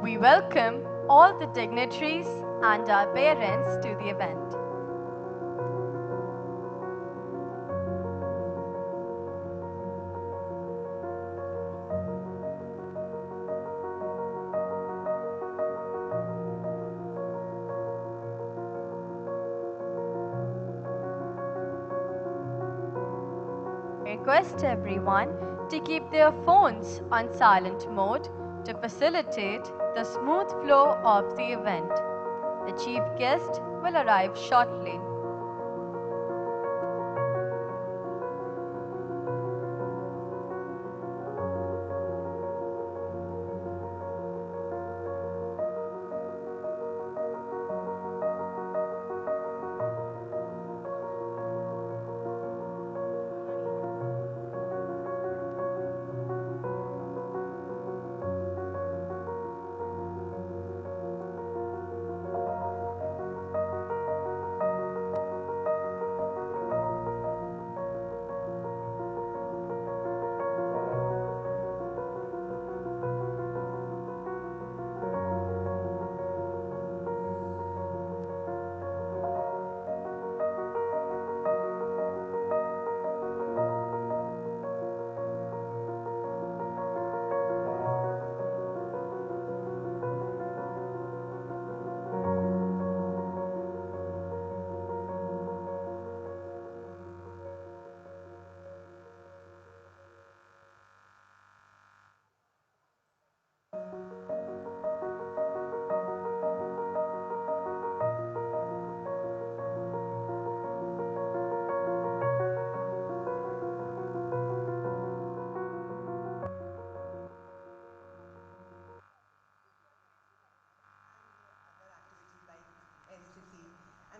We welcome all the dignitaries and our parents to the event. Request everyone to keep their phones on silent mode to facilitate the smooth flow of the event. The chief guest will arrive shortly.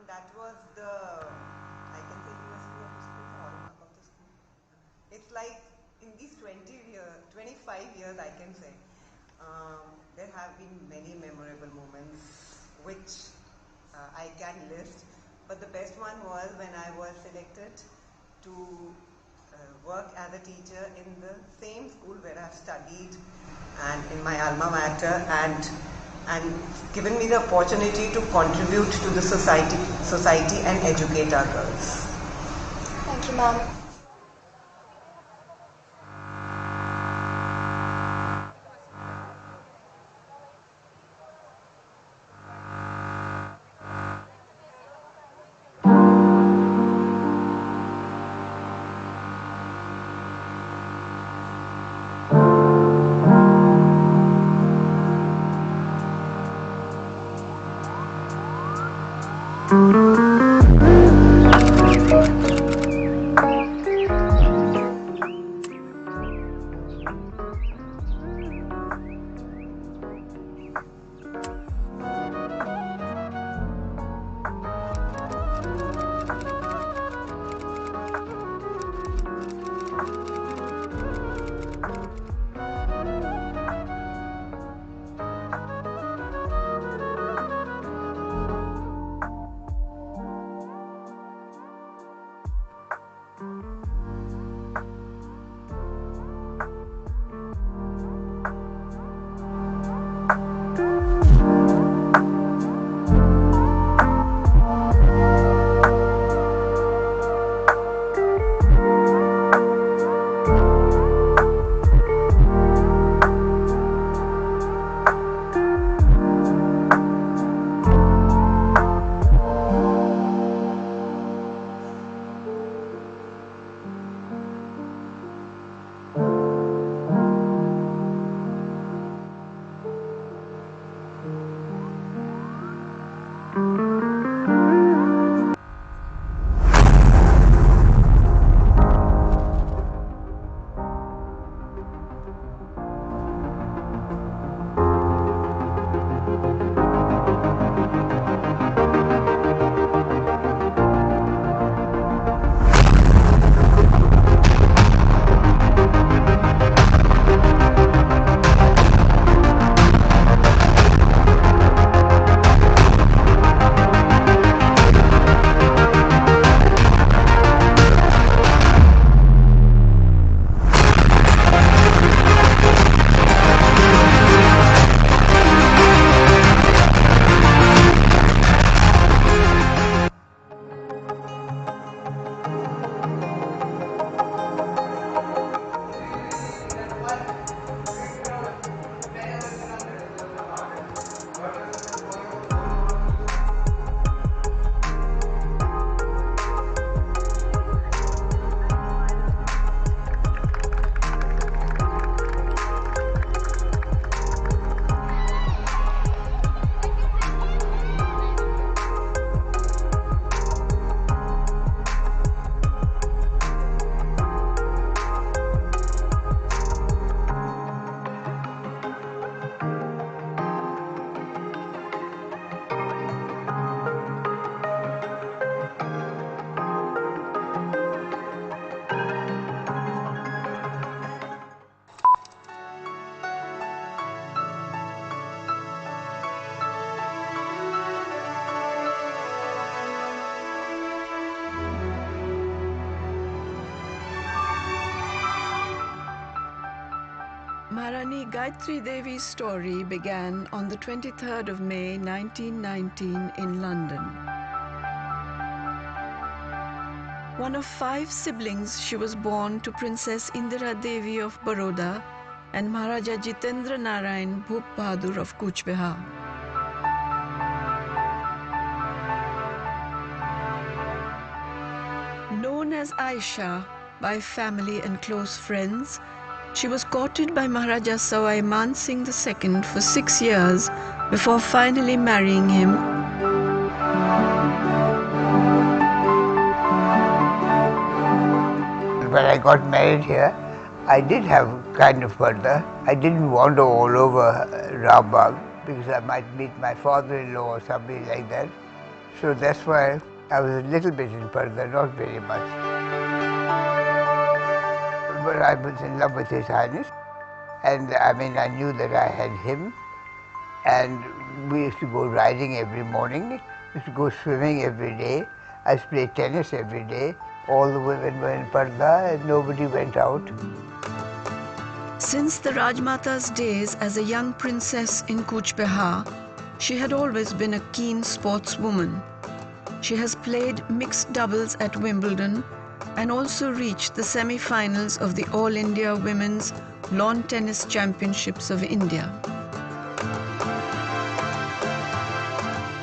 That was the, I can say, University of the School, hallmark of the school. It's like in these 25 years, I can say, there have been many memorable moments which I can list. But the best one was when I was selected to work as a teacher in the same school where I've studied and in my alma mater, and given me the opportunity to contribute to the society and educate our girls. Thank you, ma'am. Maharani Gayatri Devi's story began on the 23rd of May 1919 in London. One of 5 siblings, she was born to Princess Indira Devi of Baroda and Maharaja Jitendra Narayan Bhup Bahadur of Kuch Behar. Known as Aisha by family and close friends, she was courted by Maharaja Sawai Man Singh II for 6 years before finally marrying him. When I got married here, I did have kind of further. I didn't wander all over Rambagh because I might meet my father-in-law or somebody like that. So that's why I was a little bit in further, not very much. But I was in love with His Highness, and I mean, I knew that I had him, and we used to go riding every morning, we used to go swimming every day, I used to play tennis every day. All the women were in parda and nobody went out. Since the Raj Mata's days as a young princess in Kuch Behar, she had always been a keen sportswoman. She has played mixed doubles at Wimbledon and also reached the semi-finals of the All India Women's Lawn Tennis Championships of India.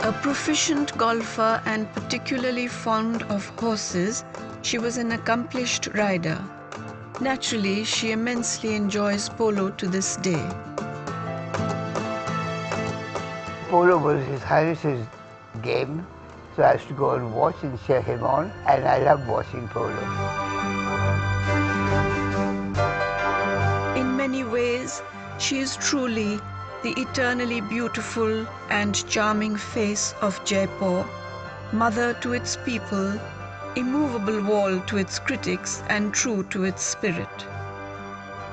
A proficient golfer and particularly fond of horses, she was an accomplished rider. Naturally, she immensely enjoys polo to this day. Polo was His Highness's game, so I used to go and watch and cheer him on, and I love watching polo. In many ways, she is truly the eternally beautiful and charming face of Jaipur, mother to its people, immovable wall to its critics, and true to its spirit.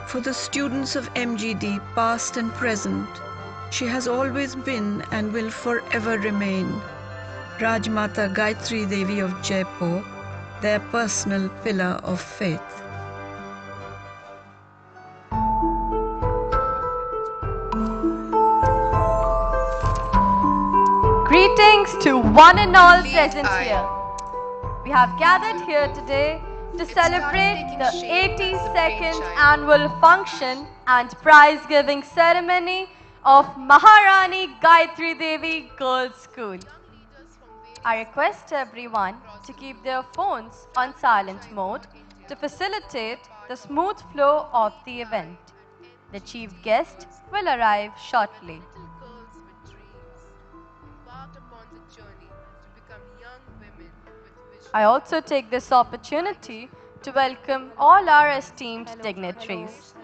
For the students of M.G.D, past and present, she has always been and will forever remain Raj Mata Gayatri Devi of Jaipur, their personal pillar of faith. Greetings to one and all present here. We have gathered here today to celebrate the 82nd annual function and prize-giving ceremony of Maharani Gayatri Devi Girls' School. I request everyone to keep their phones on silent mode to facilitate the smooth flow of the event. The chief guest will arrive shortly. I also take this opportunity to welcome all our esteemed dignitaries.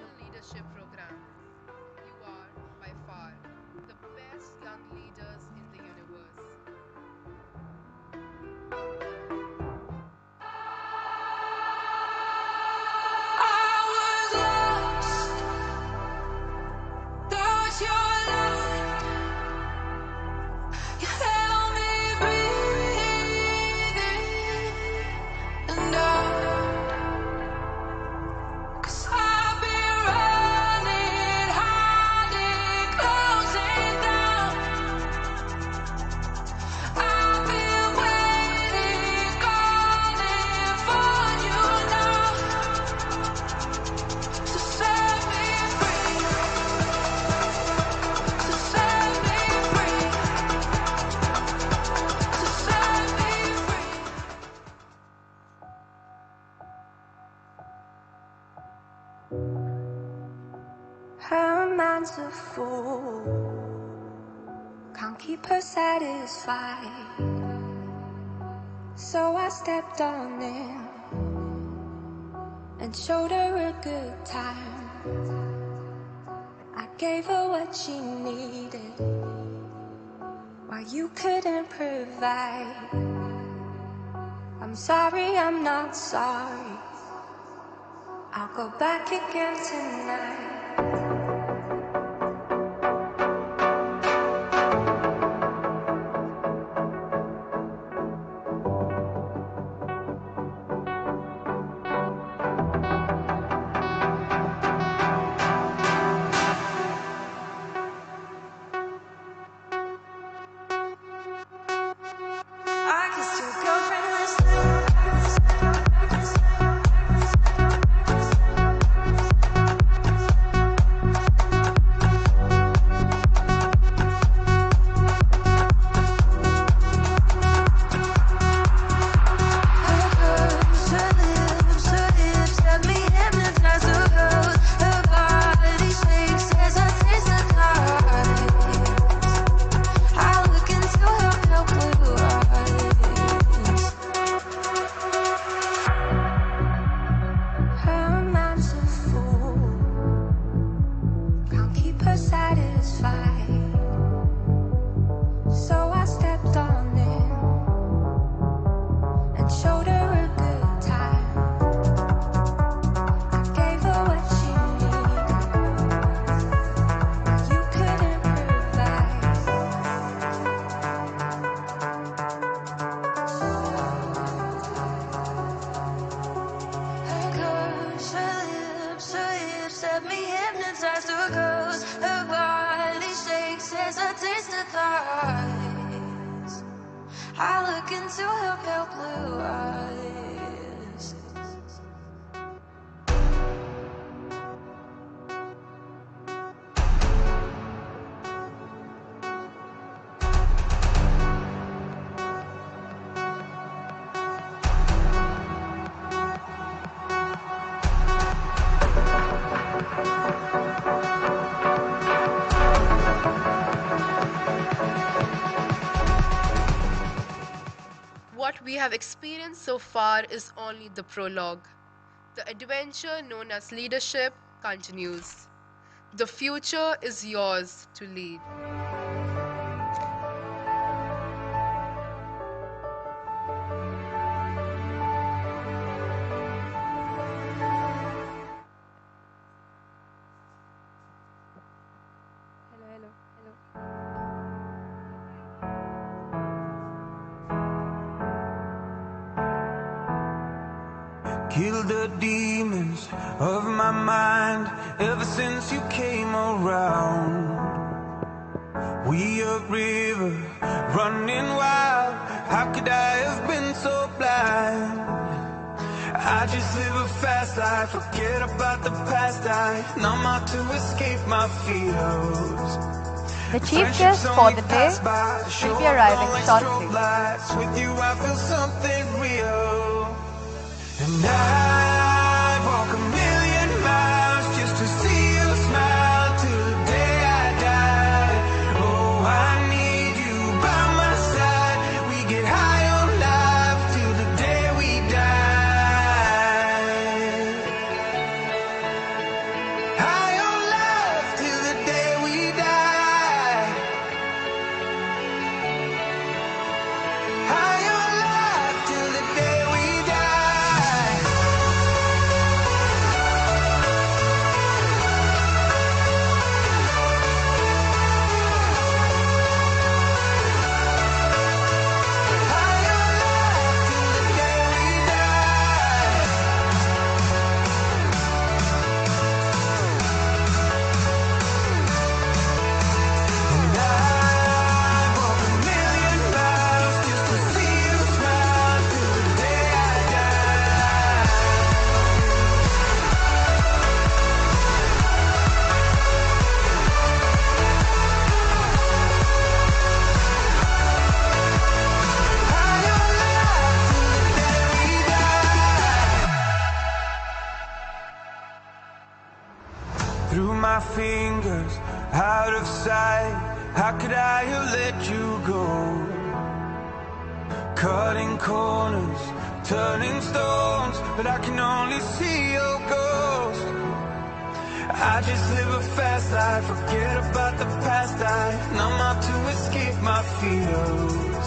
Her mind's a fool, can't keep her satisfied. So I stepped on in and showed her a good time. I gave her what she needed while you couldn't provide. I'm sorry, I'm not sorry, I'll go back again tonight. keep her satisfied. So I stepped on in and showed her a good time. I gave her what she needed. You couldn't provide. Her curves, her hips have me hypnotized. Her curves, her body shakes as I taste her thighs. I look into her pale blue eyes. What we have experienced so far is only the prologue. The adventure known as leadership continues. The future is yours to lead. Kill the demons of my mind ever since you came around. We a river running wild. How could I have been so blind? I just live a fast life, forget about the past. I numb out to escape my fears. The chief guest for the day will be arriving shortly. With you I feel something real. And I walk a million miles just to see you smile till the day I die. Oh, I need you by my side. We get high on life till the day we die. High on life till the day we die. High on life till the day we die. Through my fingers, out of sight. How could I have let you go? Cutting corners, turning stones, but I can only see your ghost. I just live a fast life, forget about the past. I numb out to escape my fears.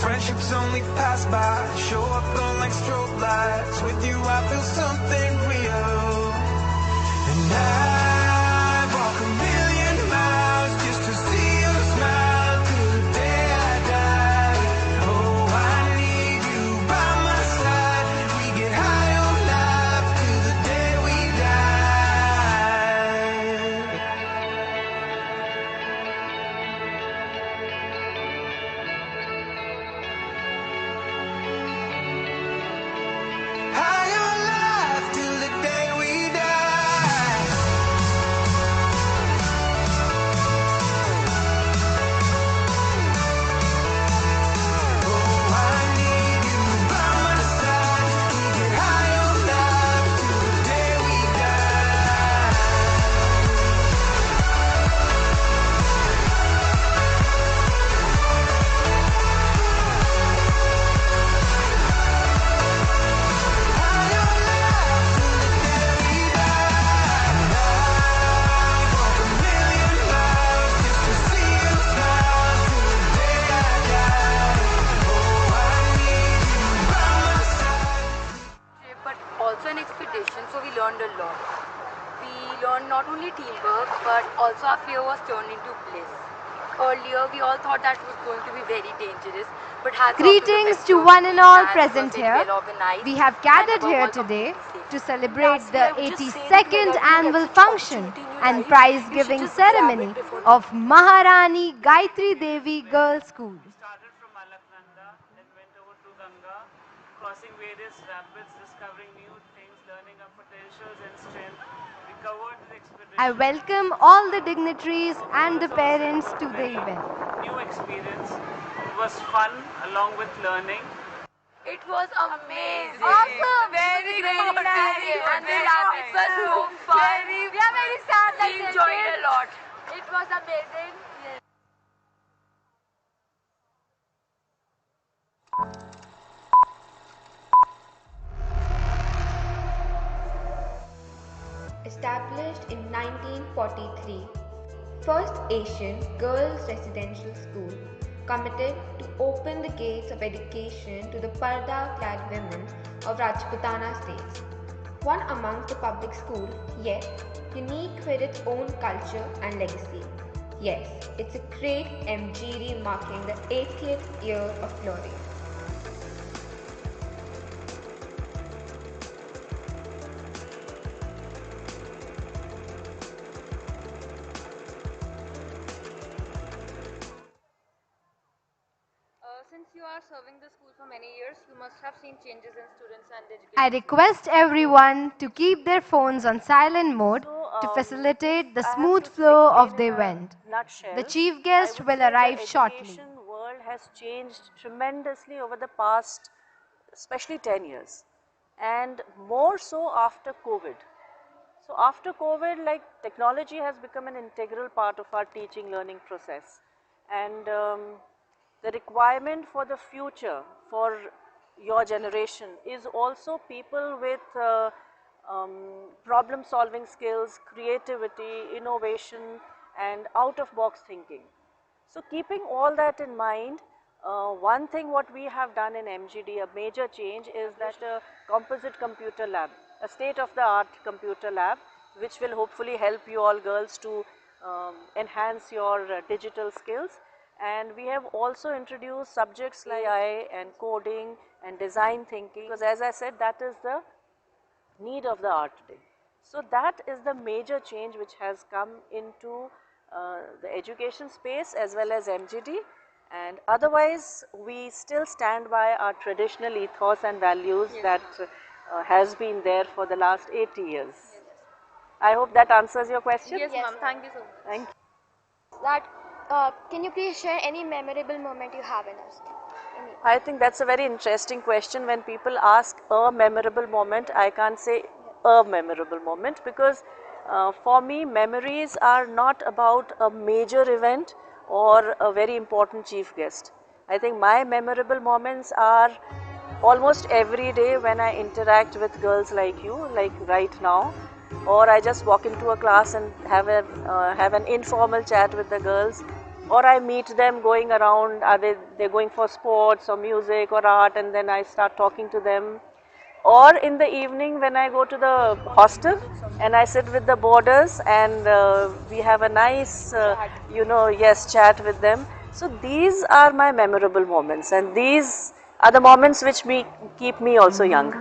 Friendships only pass by, show up on like strobe lights. With you I feel something real. And I walk a million miles just to see you smile till the day I die. Oh, I need you by my side. We get high on life till the day we die. High on life till the day we die. teamwork, but also our fear was turned into bliss. Earlier, we all thought that was going to be very dangerous, but Greetings to one and all present here. We have gathered here today to celebrate the 82nd annual function and prize-giving ceremony of Maharani Gayatri Devi Girls' School. Started from Alaknanda, then went over to Ganga, crossing various rapids, discovering new things, learning our potentials and strength. We covered the expedition. I welcome all the dignitaries and the parents to the event. New experience. It was fun along with learning. It was amazing. Awesome. Very nice. And the rapids were so fun. We are very sad that we enjoyed a lot. It was amazing. Established in 1943, first Asian girls' residential school, committed to open the gates of education to the parda-clad women of Rajputana states. One amongst the public schools, yet unique with its own culture and legacy. Yes, it's a great M.G.D marking the 80th year of glory. Since you are serving the school for many years, you must have seen changes in students and education. I request everyone to keep their phones on silent mode to facilitate the smooth flow of the event. The chief guest will arrive shortly. The education world has changed tremendously over the past, especially 10 years, and more so after COVID. So after COVID, like, technology has become an integral part of our teaching learning process, and the requirement for the future for your generation is also people with problem solving skills, creativity, innovation and out of box thinking. So keeping all that in mind, one thing what we have done in M.G.D, a major change, is that a composite computer lab, a state of the art computer lab, which will hopefully help you all girls to enhance your digital skills. And we have also introduced subjects like AI and coding and design thinking, because as I said, that is the need of the hour today. So that is the major change which has come into the education space as well as M.G.D. And otherwise, we still stand by our traditional ethos and values that has been there for the last 80 years. I hope that answers your question. Yes, ma'am. Thank you so much. Thank you. Can you please share any memorable moment you have in us? I think that's a very interesting question. When people ask a memorable moment, I can't say a memorable moment, because for me, memories are not about a major event or a very important chief guest. I think my memorable moments are almost every day when I interact with girls like you, like right now, or I just walk into a class and have an informal chat with the girls, or I meet them going around, they're going for sports or music or art, and then I start talking to them. Or in the evening when I go to the hostel and I sit with the boarders and we have a nice, chat with them. So these are my memorable moments, and these are the moments which keep me also young.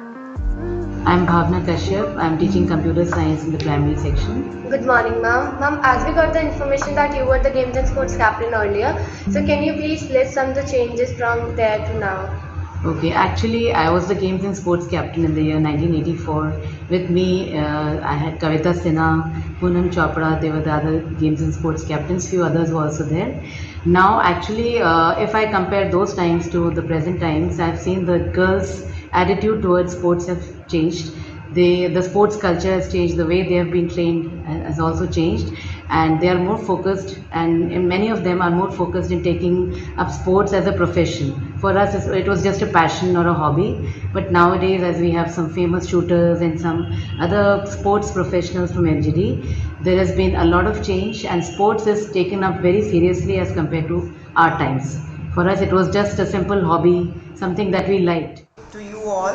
I'm Bhavna Kashyap. I'm teaching computer science in the primary section. Good morning, ma'am. Ma'am, as we got the information that you were the Games and Sports captain earlier, so can you please list some of the changes from there to now? Okay, actually I was the Games and Sports captain in the year 1984. With me, I had Kavita Sinha, Poonam Chopra, they were the other Games and Sports captains, few others were also there. Now actually, if I compare those times to the present times, I've seen the girls' attitude towards sports have changed. The sports culture has changed, the way they have been trained has also changed, and they are more focused, and many of them are more focused in taking up sports as a profession. For us, it was just a passion or a hobby, but nowadays, as we have some famous shooters and some other sports professionals from M.G.D, there has been a lot of change, and sports is taken up very seriously as compared to our times. For us, it was just a simple hobby, something that we liked. To you all,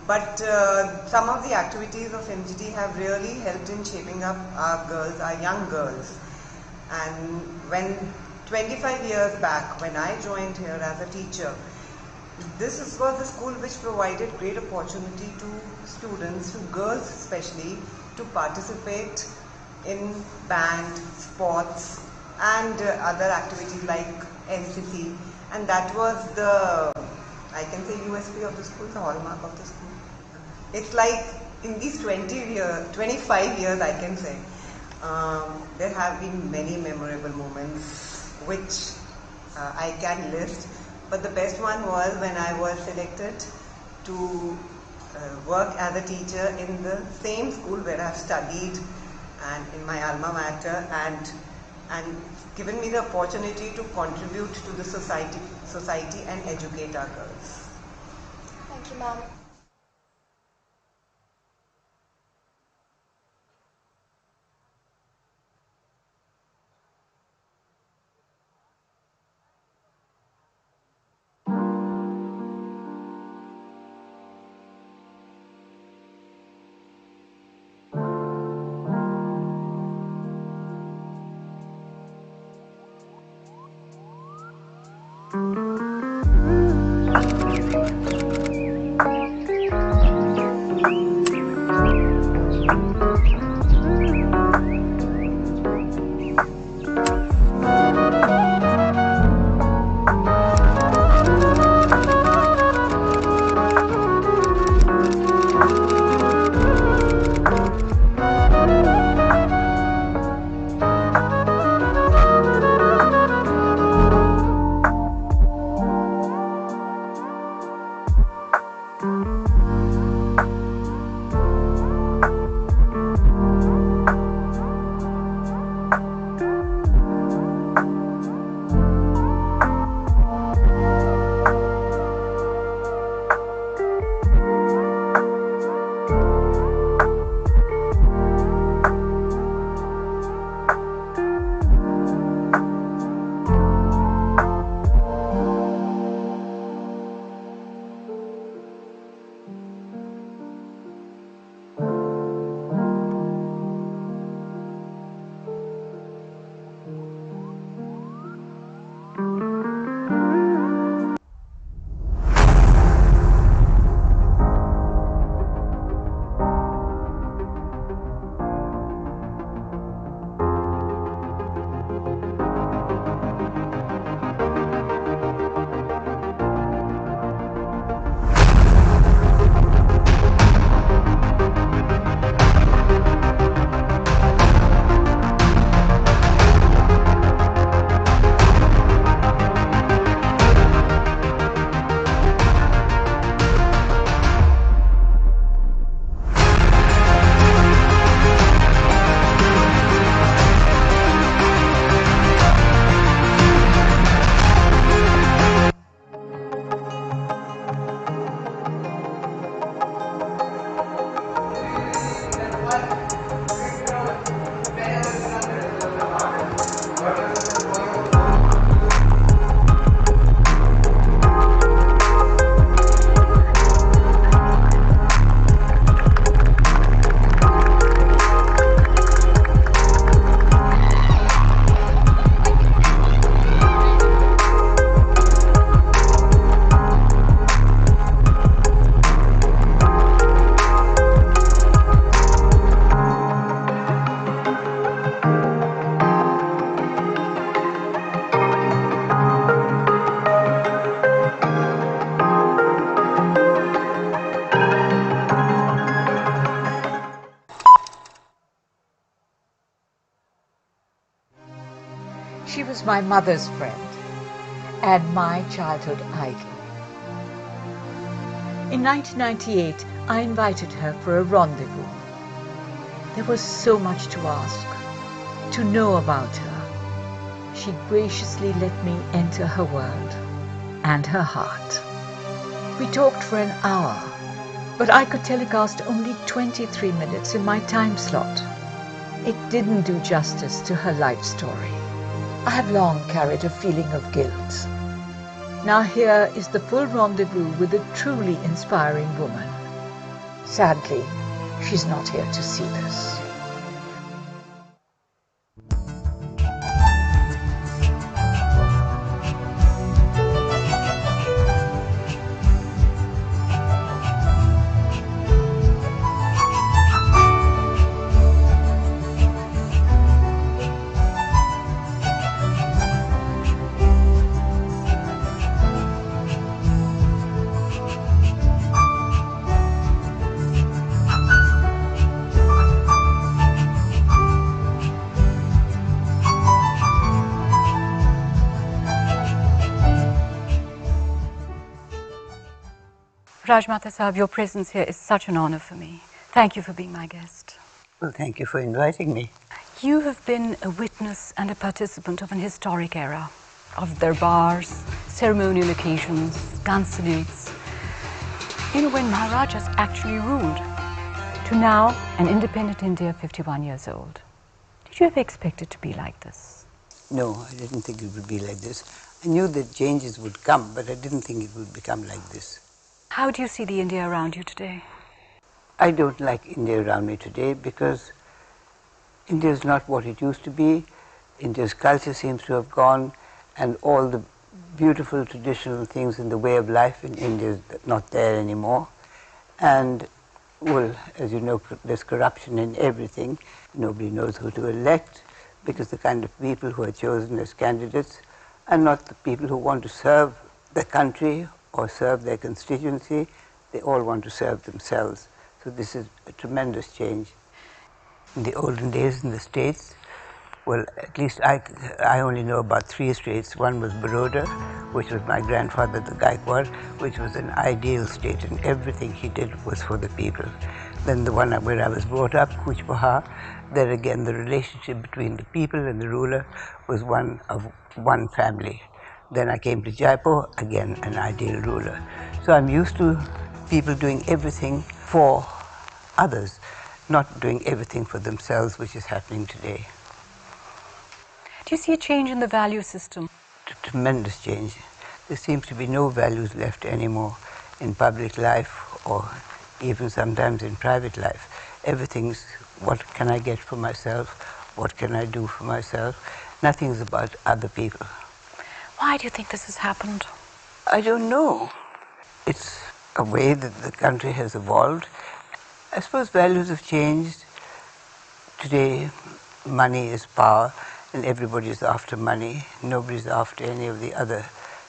But some of the activities of M.G.D have really helped in shaping up our girls, our young girls. And when 25 years back, when I joined here as a teacher, this was a school which provided great opportunity to students, to girls especially, to participate in band, sports and other activities like NCC, and that was the, I can say, USP of the school, the hallmark of the school. It's like in these 25 years I can say, there have been many memorable moments which I can list, but the best one was when I was selected to work as a teacher in the same school where I've studied and in my alma mater, and given me the opportunity to contribute to the society and educate our girls. Thank you, ma'am. She was my mother's friend and my childhood idol. In 1998, I invited her for a rendezvous. There was so much to ask, to know about her. She graciously let me enter her world and her heart. We talked for an hour, but I could telecast only 23 minutes in my time slot. It didn't do justice to her life story. I have long carried a feeling of guilt. Now here is the full rendezvous with a truly inspiring woman. Sadly, she's not here to see this. Raj Mata Sahab, your presence here is such an honor for me. Thank you for being my guest. Well, thank you for inviting me. You have been a witness and a participant of an historic era of darbars, ceremonial occasions, gun salutes. You know, when Maharajas actually ruled, to now an independent India 51 years old. Did you ever expect it to be like this? No, I didn't think it would be like this. I knew that changes would come, but I didn't think it would become like this. How do you see the India around you today? I don't like India around me today because India is not what it used to be. India's culture seems to have gone, and all the beautiful traditional things in the way of life in India is not there anymore. And, well, as you know, there's corruption in everything. Nobody knows who to elect because the kind of people who are chosen as candidates are not the people who want to serve the country or serve their constituency. They all want to serve themselves. So this is a tremendous change. In the olden days in the States, well, at least I only know about 3 states. One was Baroda, which was my grandfather, the Gaikwad, which was an ideal state, and everything he did was for the people. Then the one where I was brought up, Kuch Bahar, there again the relationship between the people and the ruler was one of one family. Then I came to Jaipur, again an ideal ruler. So I'm used to people doing everything for others, not doing everything for themselves, which is happening today. Do you see a change in the value system? Tremendous change. There seems to be no values left anymore in public life or even sometimes in private life. Everything's what can I get for myself, what can I do for myself. Nothing's about other people. Why do you think this has happened? I don't know. It's a way that the country has evolved. I suppose values have changed. Today, money is power, and everybody's after money. Nobody's after any of the other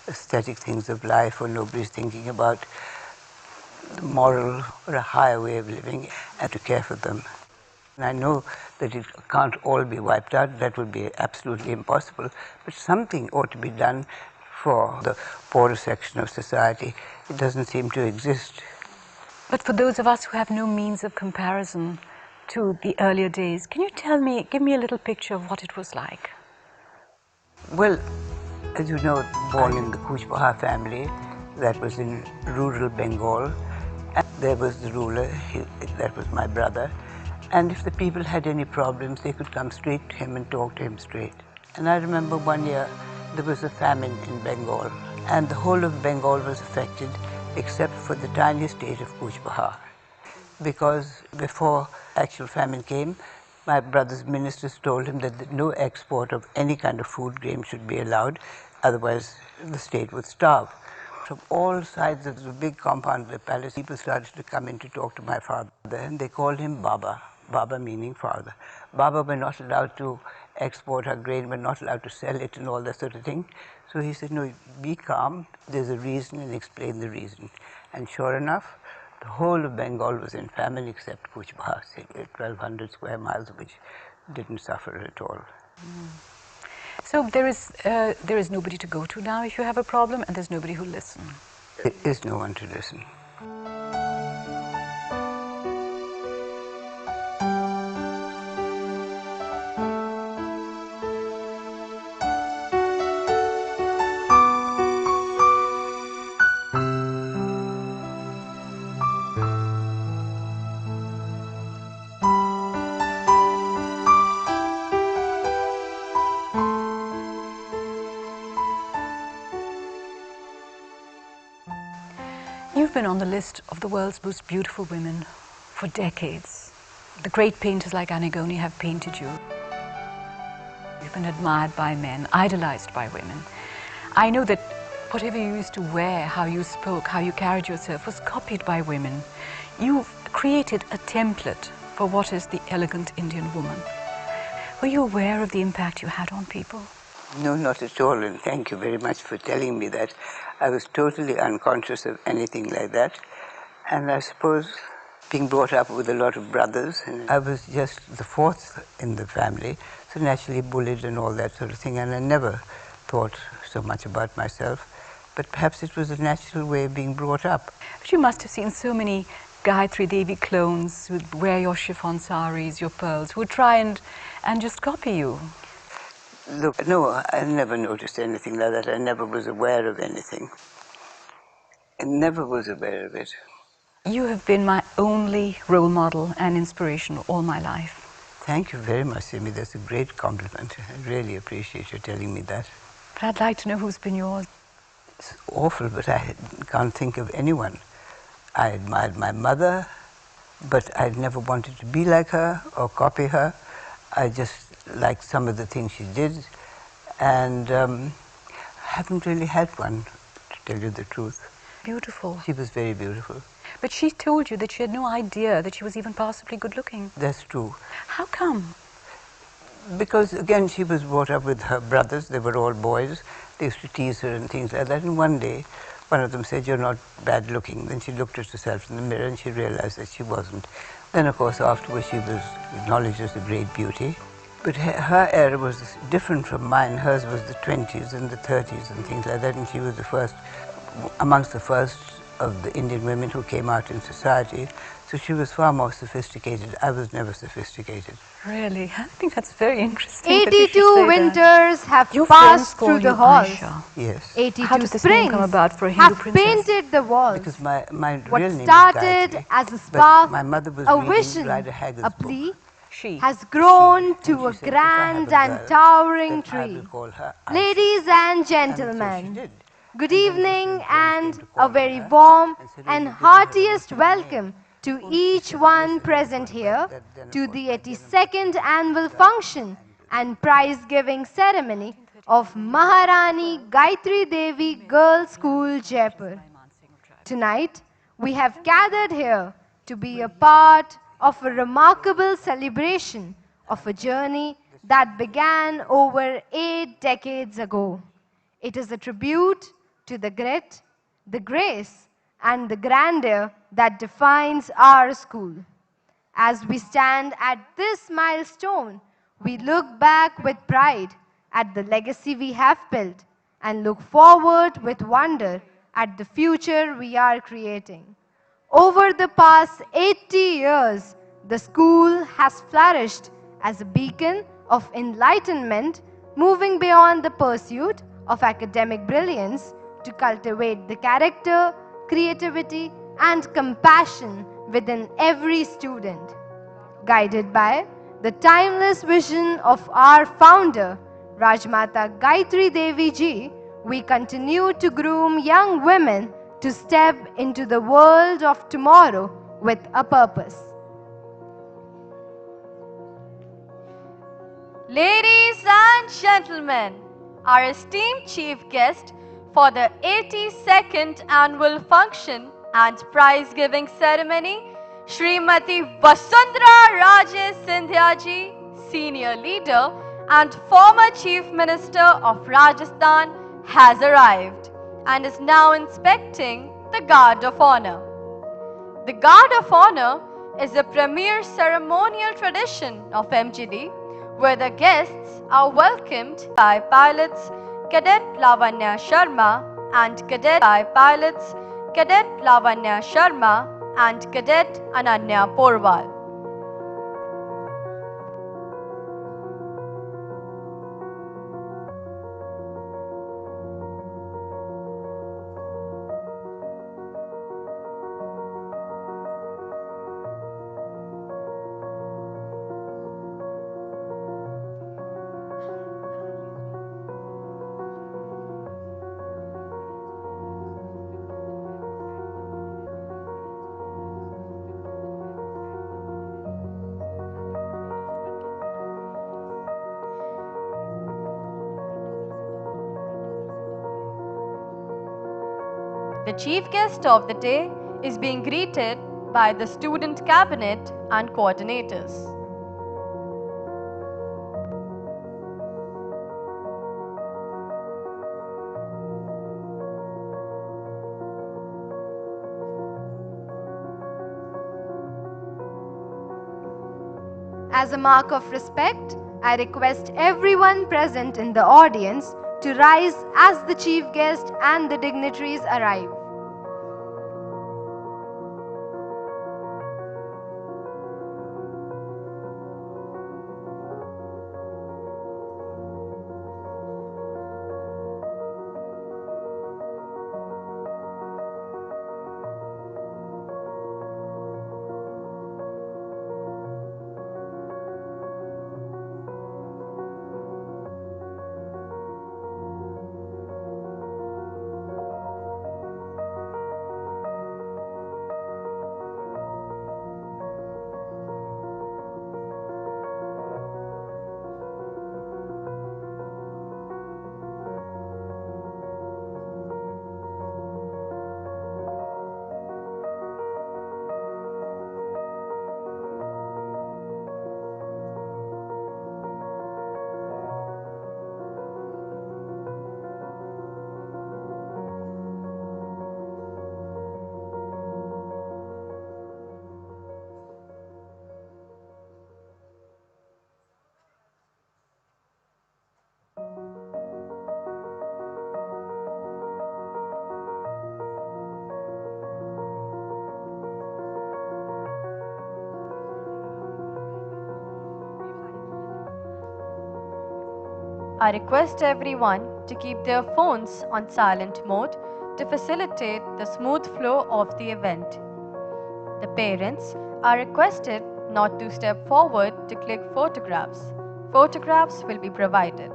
aesthetic things of life, or nobody's thinking about the moral or a higher way of living and to care for them. And I know that it can't all be wiped out. That would be absolutely impossible. But something ought to be done for the poorer section of society. It doesn't seem to exist. But for those of us who have no means of comparison to the earlier days, can you give me a little picture of what it was like? Well, as you know, born in the Kuch Bahar family, that was in rural Bengal. And there was the ruler, that was my brother. And if the people had any problems, they could come straight to him and talk to him straight. And I remember one year there was a famine in Bengal, and the whole of Bengal was affected except for the tiny state of Kuch Bahar. Because before actual famine came, my brother's ministers told him that no export of any kind of food grain should be allowed, otherwise the state would starve. From all sides of the big compound of the palace, people started to come in to talk to my father, and they called him Baba. Baba meaning father. Baba were not allowed to export our grain, were not allowed to sell it and all that sort of thing. So he said, no, be calm, there's a reason, and explain the reason. And sure enough, the whole of Bengal was in famine except Kuch Bahar, 1,200 square miles, which didn't suffer at all. So there is nobody to go to now if you have a problem, and there's nobody who listens. There is no one to listen. You've been on the list of the world's most beautiful women for decades. The great painters like Antigone have painted you. You've been admired by men, idolized by women. I know that whatever you used to wear, how you spoke, how you carried yourself was copied by women. You've created a template for what is the elegant Indian woman. Were you aware of the impact you had on people? No, not at all, and thank you very much for telling me that. I was totally unconscious of anything like that. And I suppose being brought up with a lot of brothers, and I was just the fourth in the family, so naturally bullied and all that sort of thing, and I never thought so much about myself. But perhaps it was a natural way of being brought up. But you must have seen so many Gayatri Devi clones who would wear your chiffon saris, your pearls, who would try and just copy you. Look, no, I never noticed anything like that. I never was aware of anything. I never was aware of it. You have been my only role model and inspiration all my life. Thank you very much, Simi. That's a great compliment. I really appreciate you telling me that. But I'd like to know who's been yours. It's awful, but I can't think of anyone. I admired my mother, but I never wanted to be like her or copy her. I just liked some of the things she did, and haven't really had one, to tell you the truth. Beautiful. She was very beautiful. But she told you that she had no idea that she was even possibly good looking. That's true. How come? Because, again, she was brought up with her brothers. They were all boys. They used to tease her and things like that. And one day, one of them said, "You're not bad looking." Then she looked at herself in the mirror and she realized that she wasn't. Then, of course, afterwards she was acknowledged as a great beauty. But her era was different from mine. Hers was the 20s and the 30s and things like that. And she was the first, amongst the first of the Indian women who came out in society. So she was far more sophisticated. I was never sophisticated. Really? I think that's very interesting. 82 winters have passed through the halls. Yes. 82 springs have painted the walls. Because my what real name started is Gayatri, as a spark, my mother was a reading vision, Rider Haggard's a book. plea, has grown to a grand and towering tree. Ladies and gentlemen, good evening and a very warm and heartiest welcome to each one present here to the 82nd annual function and prize-giving ceremony of Maharani Gayatri Devi Girls' School, Jaipur. Tonight, we have gathered here to be a part of a remarkable celebration of a journey that began over 8 decades ago. It is a tribute to the grit, the grace, and the grandeur that defines our school. As we stand at this milestone, we look back with pride at the legacy we have built and look forward with wonder at the future we are creating. Over the past 80 years, the school has flourished as a beacon of enlightenment, moving beyond the pursuit of academic brilliance to cultivate the character, creativity, and compassion within every student. Guided by the timeless vision of our founder, Raj Mata Gayatri Devi Ji, we continue to groom young women to step into the world of tomorrow with a purpose. Ladies and gentlemen, our esteemed chief guest for the 82nd annual function and prize-giving ceremony, Srimati Vasundhara Raje Scindia Ji, Senior Leader and former Chief Minister of Rajasthan, has arrived and is now inspecting the Guard of Honor. The Guard of Honor is a premier ceremonial tradition of M.G.D, where the guests are welcomed by pilots Cadet Lavanya Sharma and Cadet Lavanya Sharma and Cadet Ananya Porwal. The chief guest of the day is being greeted by the student cabinet and coordinators. As a mark of respect, I request everyone present in the audience to rise as the chief guest and the dignitaries arrive. I request everyone to keep their phones on silent mode to facilitate the smooth flow of the event. The parents are requested not to step forward to click photographs. Photographs will be provided.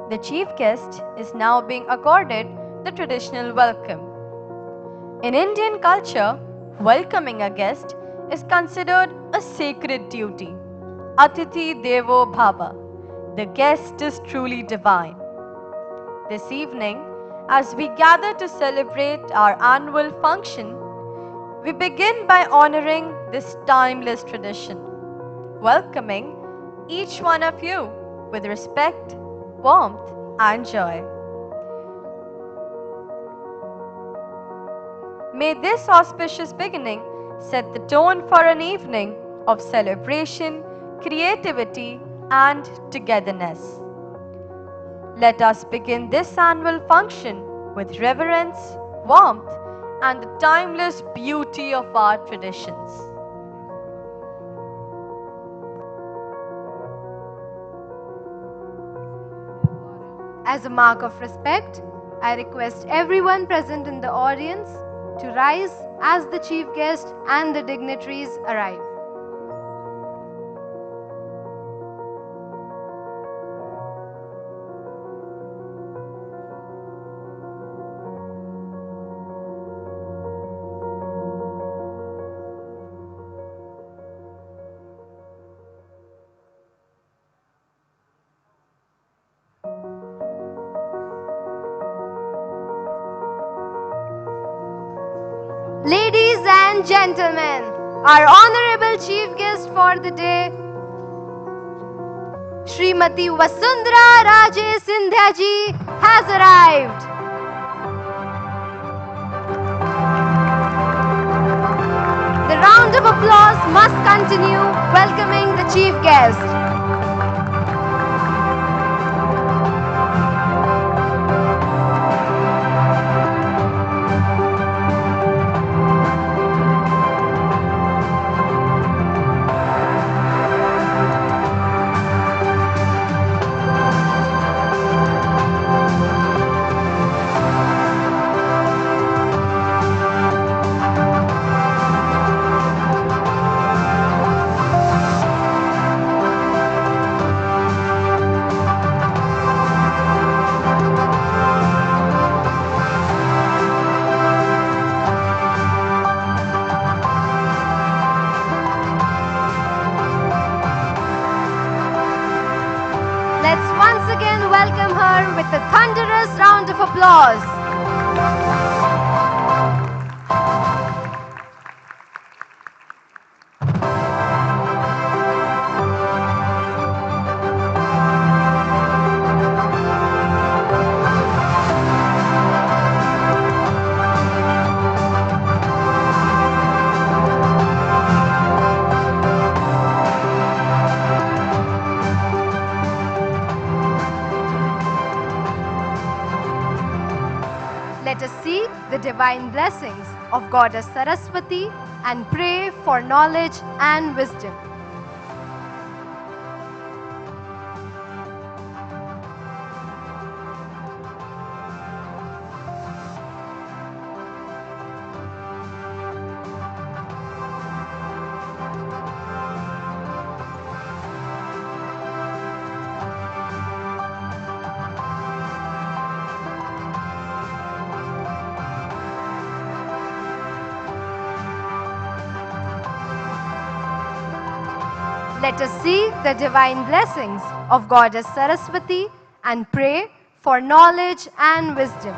The chief guest is now being accorded the traditional welcome. In Indian culture, welcoming a guest is considered a sacred duty. Atithi Devo Bhava. The guest is truly divine. This evening, as we gather to celebrate our annual function, we begin by honoring this timeless tradition, welcoming each one of you with respect, warmth, and joy. May this auspicious beginning set the tone for an evening of celebration, creativity, and togetherness. Let us begin this annual function with reverence, warmth, and the timeless beauty of our traditions. As a mark of respect, I request everyone present in the audience to rise as the chief guest and the dignitaries arrive. Ladies and gentlemen, our honorable chief guest for the day, Srimati Vasundhara Raje Sindhya ji has arrived. The round of applause must continue welcoming the chief guest. welcome her with a thunderous round of applause. Let us seek the divine blessings of Goddess Saraswati and pray for knowledge and wisdom. Let us seek the divine blessings of Goddess Saraswati and pray for knowledge and wisdom.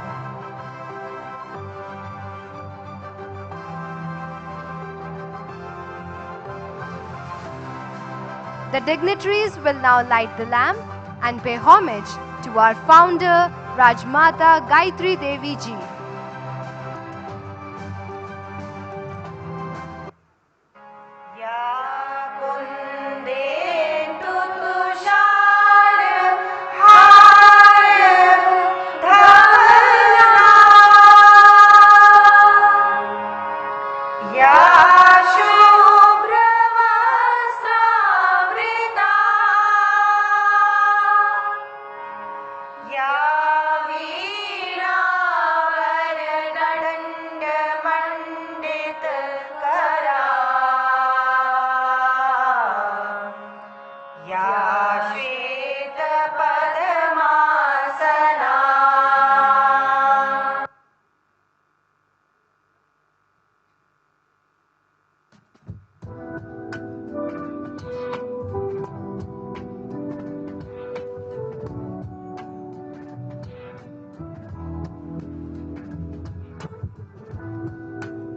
The dignitaries will now light the lamp and pay homage to our founder, Raj Mata Gayatri Devi Ji.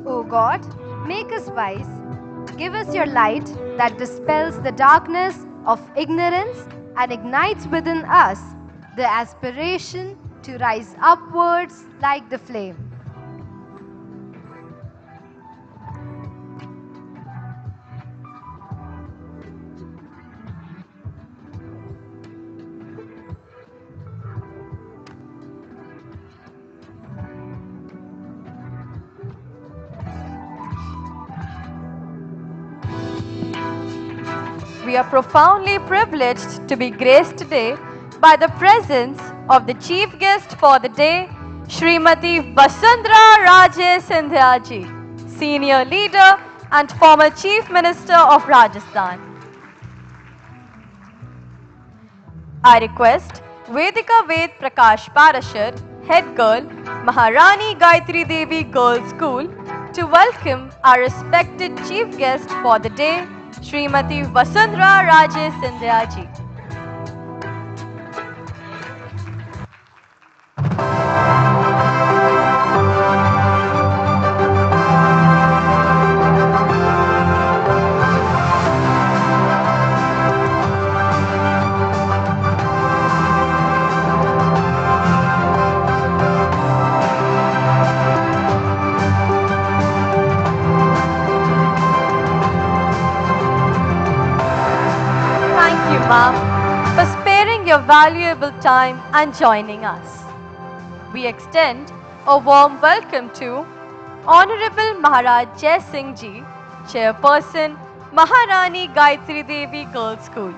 O God, make us wise. Give us your light that dispels the darkness of ignorance and ignites within us the aspiration to rise upwards like the flame. We are profoundly privileged to be graced today by the presence of the chief guest for the day, Srimati Vasundhara Raje Sindhya ji, Senior Leader and former Chief Minister of Rajasthan. I request Vedika Ved Prakash Parashar, Head Girl, Maharani Gayatri Devi Girls School, to welcome our respected chief guest for the day, Srimati Vasundhara Raje Sindhya ji. Ma'am, for sparing your valuable time and joining us. We extend a warm welcome to Honorable Maharaj Jai Singh Ji, Chairperson, Maharani Gayatri Devi Girls School.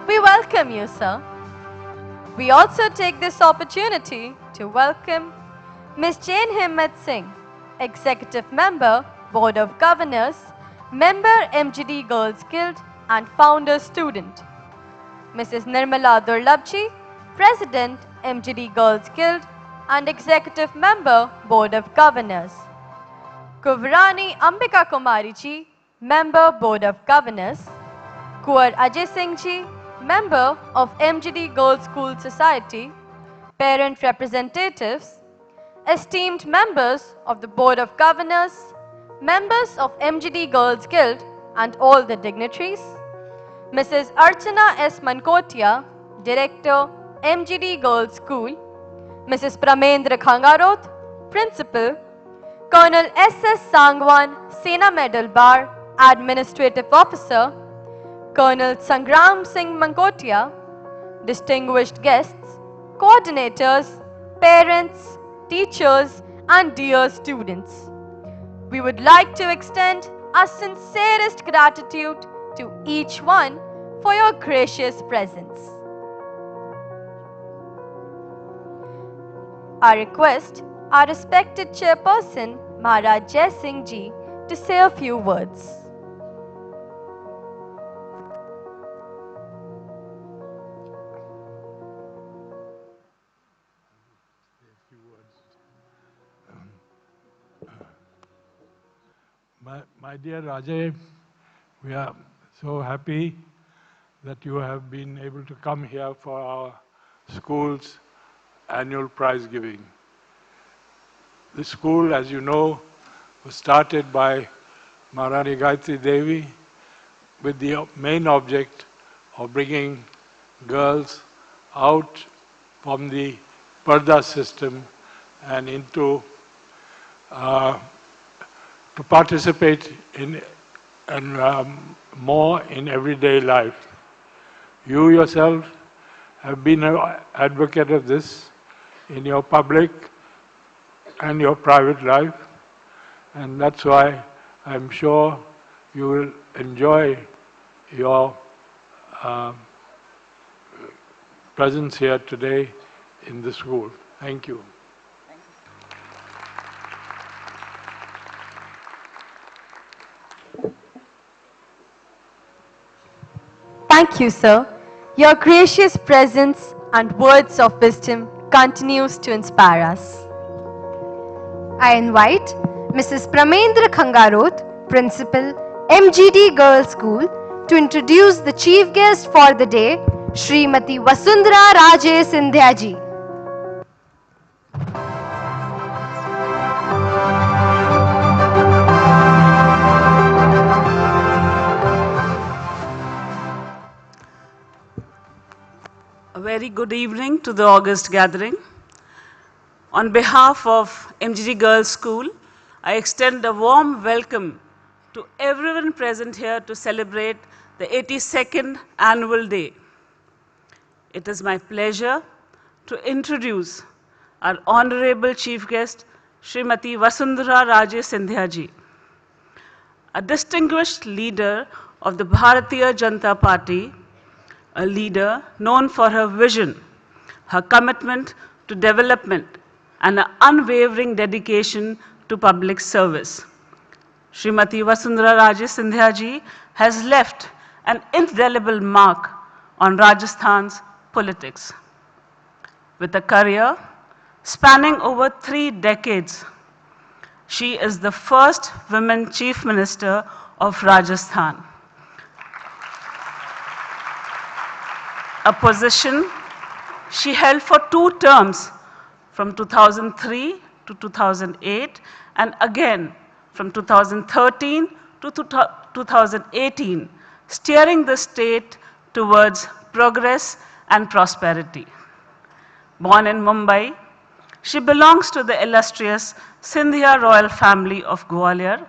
We welcome you, sir. We also take this opportunity to welcome Ms. Jane Himmat Singh, Executive Member, Board of Governors, Member M.G.D Girls Guild and Founder Student. Mrs. Nirmala Durlabji, President, M.G.D Girls Guild and Executive Member, Board of Governors. Kuvrani Ambika Kumari Ji, Member, Board of Governors. Kuwar Ajay Singh Ji, member of M.G.D. Girls' School Society, parent representatives, esteemed members of the Board of Governors, members of M.G.D. Girls Guild and all the dignitaries, Mrs. Archana S. Mankotia, Director, M.G.D. Girls School, Mrs. Pramendra Khangaroth, Principal, Colonel S.S. Sangwan, Sena Medal Bar, Administrative Officer, Colonel Sangram Singh Mankotia, distinguished guests, coordinators, parents, teachers, and dear students. We would like to extend our sincerest gratitude to each one for your gracious presence. I request our respected Chairperson, Maharaj Jai Singh Ji, to say a few words. My dear Rajay, we are so happy that you have been able to come here for our school's annual prize giving. The school, as you know, was started by Maharani Gayatri Devi with the main object of bringing girls out from the Parda system and into to participate in more in everyday life. You yourself have been an advocate of this in your public and your private life, and that's why I'm sure you will enjoy your presence here today in the school. Thank you. Thank you, sir. Your gracious presence and words of wisdom continues to inspire us. I invite Mrs. Pramendra Khangaroth, Principal, M.G.D. Girls School, to introduce the chief guest for the day, Srimati Vasundhara Raje Sindhya ji. A very good evening to the August gathering. On behalf of M.G.D. Girls School, I extend a warm welcome to everyone present here to celebrate the 82nd annual day. It is my pleasure to introduce our honorable chief guest, Srimati Vasundhara Raje Sindhya ji, a distinguished leader of the Bharatiya Janata Party, a leader known for her vision, her commitment to development, and an unwavering dedication to public service. Srimati Vasundhara Raje Sindhya ji has left an indelible mark on Rajasthan's politics. With a career spanning over 3 decades, she is the first women chief minister of Rajasthan, a position she held for 2 terms from 2003 to 2008 and again from 2013 to 2018, steering the state towards progress and prosperity. Born in Mumbai, she belongs to the illustrious Sindhya royal family of Gwalior.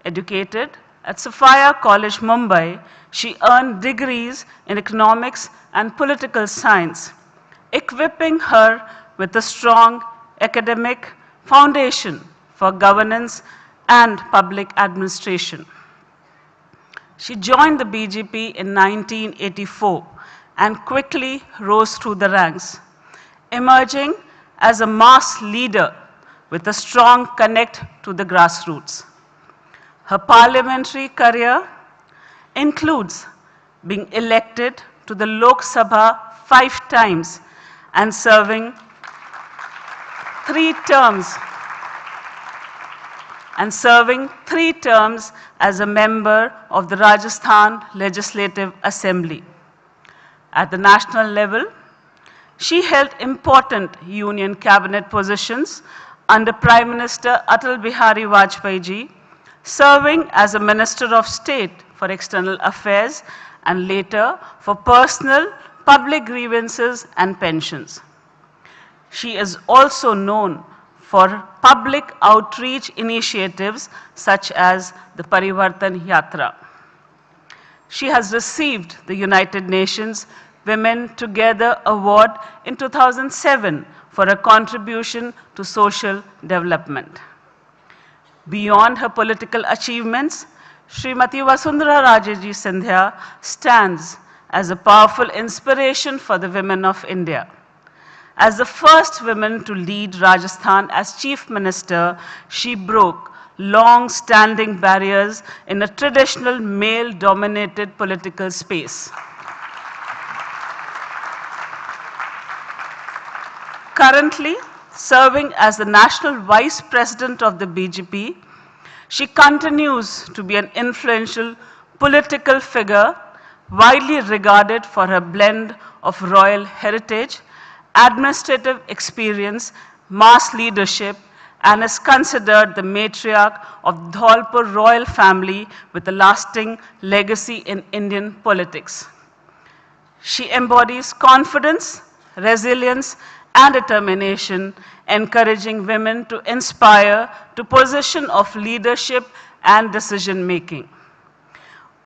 Educated at Sophia College, Mumbai, she earned degrees in economics and political science, equipping her with a strong academic foundation for governance and public administration. She joined the BJP in 1984 and quickly rose through the ranks, emerging as a mass leader with a strong connect to the grassroots. Her parliamentary career includes being elected to the Lok Sabha 5 times and serving 3 terms as a member of the Rajasthan Legislative Assembly. At the national level, she held important union cabinet positions under Prime Minister Atal Bihari Vajpayee ji, serving as a Minister of State for External Affairs and later for personal, public grievances and pensions. She is also known for public outreach initiatives such as the Parivartan Yatra. She has received the United Nations Women Together Award in 2007 for her contribution to social development. Beyond her political achievements, Srimati Vasundhara Raje Ji Sandhya stands as a powerful inspiration for the women of India. As the first woman to lead Rajasthan as Chief Minister, she broke long-standing barriers in a traditional male-dominated political space. Currently serving as the National Vice President of the BJP, she continues to be an influential political figure, widely regarded for her blend of royal heritage, administrative experience, mass leadership, and is considered the matriarch of Dholpur royal family with a lasting legacy in Indian politics. She embodies confidence, resilience, and determination, encouraging women to inspire to position of leadership and decision making.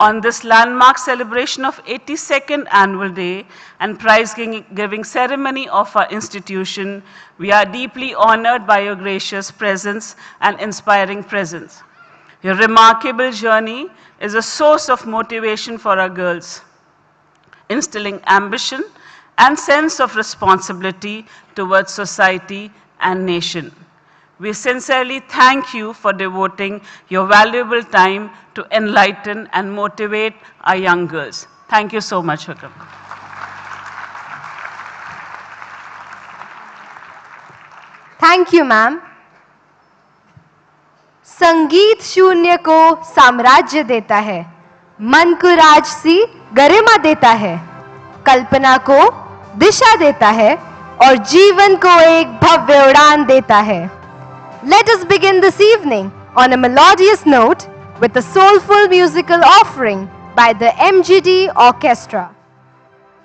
On this landmark celebration of 82nd Annual Day and prize-giving ceremony of our institution, we are deeply honored by your gracious presence and inspiring presence. Your remarkable journey is a source of motivation for our girls, instilling ambition and sense of responsibility towards society and nation. We sincerely thank you for devoting your valuable time to enlighten and motivate our young girls. Thank you so much, Vikram. Thank you, ma'am. संगीत शून्य को साम्राज्य देता है, मन को राजसी गरिमा देता है, कल्पना को दिशा देता है और जीवन को एक भव्य उड़ान देता है. Let us begin this evening on a melodious note with a soulful musical offering by the M.G.D. Orchestra.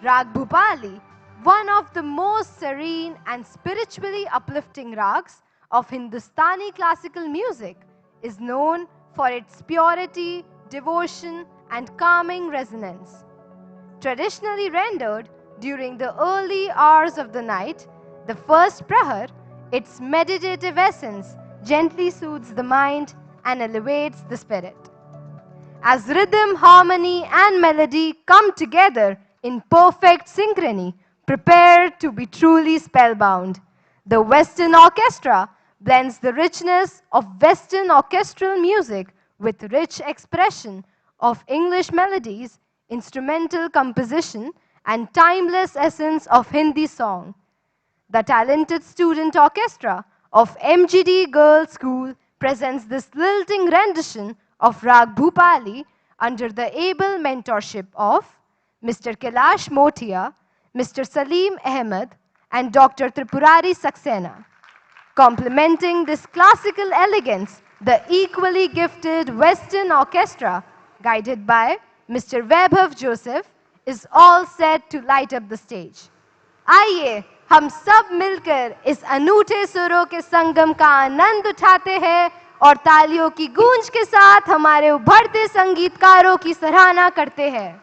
Rag Bhupali, one of the most serene and spiritually uplifting rags of Hindustani classical music, is known for its purity, devotion, and calming resonance. Traditionally rendered during the early hours of the night, the first prahar, its meditative essence gently soothes the mind and elevates the spirit. As rhythm, harmony, and melody come together in perfect synchrony, prepared to be truly spellbound, the Western Orchestra blends the richness of Western orchestral music with rich expression of English melodies, instrumental composition, and timeless essence of Hindi song. The talented student orchestra of M.G.D. Girls' School presents this lilting rendition of Rag Bhupali under the able mentorship of Mr. Kailash Motia, Mr. Salim Ahmed, and Dr. Tripurari Saxena. Complementing this classical elegance, the equally gifted Western Orchestra, guided by Mr. Vaibhav Joseph, is all set to light up the stage. आइए हम सब मिलकर इस अनूठे सुरों के संगम का आनंद उठाते हैं और तालियों की गूंज के साथ हमारे उभरते संगीतकारों की सराहना करते हैं.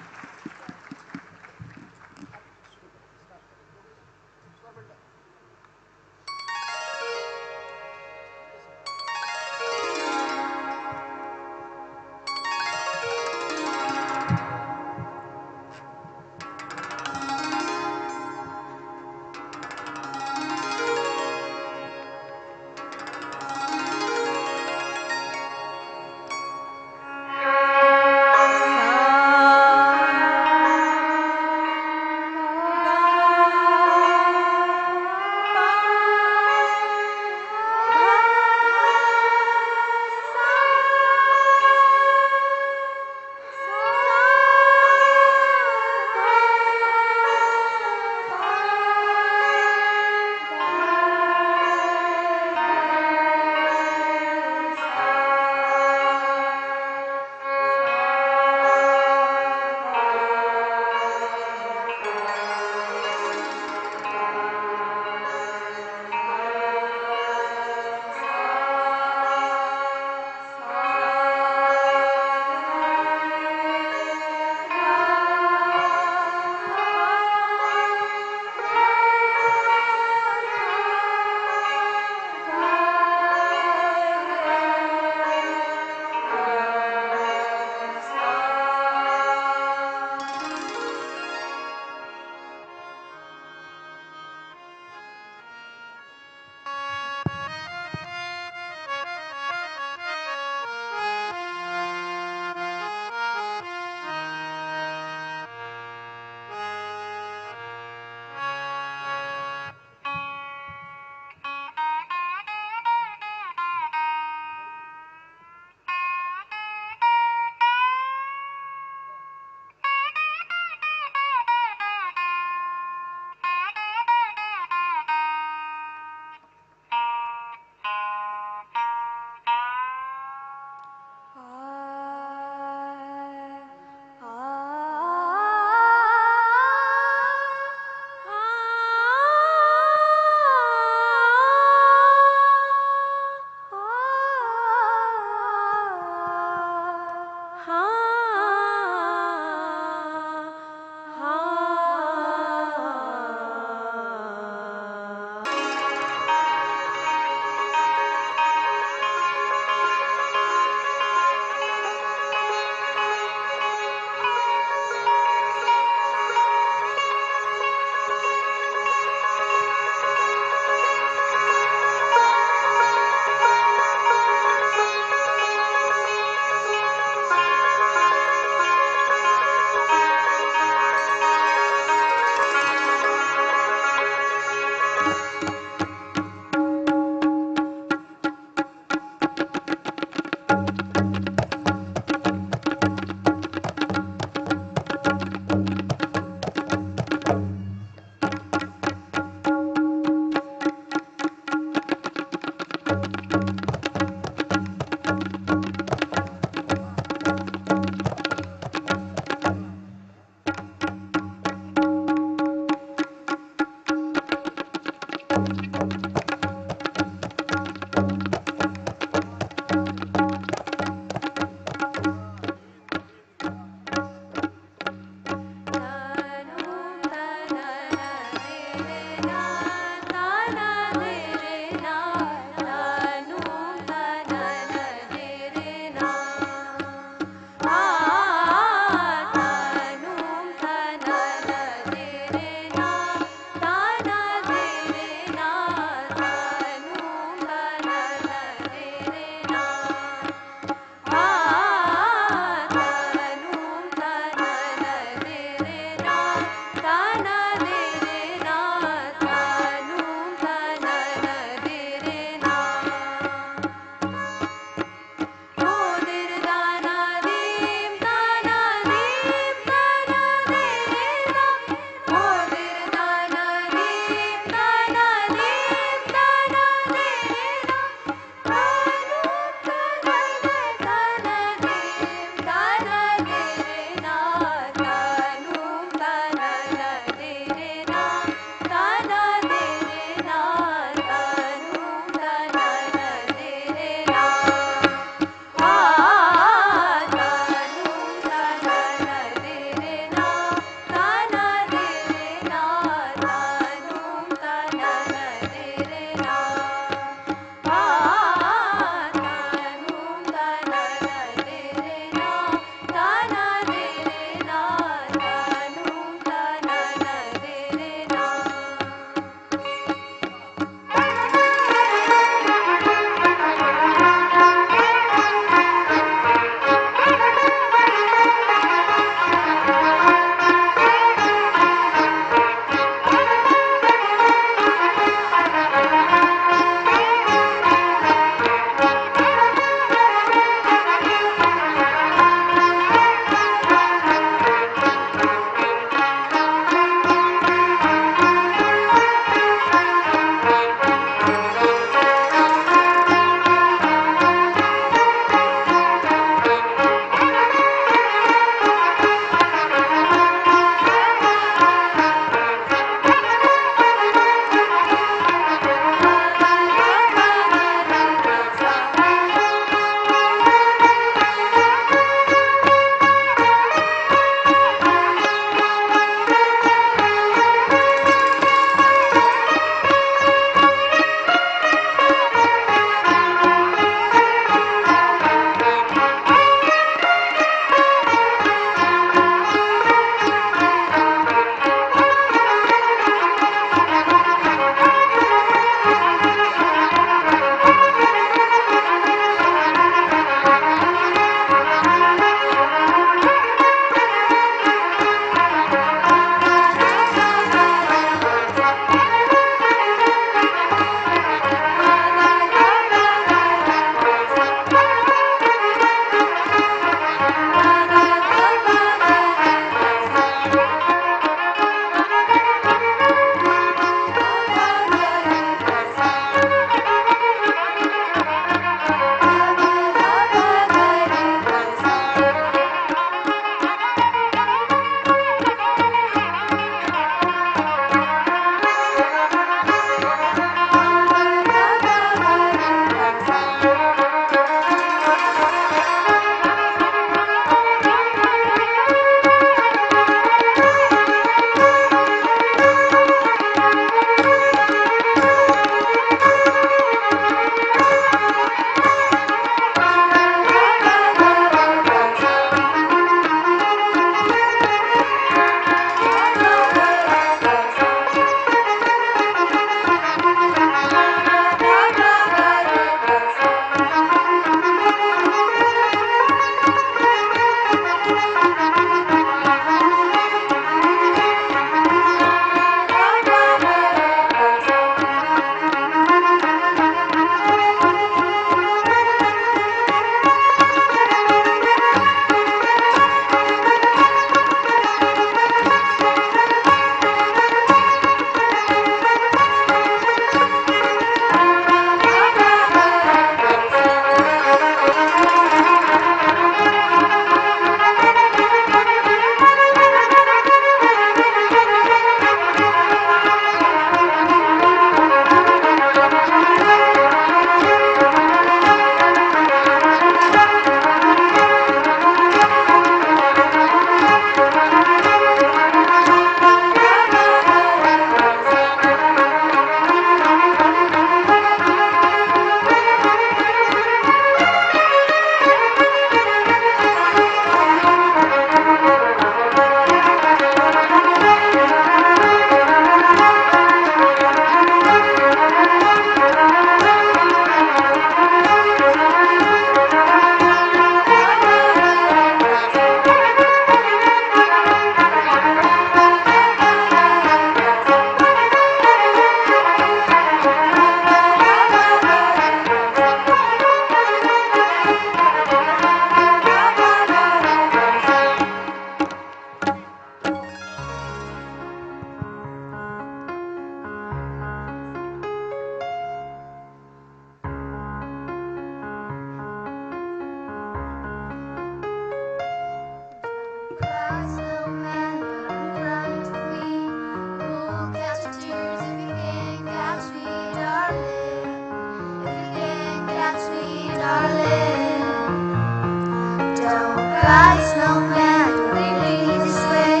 by the snowman leading this way.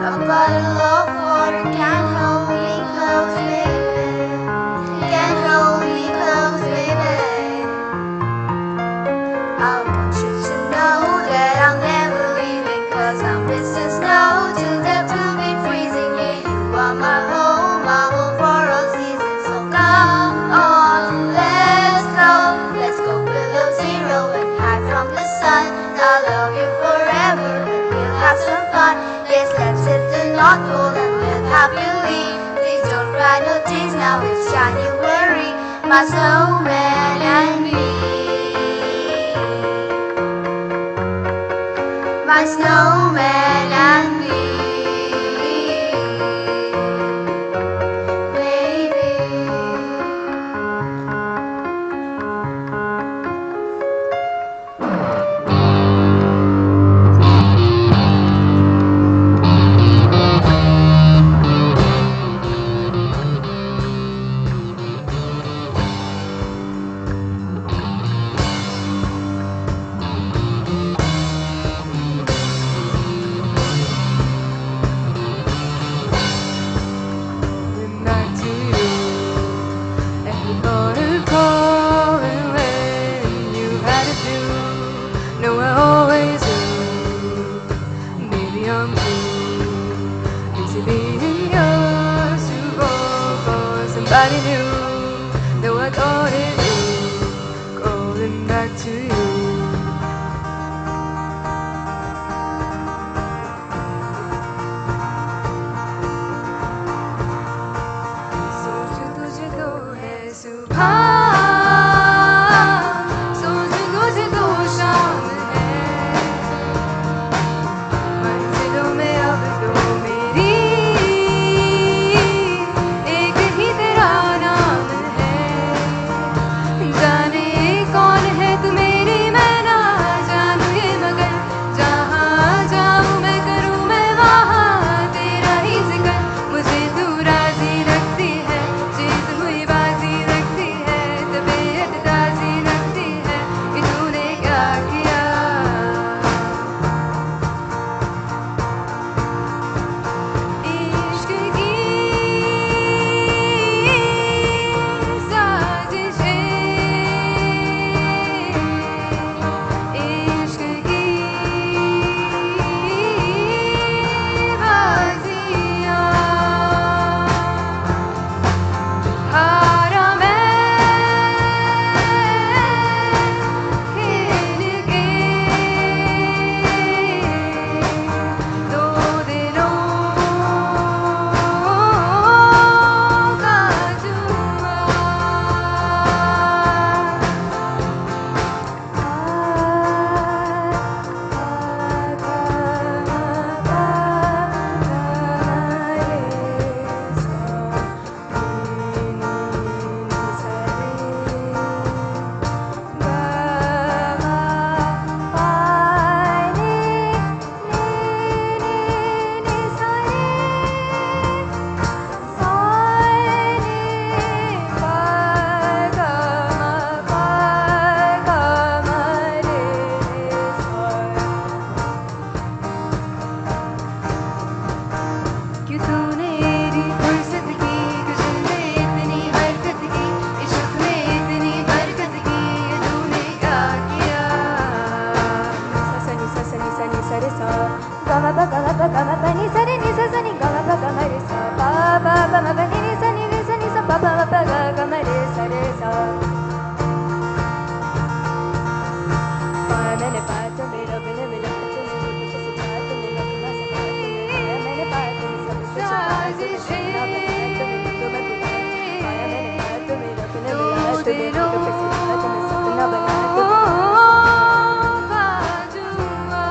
A bottle of water can hold me close, baby. Can hold me close, baby. I want you to know that I'm never leaving, 'cause I'm missing snow till death will be freezing. Yeah, you are my home for all seasons. So come on, let's go. Let's go below zero and hide from the sun. I'll love you forever and we'll have some fun. Yes, let's hit the North Pole and live happily. Please don't cry no tears, now it's January. My snowman and me. My snowman and me. Baby. Back to you, and you thought of calling when you had it to. No, I always do. Maybe I'm too busy being yours to go for somebody new. Though I thought it would, calling back to you. सोच तुझको है सुबह, सोच तुझको शाम है। मंजिलों में अब तो मेरी एक ही तेरा नाम है। जाने कौन है तू मेरी, मैं ना जानू ये, मगर जहाँ जाऊँ मैं करूँ मैं वहाँ तेरा ही जिक्र। मुझे तू राजी रखती है, चीज हुई बाजी रखती है, तबीयत ताजी रखती है कि तूने क्या किया। इश्क की साजिशें, इश्क की बाजियाँ। हारा मैं खेल के दो दिलों का जुआ। क्यों तूने मेरी फुर्सत की, गुजर में इतनी हरकत की, इश्क में इतनी बरकत की, ये तूने क्या किया। सनी सनी सनी सरे सा, गमा प गमा पनी सरे नि सनी गमा प गमा रे सा, पा पा गमा पनी नि सनी सा, पा पा प गमा रे सरे सा। पाया मैंने पाया तो मेरा बिन मिला तो मुझे कुछ सिखाया तो मेरा बिना सिखाया तो मेरा मैंने पाया तो सब कुछ साजिशें। पाया मैंने पाया तो मेरा बिन मिला तो मेरा कुछ सिखाया तो मैं सपना बनाया तो का जुआ।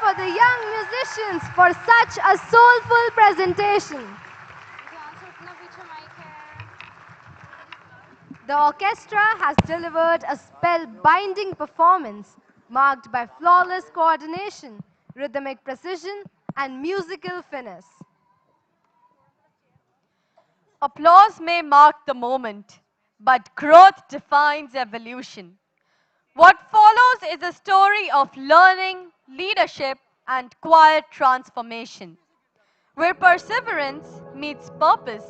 for the young musicians for such a soulful presentation. The orchestra has delivered a spellbinding performance marked by flawless coordination, rhythmic precision, and musical finesse. Applause may mark the moment, but growth defines evolution. What follows is a story of learning, leadership, and quiet transformation, where perseverance meets purpose,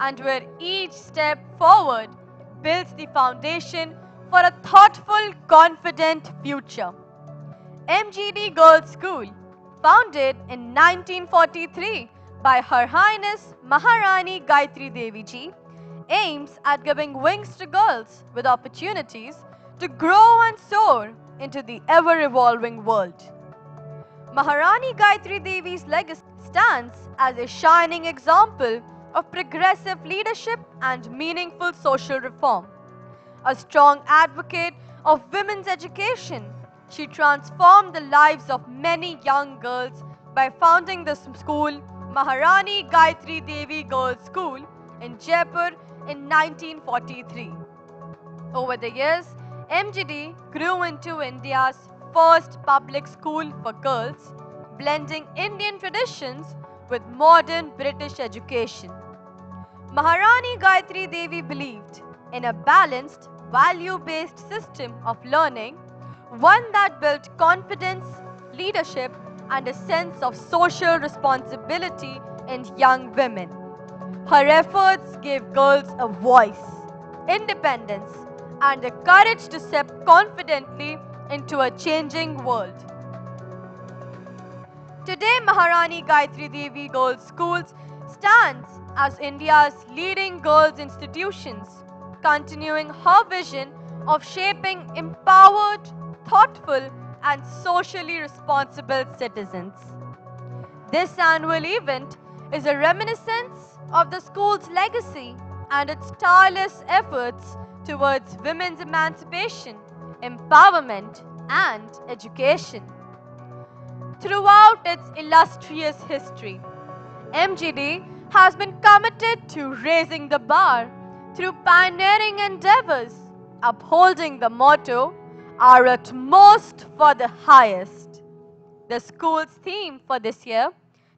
and where each step forward builds the foundation for a thoughtful, confident future. M.G.D. Girls' School, founded in 1943 by Her Highness Maharani Gayatri Devi Ji, aims at giving wings to girls with opportunities to grow and soar into the ever-evolving world. Maharani Gayatri Devi's legacy stands as a shining example of progressive leadership and meaningful social reform. A strong advocate of women's education, she transformed the lives of many young girls by founding the school Maharani Gayatri Devi Girls' School in Jaipur in 1943. Over the years, M.G.D. grew into India's first public school for girls, blending Indian traditions with modern British education. Maharani Gayatri Devi believed in a balanced, value-based system of learning, one that built confidence, leadership, and a sense of social responsibility in young women. Her efforts gave girls a voice, independence, and the courage to step confidently into a changing world. Today, Maharani Gayatri Devi Girls' Schools stands as India's leading girls' institutions, continuing her vision of shaping empowered, thoughtful, and socially responsible citizens. This annual event is a reminiscence of the school's legacy and its tireless efforts towards women's emancipation, empowerment, and education. Throughout its illustrious history, M.G.D. has been committed to raising the bar through pioneering endeavors, upholding the motto, "Our utmost for the highest." The school's theme for this year,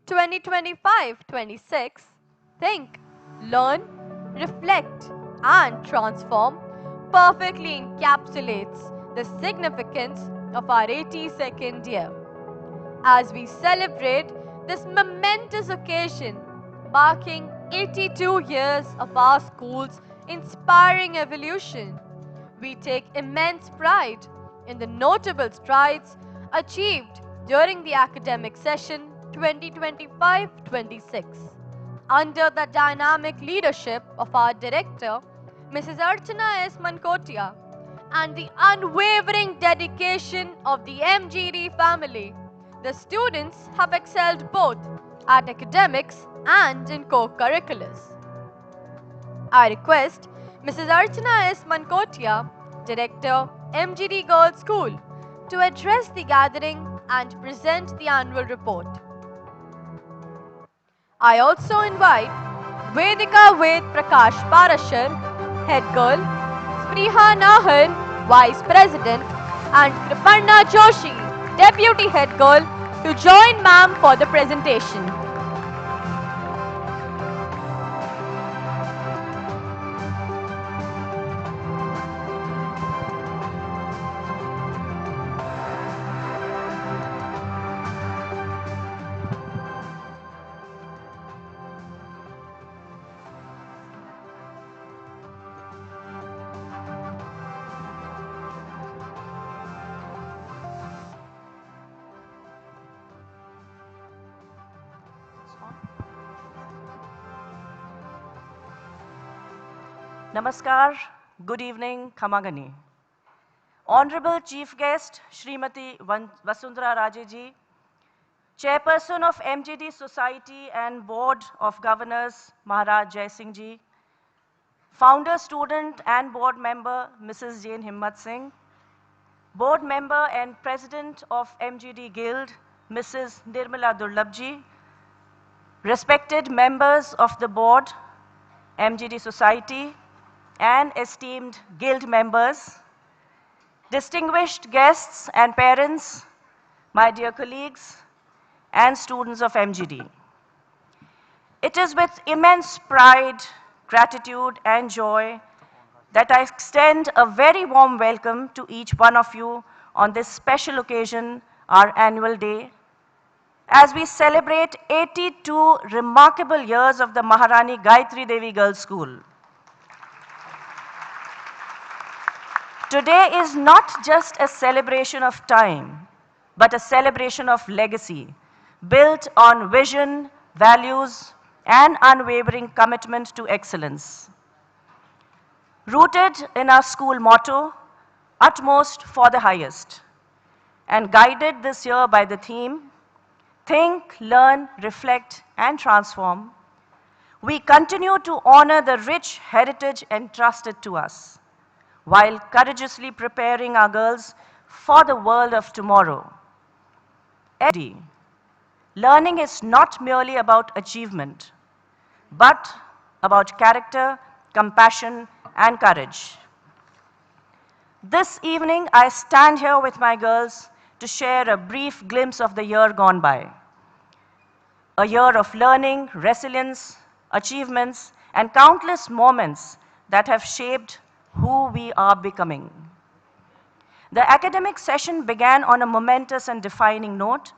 2025-26, Think, Learn, Reflect, and Transform, perfectly encapsulates the significance of our 82nd year. As we celebrate this momentous occasion, marking 82 years of our school's inspiring evolution, we take immense pride in the notable strides achieved during the academic session 2025-26 under the dynamic leadership of our director, Mrs. Archana S. Mankotia, and the unwavering dedication of the M.G.D. family. The students have excelled both at academics and in co-curriculars. I request Mrs. Archana S. Mankotia, Director, M.G.D. Girls' School, to address the gathering and present the annual report. I also invite Vedika Ved Prakash Parashar, Head Girl, Spriha Nahar, Vice President, and Kripanna Joshi, Deputy Head Girl, to join ma'am for the presentation. Namaskar, good evening, Khamagani. Honorable Chief Guest, Srimati Vasundhara Raje ji, Chairperson of M.G.D. Society and Board of Governors, Maharaj Jai Singh ji, Founder, Student and Board Member, Mrs. Jane Himmat Singh, Board Member and President of M.G.D. Guild, Mrs. Nirmala Durlabji, respected members of the board, M.G.D Society, and esteemed guild members, distinguished guests and parents, my dear colleagues, and students of M.G.D. It is with immense pride, gratitude, and joy that I extend a very warm welcome to each one of you on this special occasion, our annual day, as we celebrate 82 remarkable years of the Maharani Gayatri Devi Girls' School. Today is not just a celebration of time, but a celebration of legacy, built on vision, values, and unwavering commitment to excellence. Rooted in our school motto, utmost for the highest, and guided this year by the theme, think, learn, reflect, and transform, we continue to honor the rich heritage entrusted to us, while courageously preparing our girls for the world of tomorrow. Learning is not merely about achievement, but about character, compassion, and courage. This evening, I stand here with my girls to share a brief glimpse of the year gone by. A year of learning, resilience, achievements, and countless moments that have shaped who we are becoming. The academic session began on a momentous and defining note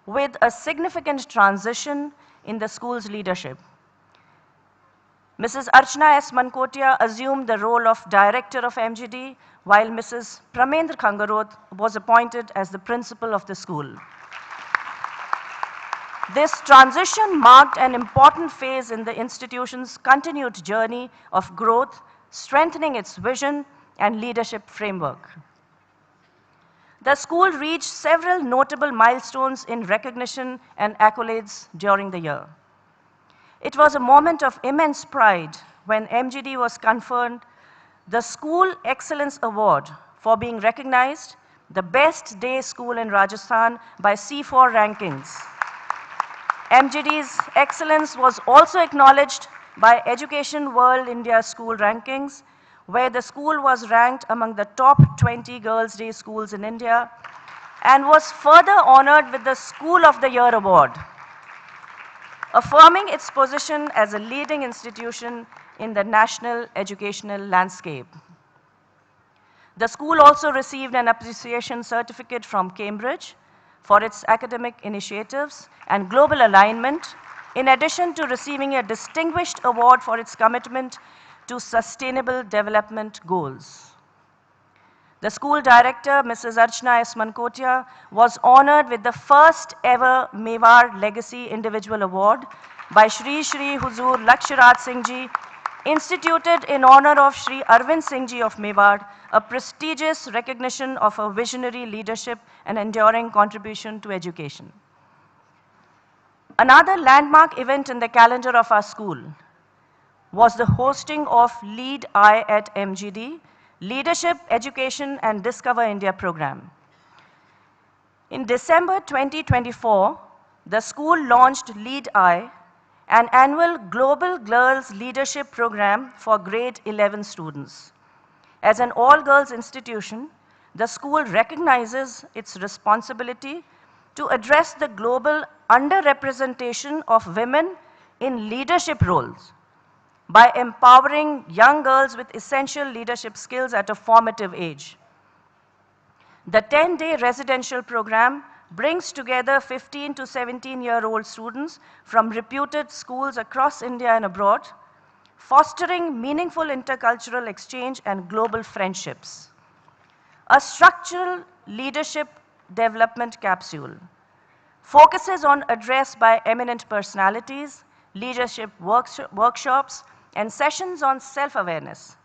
with a significant transition in the school's leadership. Mrs. Archana S. Mankotia assumed the role of director of M.G.D, while Mrs. Pramendra Khangarot was appointed as the principal of the school. This transition marked an important phase in the institution's continued journey of growth, strengthening its vision and leadership framework. The school reached several notable milestones in recognition and accolades during the year. It was a moment of immense pride when M.G.D was conferred the School Excellence Award for being recognized the best day school in Rajasthan by C4 rankings. M.G.D's excellence was also acknowledged by Education World India School Rankings, where the school was ranked among the top 20 Girls' Day schools in India and was further honored with the School of the Year Award, affirming its position as a leading institution in the national educational landscape. The school also received an appreciation certificate from Cambridge for its academic initiatives and global alignment, in addition to receiving a distinguished award for its commitment to sustainable development goals. The school director, Mrs. Archana S. Mankotia, was honored with the first ever Mewar Legacy Individual Award by Shri Shri Huzur Laksharat Singh Ji, instituted in honor of Shri Arvind Singh Ji of Mewar, a prestigious recognition of a visionary leadership and enduring contribution to education. Another landmark event in the calendar of our school was the hosting of Lead I at M.G.D, Leadership, Education and Discover India program. In December 2024, the school launched Lead I, an annual global girls leadership program for grade 11 students. As an all-girls institution, the school recognizes its responsibility to address the global underrepresentation of women in leadership roles by empowering young girls with essential leadership skills at a formative age. The 10-day residential program brings together 15 to 17-year-old students from reputed schools across India and abroad, fostering meaningful intercultural exchange and global friendships. A structural leadership development capsule focuses on address by eminent personalities, leadership workshops, and sessions on self-awareness,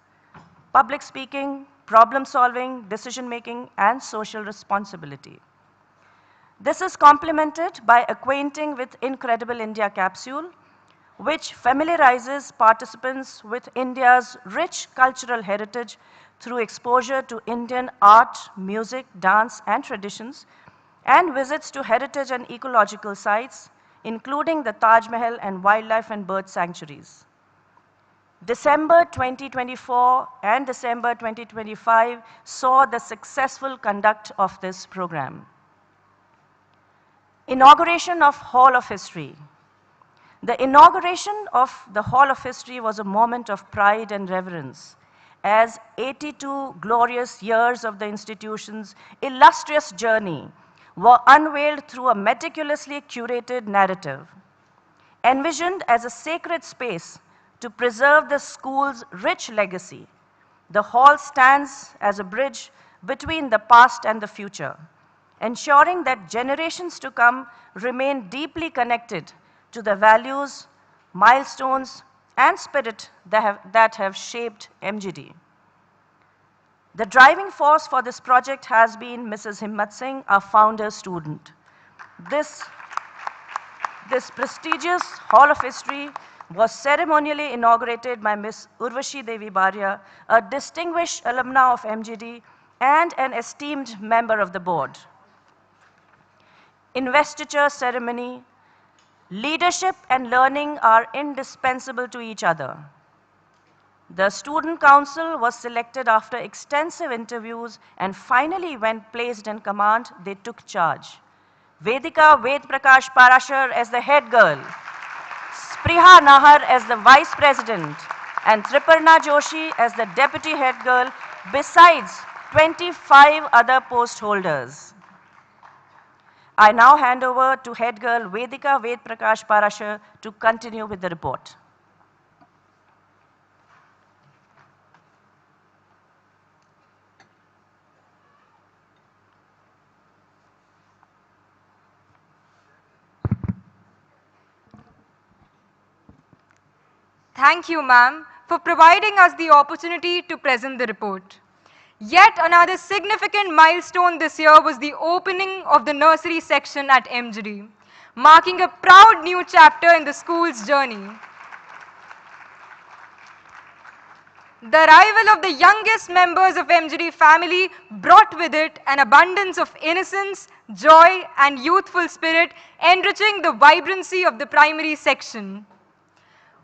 public speaking, problem solving, decision making, and social responsibility. This is complemented by Acquainting with Incredible India capsule, which familiarizes participants with India's rich cultural heritage through exposure to Indian art, music, dance, and traditions, and visits to heritage and ecological sites, including the Taj Mahal and wildlife and bird sanctuaries. December 2024 and December 2025 saw the successful conduct of this program. Inauguration of Hall of History. The inauguration of the Hall of History was a moment of pride and reverence, as 82 glorious years of the institution's illustrious journey were unveiled through a meticulously curated narrative. Envisioned as a sacred space to preserve the school's rich legacy, the hall stands as a bridge between the past and the future, ensuring that generations to come remain deeply connected to the values, milestones, and spirit that have shaped M.G.D. The driving force for this project has been Mrs. Himmat Singh, our founder student. This prestigious Hall of History was ceremonially inaugurated by Ms. Urvashi Devi Baria, a distinguished alumna of M.G.D. and an esteemed member of the board. Investiture ceremony. Leadership and learning are indispensable to each other. The student council was selected after extensive interviews, and finally, when placed in command, they took charge. Vedika Ved Prakash Parashar as the head girl, Spriha Nahar as the vice president, and Triparna Joshi as the deputy head girl, besides 25 other post holders. I now hand over to head girl Vedika Ved Prakash Parashar to continue with the report. Thank you, ma'am, for providing us the opportunity to present the report. Yet another significant milestone this year was the opening of the nursery section at M.G.D, marking a proud new chapter in the school's journey. The arrival of the youngest members of M.G.D family brought with it an abundance of innocence, joy, and youthful spirit, enriching the vibrancy of the primary section.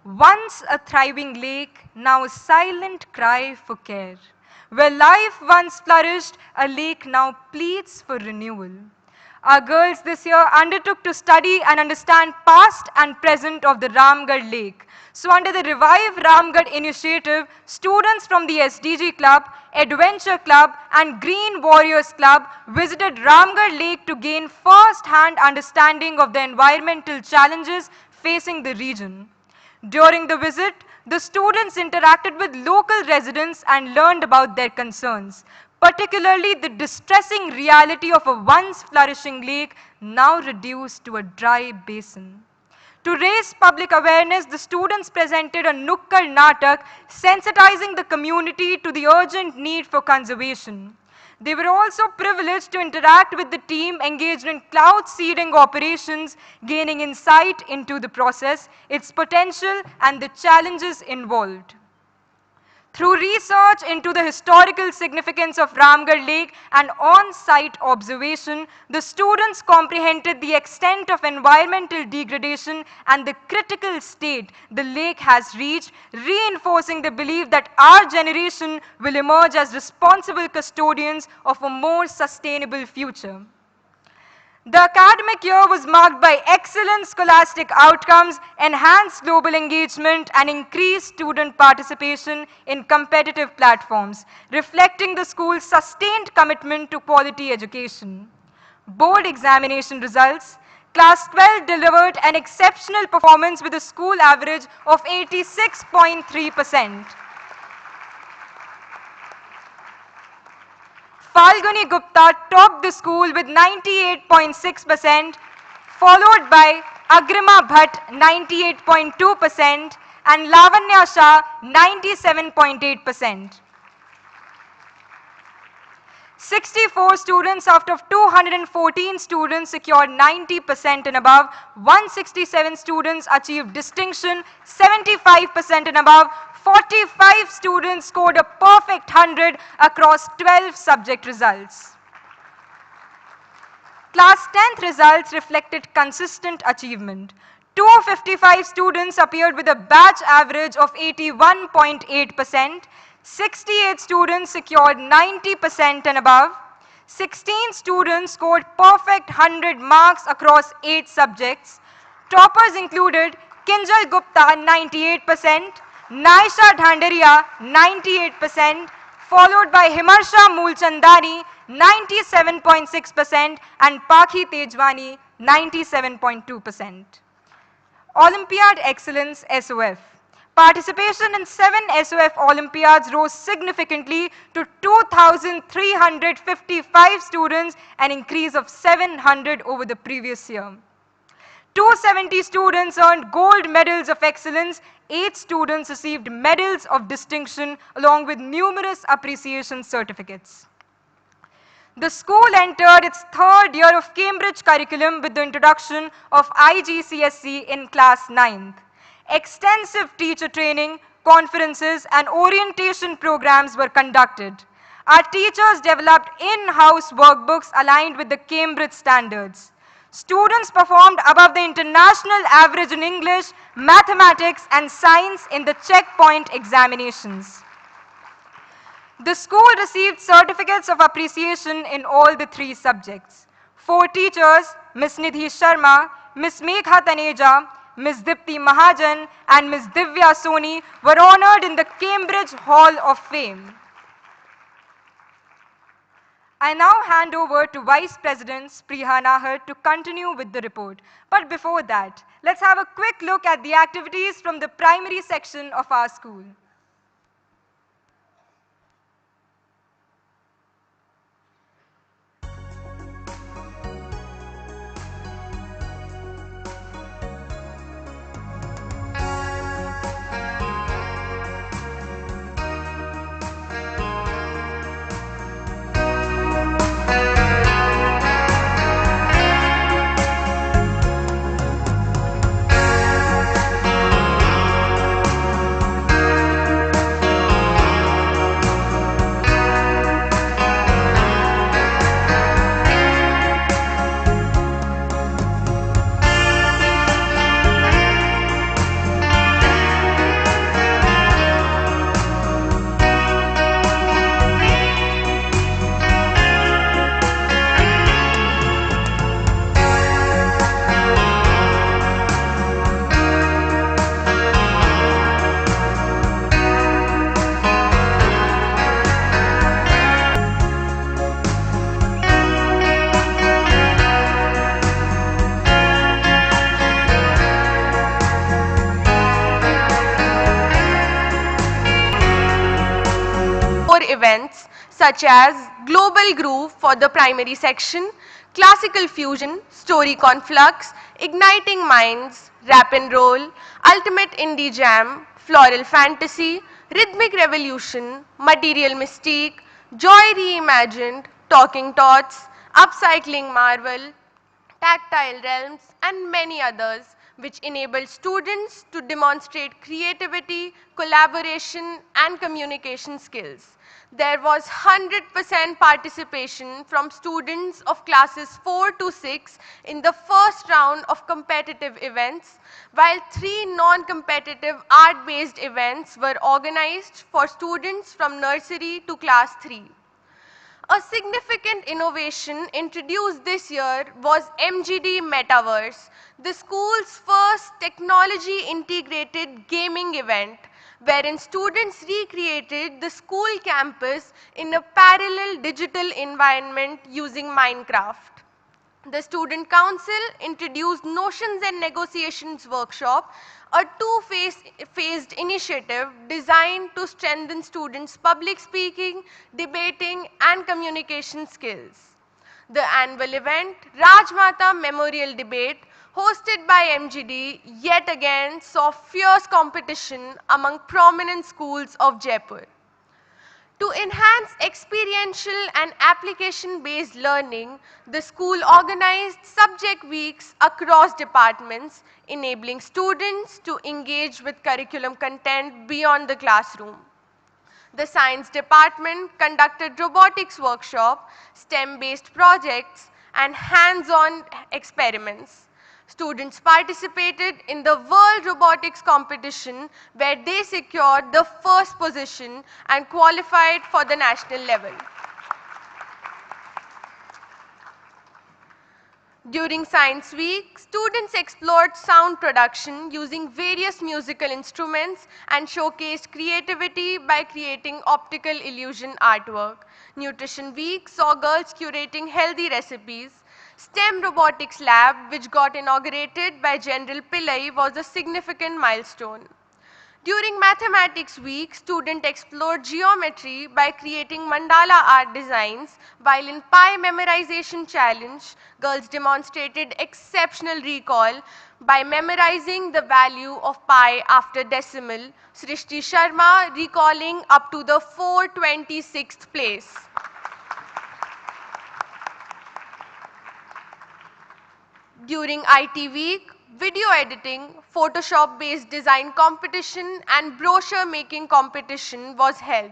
Once a thriving lake, now a silent cry for care. Where life once flourished, a lake now pleads for renewal. Our girls this year undertook to study and understand past and present of the Ramgarh Lake. So under the Revive Ramgarh initiative, students from the SDG Club, Adventure Club and Green Warriors Club visited Ramgarh Lake to gain first-hand understanding of the environmental challenges facing the region. During the visit, the students interacted with local residents and learned about their concerns, particularly the distressing reality of a once flourishing lake now reduced to a dry basin. To raise public awareness, the students presented a Nukkad Natak sensitizing the community to the urgent need for conservation. They were also privileged to interact with the team engaged in cloud seeding operations, gaining insight into the process, its potential, and the challenges involved. Through research into the historical significance of Ramgarh Lake and on-site observation, the students comprehended the extent of environmental degradation and the critical state the lake has reached, reinforcing the belief that our generation will emerge as responsible custodians of a more sustainable future. The academic year was marked by excellent scholastic outcomes, enhanced global engagement, and increased student participation in competitive platforms, reflecting the school's sustained commitment to quality education. Board examination results. Class 12 delivered an exceptional performance with a school average of 86.3%. Falguni Gupta topped the school with 98.6%, followed by Agrima Bhatt 98.2% and Lavanya Shah 97.8%. 64 students out of 214 students secured 90% and above, 167 students achieved distinction, 75% and above, 45 students scored a perfect 100 across 12 subject results. Class 10th results reflected consistent achievement. 255 students appeared with a batch average of 81.8%. 68 students secured 90% and above. 16 students scored perfect 100 marks across 8 subjects. Toppers included Kinjal Gupta 98%, Naisha Dhandaria 98%, followed by Himarsha Moolchandani 97.6% and Pakhi Tejwani 97.2%. Olympiad Excellence SOF. Participation in 7 SOF Olympiads rose significantly to 2,355 students, an increase of 700 over the previous year. 270 students earned gold medals of excellence. 8 students received medals of distinction along with numerous appreciation certificates. The school entered its 3rd year of Cambridge curriculum with the introduction of IGCSE in class 9th. Extensive teacher training, conferences and orientation programs were conducted. Our teachers developed in-house workbooks aligned with the Cambridge standards. Students performed above the international average in English, mathematics and science in the checkpoint examinations. The school received certificates of appreciation in all the 3 subjects. 4 teachers, Ms. Nidhi Sharma, Ms. Megha Taneja, Ms. Dipti Mahajan and Ms. Divya Soni were honored in the Cambridge Hall of Fame. I now hand over to Vice President Spriha Nahar to continue with the report. But before that, let's have a quick look at the activities from the primary section of our school. Events such as Global Groove for the primary section, Classical Fusion, Story Conflux, Igniting Minds, Rap and Roll, Ultimate Indie Jam, Floral Fantasy, Rhythmic Revolution, Material Mystique, Joy Reimagined, Talking Tots, Upcycling Marvel, Tactile Realms and many others which enable students to demonstrate creativity, collaboration and communication skills. There was 100% participation from students of classes 4 to 6 in the first round of competitive events, while 3 non-competitive art-based events were organized for students from nursery to class 3. A significant innovation introduced this year was M.G.D Metaverse, the school's first technology-integrated gaming event, wherein students recreated the school campus in a parallel digital environment using Minecraft. The Student Council introduced Notions and Negotiations Workshop, a two-phased initiative designed to strengthen students' public speaking, debating, and communication skills. The annual event, Raj Mata Memorial Debate, hosted by M.G.D, yet again saw fierce competition among prominent schools of Jaipur. To enhance experiential and application-based learning, the school organized subject weeks across departments, enabling students to engage with curriculum content beyond the classroom. The science department conducted robotics workshop, STEM-based projects, and hands-on experiments. Students participated in the World Robotics Competition where they secured the first position and qualified for the national level. During Science Week, students explored sound production using various musical instruments and showcased creativity by creating optical illusion artwork. Nutrition Week saw girls curating healthy recipes. STEM Robotics Lab, which got inaugurated by General Pillai, was a significant milestone. During Mathematics Week, students explored geometry by creating mandala art designs, while in Pi Memorization Challenge, girls demonstrated exceptional recall by memorizing the value of pi after decimal, Srishti Sharma recalling up to the 426th place. During IT Week, video editing, Photoshop-based design competition and brochure making competition was held.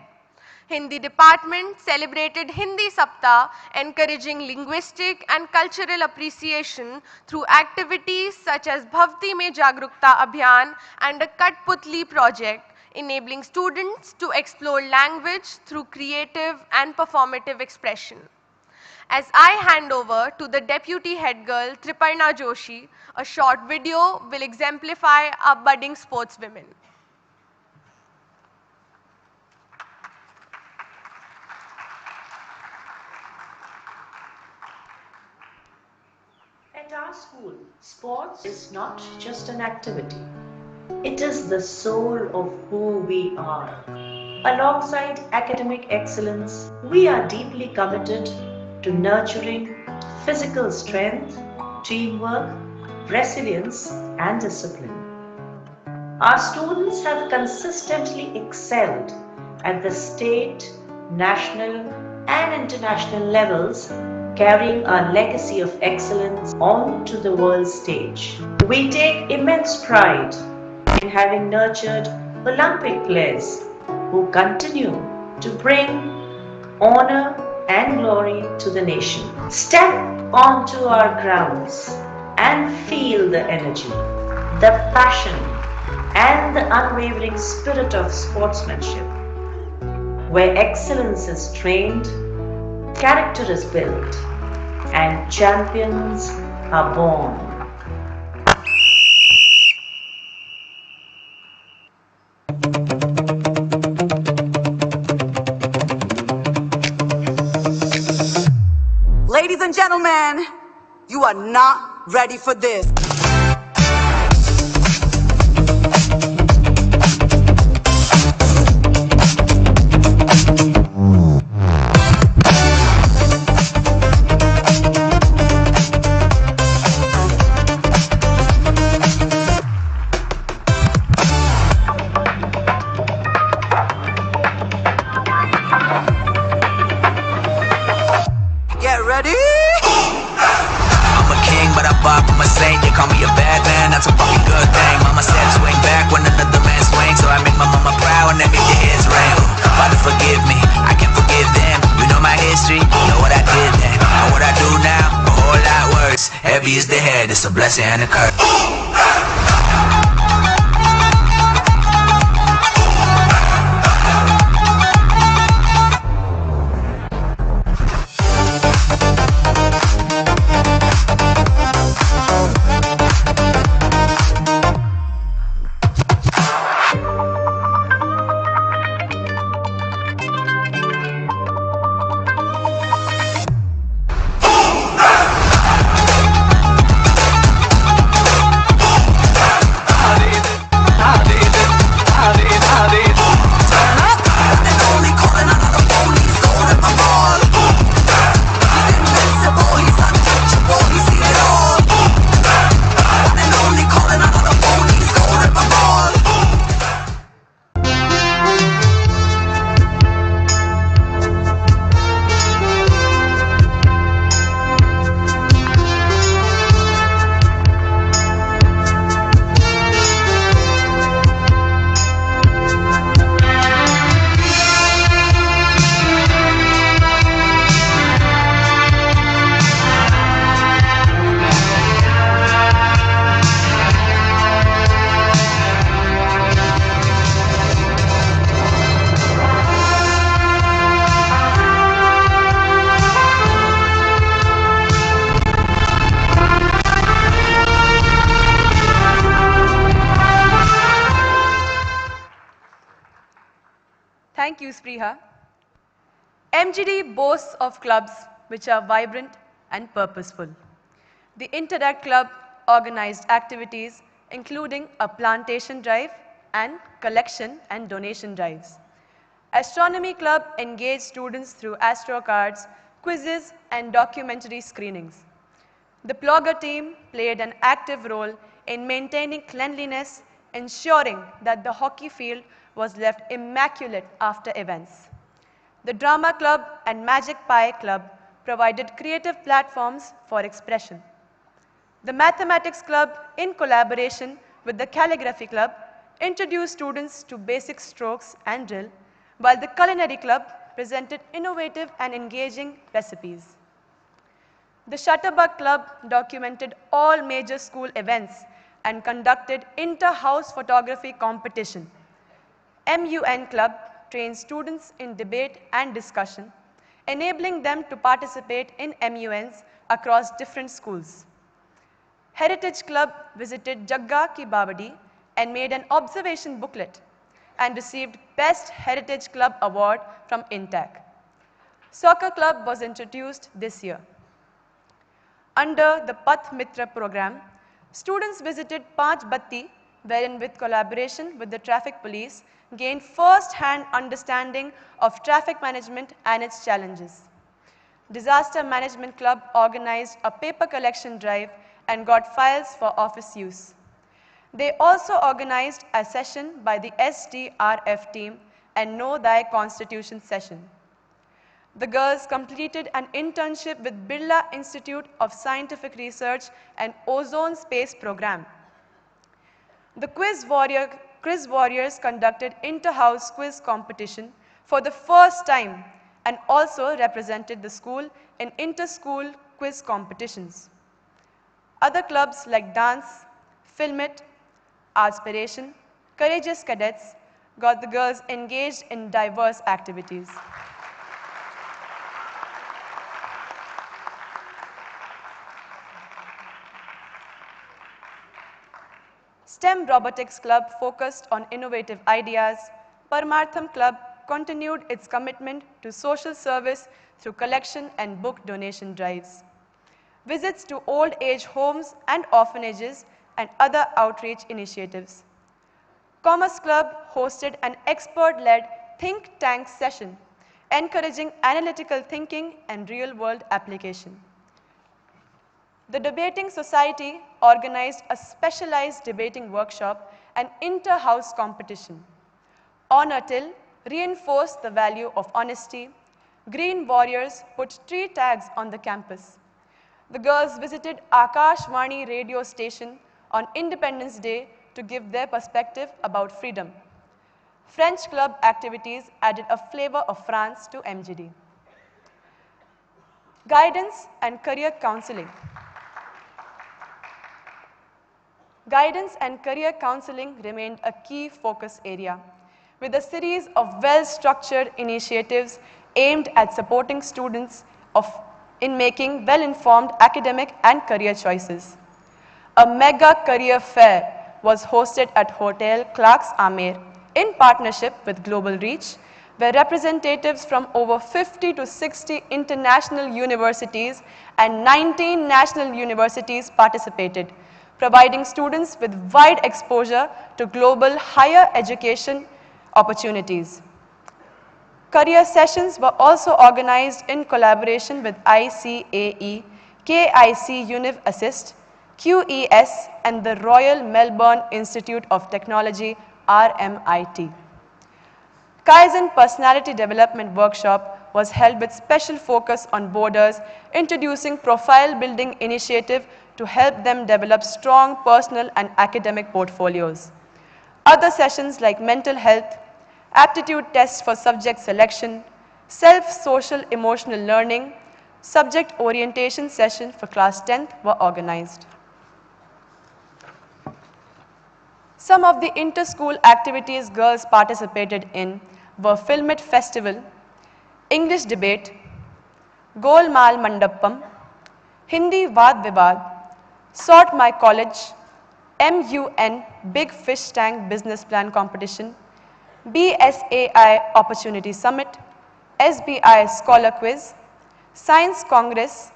Hindi department celebrated Hindi Saptah, encouraging linguistic and cultural appreciation through activities such as Bhavti Mein Jagrukta Abhiyan and a Katputli project, enabling students to explore language through creative and performative expression. As I hand over to the Deputy Head Girl, Triparna Joshi, a short video will exemplify our budding sportswomen. At our school, sports is not just an activity. It is the soul of who we are. Alongside academic excellence, we are deeply committed to nurturing physical strength, teamwork, resilience, and discipline. Our students have consistently excelled at the state, national, and international levels, carrying our legacy of excellence onto the world stage. We take immense pride in having nurtured Olympic players who continue to bring honor and glory to the nation. Step onto our grounds and feel the energy, the passion, and the unwavering spirit of sportsmanship. Where excellence is trained, character is built, and champions are born. Ladies and gentlemen, you are not ready for this. Get ready? I'm a king, but I bop, I'm a saint. They call me a bad man, that's a fucking good thing. Mama said swing back when another man swings, so I make my mama proud and they make their heads ring. Father, forgive me, I can forgive them. You know my history, you know what I did then. And what I do now, a whole lot worse. Heavy is the head, it's a blessing and a curse. Thank you, Spriha. M.G.D boasts of clubs which are vibrant and purposeful. The Interact Club organized activities including a plantation drive and collection and donation drives. Astronomy Club engaged students through astro cards, quizzes, and documentary screenings. The Plogger team played an active role in maintaining cleanliness, ensuring that the hockey field was left immaculate after events. The Drama Club and Magic Pie Club provided creative platforms for expression. The Mathematics Club, in collaboration with the Calligraphy Club, introduced students to basic strokes and drill, while the Culinary Club presented innovative and engaging recipes. The Shutterbug Club documented all major school events and conducted inter-house photography competition. MUN Club trains students in debate and discussion, enabling them to participate in MUNs across different schools. Heritage Club visited Jagga Ki Babadi and made an observation booklet and received Best Heritage Club Award from INTAC. Soccer Club was introduced this year. Under the Path Mitra program, students visited Panch Batti, wherein with collaboration with the traffic police, gained first-hand understanding of traffic management and its challenges. Disaster Management Club organized a paper collection drive and got files for office use. They also organized a session by the SDRF team and Know Thy Constitution session. The girls completed an internship with Birla Institute of Scientific Research and Ozone Space Program. The Quiz Warriors conducted inter-house quiz competition for the first time and also represented the school in inter-school quiz competitions. Other clubs like Dance, Film It, Artspiration, Courageous Cadets got the girls engaged in diverse activities. STEM Robotics Club focused on innovative ideas. Paramartham Club continued its commitment to social service through collection and book donation drives. Visits to old age homes and orphanages and other outreach initiatives. Commerce Club hosted an expert-led think tank session, encouraging analytical thinking and real-world application. The Debating Society organized a specialized debating workshop and inter-house competition. Honor Till reinforced the value of honesty. Green Warriors put tree tags on the campus. The girls visited Akashvani radio station on Independence Day to give their perspective about freedom. French club activities added a flavor of France to M.G.D. Guidance and career counseling. Guidance and career counseling remained a key focus area, with a series of well-structured initiatives aimed at supporting students in making well-informed academic and career choices. A mega career fair was hosted at Hotel Clarks Amer in partnership with Global Reach, where representatives from over 50 to 60 international universities and 19 national universities participated, providing students with wide exposure to global higher education opportunities. Career sessions were also organized in collaboration with ICAE, KIC Univ Assist, QES, and the Royal Melbourne Institute of Technology, RMIT. Kaizen Personality Development Workshop was held with special focus on boarders, introducing profile building initiative to help them develop strong personal and academic portfolios. Other sessions like mental health, aptitude tests for subject selection, self-social emotional learning, subject orientation session for class 10th were organized. Some of the inter-school activities girls participated in were Film It Festival, English Debate, Golmaal Mandappam, Hindi Vaad Vivad, Sort My College, MUN Big Fish Tank Business Plan Competition, BSAI Opportunity Summit, SBI Scholar Quiz, Science Congress,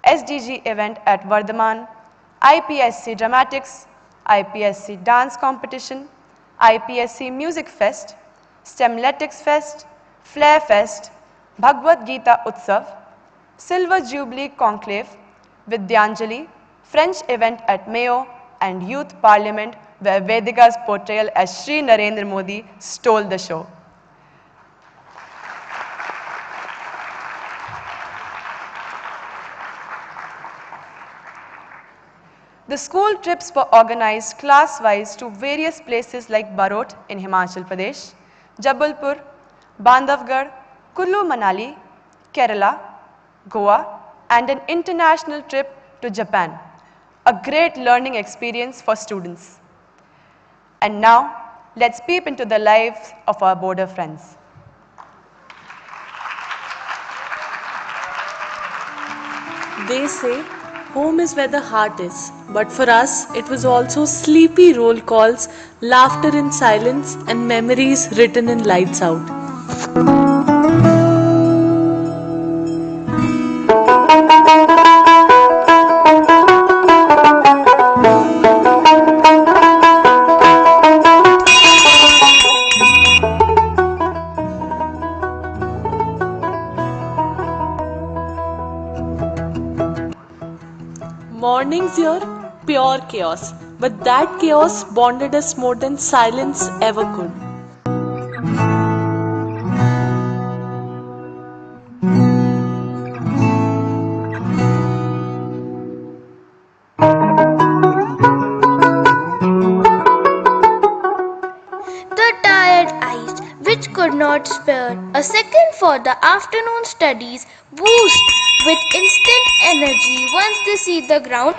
SDG event at Vardhaman, IPSC Dramatics, IPSC Dance Competition, IPSC Music Fest, Stemletics Fest, Flair Fest, Bhagavad Gita Utsav, Silver Jubilee Conclave, Vidyanjali, French event at Mayo, and Youth Parliament, where Vedika's portrayal as Shri Narendra Modi stole the show. The school trips were organized class-wise to various places like Barot in Himachal Pradesh, Jabalpur, Bandhavgarh, Kullu Manali, Kerala, Goa, and an international trip to Japan, a great learning experience for students. And now, let's peep into the lives of our border friends. They say, home is where the heart is. But for us, it was also sleepy roll calls, laughter in silence, and memories written in lights out. Mornings here, pure chaos. But that chaos bonded us more than silence ever could. The tired eyes, which could not spare a second for the afternoon studies, boost with instant energy once they see the ground.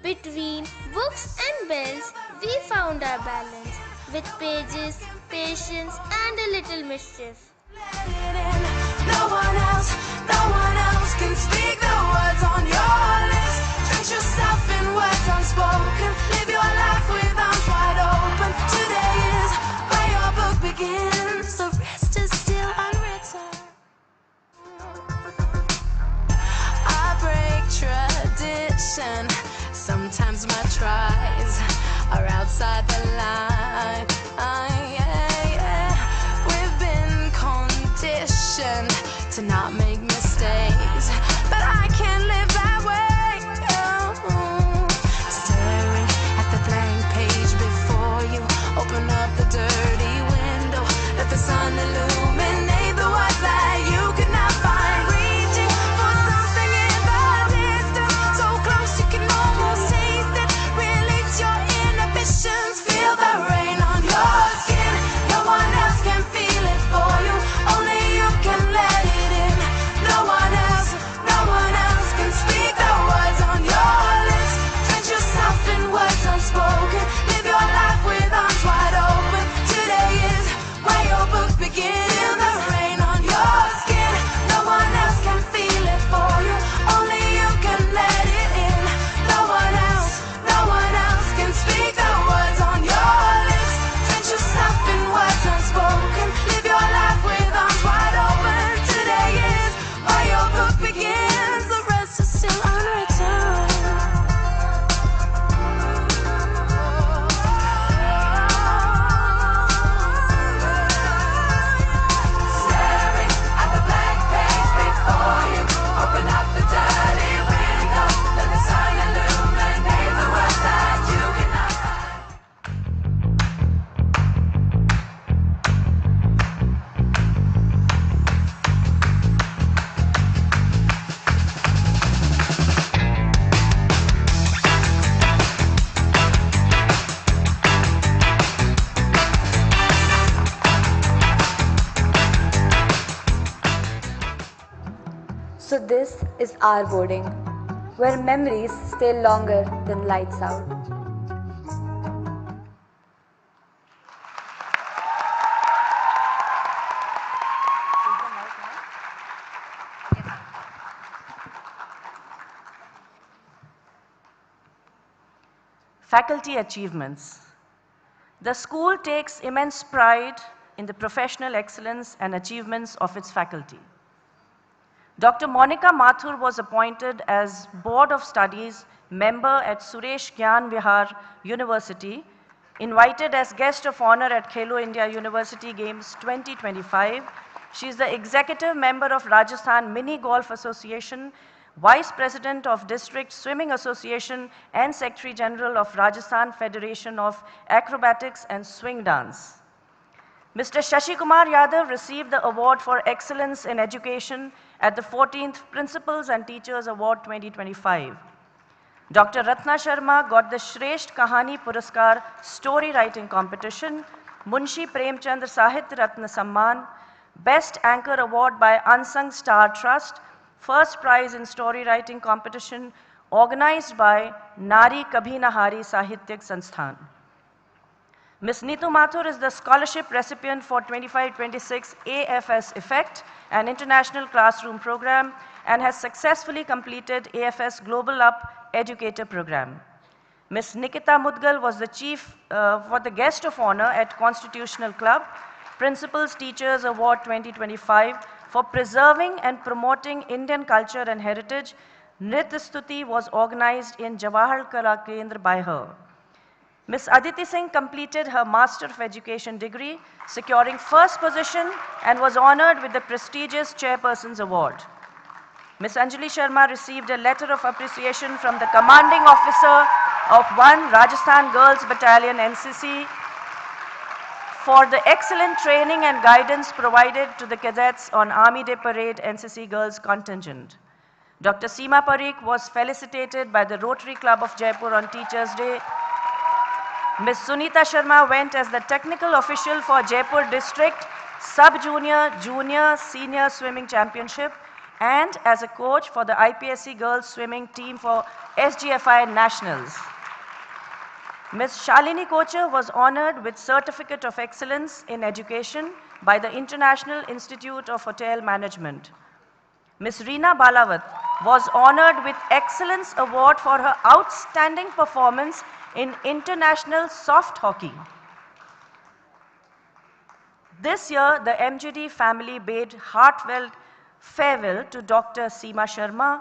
Between books and bells, we found our balance with pages, patience, and a little mischief. No one else can speak the words on your lips. Drench yourself in words unspoken. Live your life with arms wide open. Today is where your book begins. The rest is still unwritten. I break tradition. Sometimes my tries are outside the line. We've been conditioned to not make mistakes, but I can't live that way. Staring at the blank page before you, open up the dirty window, let the sun illuminate the words that you could not find. Reaching for something in the distance, so close you can almost taste it. Release your inhibitions, feel the this is our boarding, where memories stay longer than lights out. Faculty achievements. The school takes immense pride in the professional excellence and achievements of its faculty. Dr. Monica Mathur was appointed as Board of Studies member at Suresh Gyan Vihar University, invited as guest of honor at Khelo India University Games 2025. She is the executive member of Rajasthan Mini Golf Association, Vice President of District Swimming Association, and Secretary General of Rajasthan Federation of Acrobatics and Swing Dance. Mr. Shashi Kumar Yadav received the Award for Excellence in Education at the 14th Principals and Teachers Award 2025. Dr. Ratna Sharma got the Shresht Kahani Puraskar Story Writing Competition, Munshi Premchand Sahitya Ratna Samman, Best Anchor Award by Unsung Star Trust, First Prize in Story Writing Competition organized by Nari Kabhi Na Hari Sahityak Sansthan. Ms. Neetu Mathur is the scholarship recipient for 25-26 AFS Effect, an international classroom program, and has successfully completed AFS Global Up Educator program. Ms. Nikita Mudgal was the guest of honor at Constitutional Club, Principals Teachers Award 2025 for preserving and promoting Indian culture and heritage. Nritya Stuti was organized in Jawahar Kala Kendra by her. Ms. Aditi Singh completed her Master of Education degree, securing first position and was honored with the prestigious Chairperson's Award. Ms. Anjali Sharma received a letter of appreciation from the Commanding Officer of 1 Rajasthan Girls Battalion NCC for the excellent training and guidance provided to the cadets on Army Day Parade NCC Girls Contingent. Dr. Seema Parikh was felicitated by the Rotary Club of Jaipur on Teachers' Day. Ms. Sunita Sharma went as the technical official for Jaipur District Sub-Junior, Junior, Senior Swimming Championship and as a coach for the IPSC Girls Swimming Team for SGFI Nationals. Ms. Shalini Kocher was honored with Certificate of Excellence in Education by the International Institute of Hotel Management. Ms. Reena Balawat was honored with Excellence Award for her outstanding performance in international soft hockey. This year, the M.G.D family bade heartfelt farewell to Dr. Seema Sharma,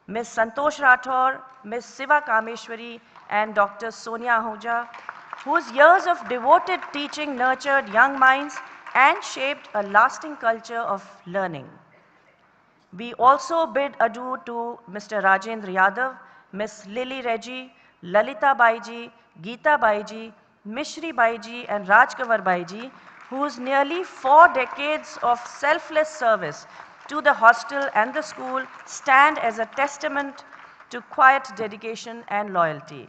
Ms. Santosh Rathore, Ms. Siva Kameshwari, and Dr. Sonia Ahuja, whose years of devoted teaching nurtured young minds and shaped a lasting culture of learning. We also bid adieu to Mr. Rajendra Yadav, Ms. Lily Reggie, Lalita Baiji, Geeta Baiji, Mishri Baiji, and Rajkavar Baiji, whose nearly 4 decades of selfless service to the hostel and the school stand as a testament to quiet dedication and loyalty.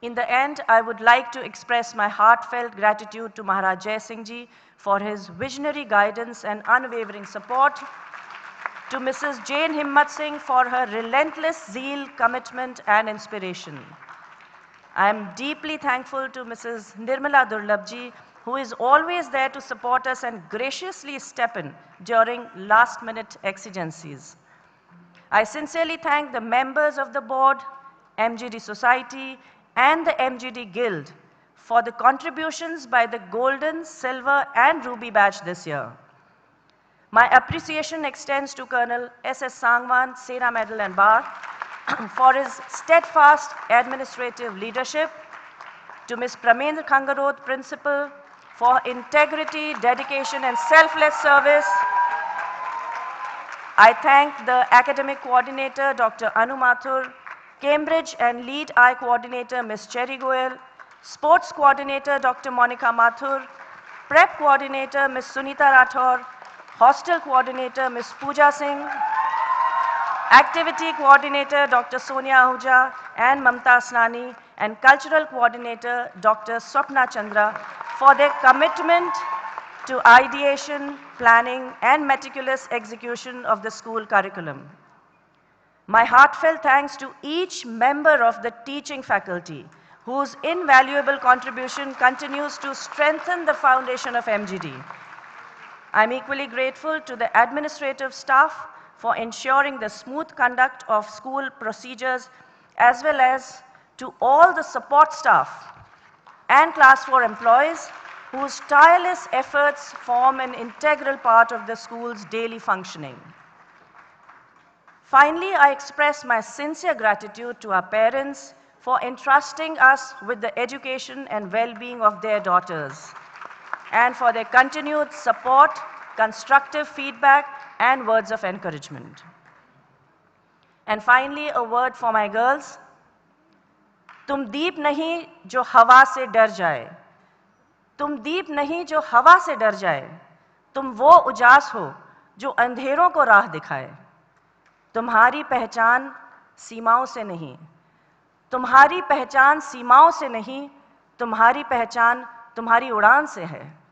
In the end, I would like to express my heartfelt gratitude to Maharaj Jai Singh Ji for his visionary guidance and unwavering support, to Mrs. Jane Himmat Singh for her relentless zeal, commitment, and inspiration. I am deeply thankful to Mrs. Nirmala Durlabji, who is always there to support us and graciously step in during last-minute exigencies. I sincerely thank the members of the board, M.G.D Society, and the M.G.D Guild for the contributions by the Golden, Silver, and Ruby batch this year. My appreciation extends to Colonel S.S. Sangwan, Sena Medal and Bar, for his steadfast administrative leadership, to Ms. Pramendra Khangarot, Principal, for integrity, dedication, and selfless service. I thank the Academic Coordinator, Dr. Anu Mathur, Cambridge and Lead Eye Coordinator, Ms. Cherry Goel, Sports Coordinator, Dr. Monica Mathur, Prep Coordinator, Ms. Sunita Rathore, Hostel Coordinator, Ms. Pooja Singh, Activity Coordinator, Dr. Sonia Ahuja and Mamta Asnani, and Cultural Coordinator, Dr. Swapna Chandra, for their commitment to ideation, planning, and meticulous execution of the school curriculum. My heartfelt thanks to each member of the teaching faculty whose invaluable contribution continues to strengthen the foundation of M.G.D. I'm equally grateful to the administrative staff for ensuring the smooth conduct of school procedures, as well as to all the support staff and Class 4 employees whose tireless efforts form an integral part of the school's daily functioning. Finally, I express my sincere gratitude to our parents for entrusting us with the education and well-being of their daughters, and for their continued support, constructive feedback, and words of encouragement. And finally, a word for my girls. तुम दीप नहीं जो हवा से डर जाए, तुम दीप नहीं जो हवा से डर जाए, तुम वो उजास हो जो अंधेरों को राह दिखाए। तुम्हारी पहचान सीमाओं से नहीं, तुम्हारी पहचान सीमाओं से नहीं, तुम्हारी पहचान तुम्हारी उड़ान से है।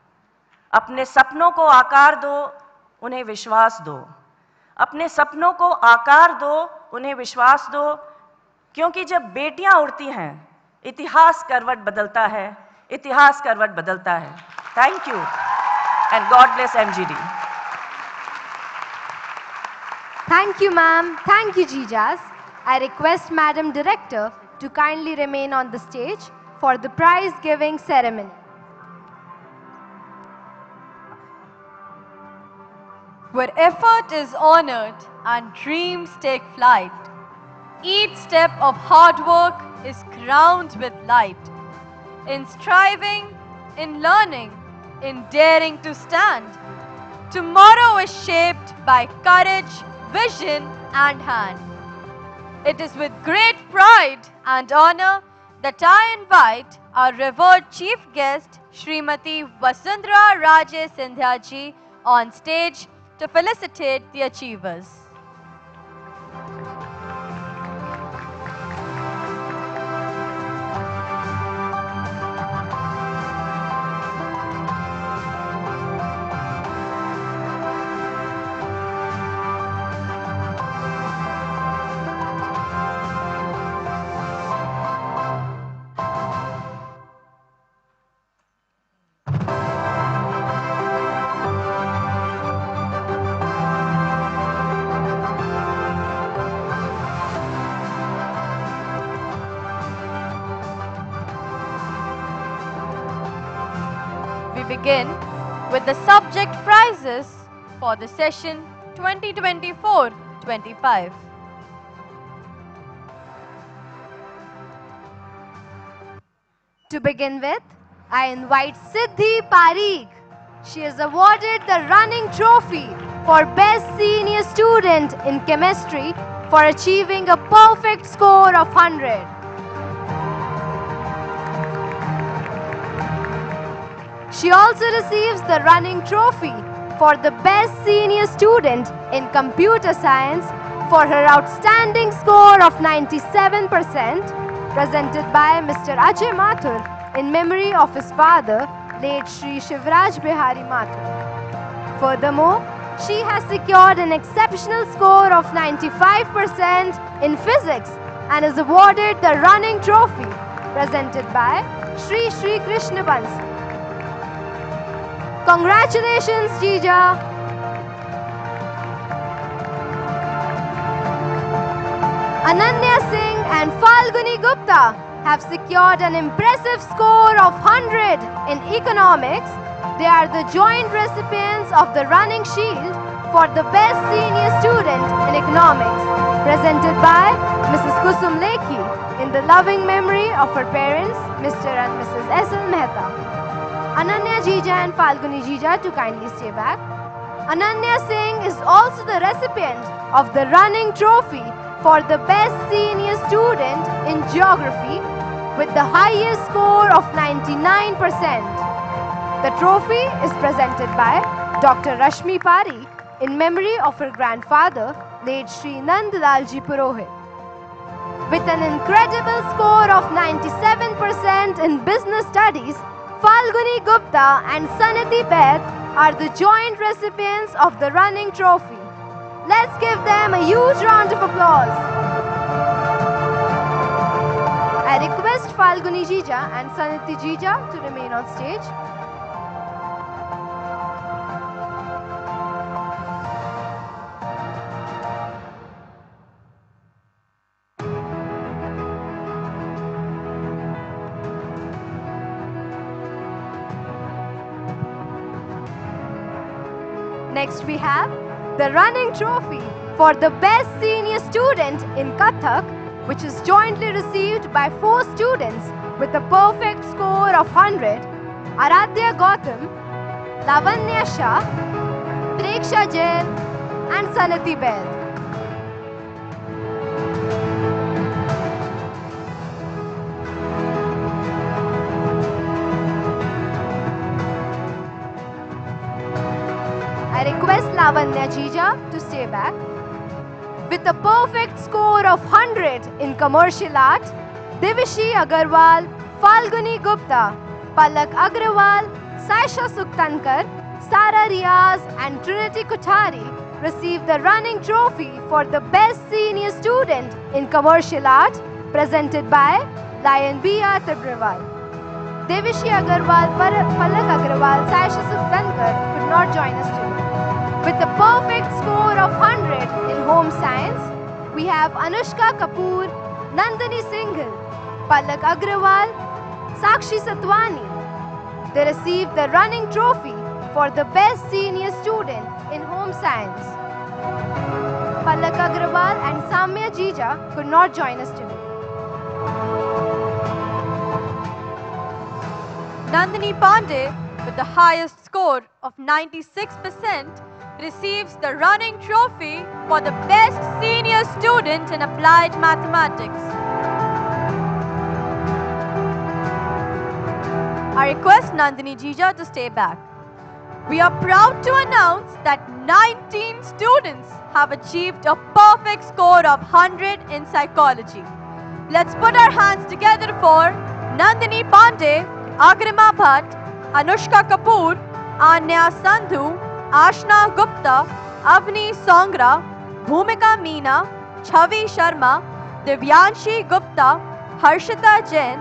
अपने सपनों को आकार दो, उन्हें विश्वास दो। अपने सपनों को आकार दो, उन्हें विश्वास दो, क्योंकि जब बेटियां उड़ती हैं, इतिहास करवट बदलता है, इतिहास करवट बदलता है। Thank you and God bless M.G.D. Thank you, ma'am. Thank you, Jijas. I request Madam Director to kindly remain on the stage for the prize-giving ceremony. Where effort is honored and dreams take flight, each step of hard work is crowned with light. In striving, in learning, in daring to stand, tomorrow is shaped by courage, vision, and hand. It is with great pride and honor that I invite our revered chief guest, Srimati Vasundhara Raje Sindhya ji, on stage to felicitate the achievers. Begin with the subject prizes for the session 2024-25. To begin with, I invite Siddhi Parikh. She is awarded the running trophy for Best Senior Student in Chemistry for achieving a perfect score of 100. She also receives the running trophy for the Best Senior Student in Computer Science for her outstanding score of 97%, presented by Mr. Ajay Mathur in memory of his father, late Shri Shivraj Bihari Mathur. Furthermore, she has secured an exceptional score of 95% in physics and is awarded the running trophy, presented by Shri Shri Krishna Bansi. Congratulations, Jija! Ananya Singh and Falguni Gupta have secured an impressive score of 100 in economics. They are the joint recipients of the running shield for the Best Senior Student in Economics, presented by Mrs. Kusum Lekhi in the loving memory of her parents, Mr. and Mrs. S.L. Mehta. Ananya Jija and Falguni Jija to kindly stay back. Ananya Singh is also the recipient of the running trophy for the Best Senior Student in Geography with the highest score of 99%. The trophy is presented by Dr. Rashmi Parikh in memory of her grandfather, late Shri Nandlalji Purohit. With an incredible score of 97% in business studies, Falguni Gupta and Sanati Beth are the joint recipients of the running trophy. Let's give them a huge round of applause. I request Falguni Jija and Sanati Jija to remain on stage. Next we have the running trophy for the best senior student in Kathak, which is jointly received by 4 students with a perfect score of 100. Aradhya Gautam, Lavanya Shah, Preksha Jain and Sanati Baid. I request Lavanya Jija to stay back. With a perfect score of 100 in commercial art, Devishi Agarwal, Falguni Gupta, Palak Agrawal, Saisha Suktankar, Sara Riaz and Trinity Kothari received the running trophy for the best senior student in commercial art presented by Lion B.R. Tabrawal. Devishi Agarwal, Palak Agrawal, Saisha Suktankar could not join us today. With a perfect score of 100 in home science, we have Anushka Kapoor, Nandini Singhal, Palak Agrawal, Sakshi Satwani. They received the running trophy for the best senior student in home science. Palak Agrawal and Samya Jija could not join us today. Nandini Pandey, with the highest score of 96%, receives the running trophy for the best senior student in applied mathematics. I request Nandini Jija to stay back. We are proud to announce that 19 students have achieved a perfect score of 100 in psychology. Let's put our hands together for Nandini Pandey, Agrima Bhatt, Anushka Kapoor, Anya Sandhu, Ashna Gupta, Avni Songra, Bhumika Meena, Chavi Sharma, Divyanshi Gupta, Harshita Jain,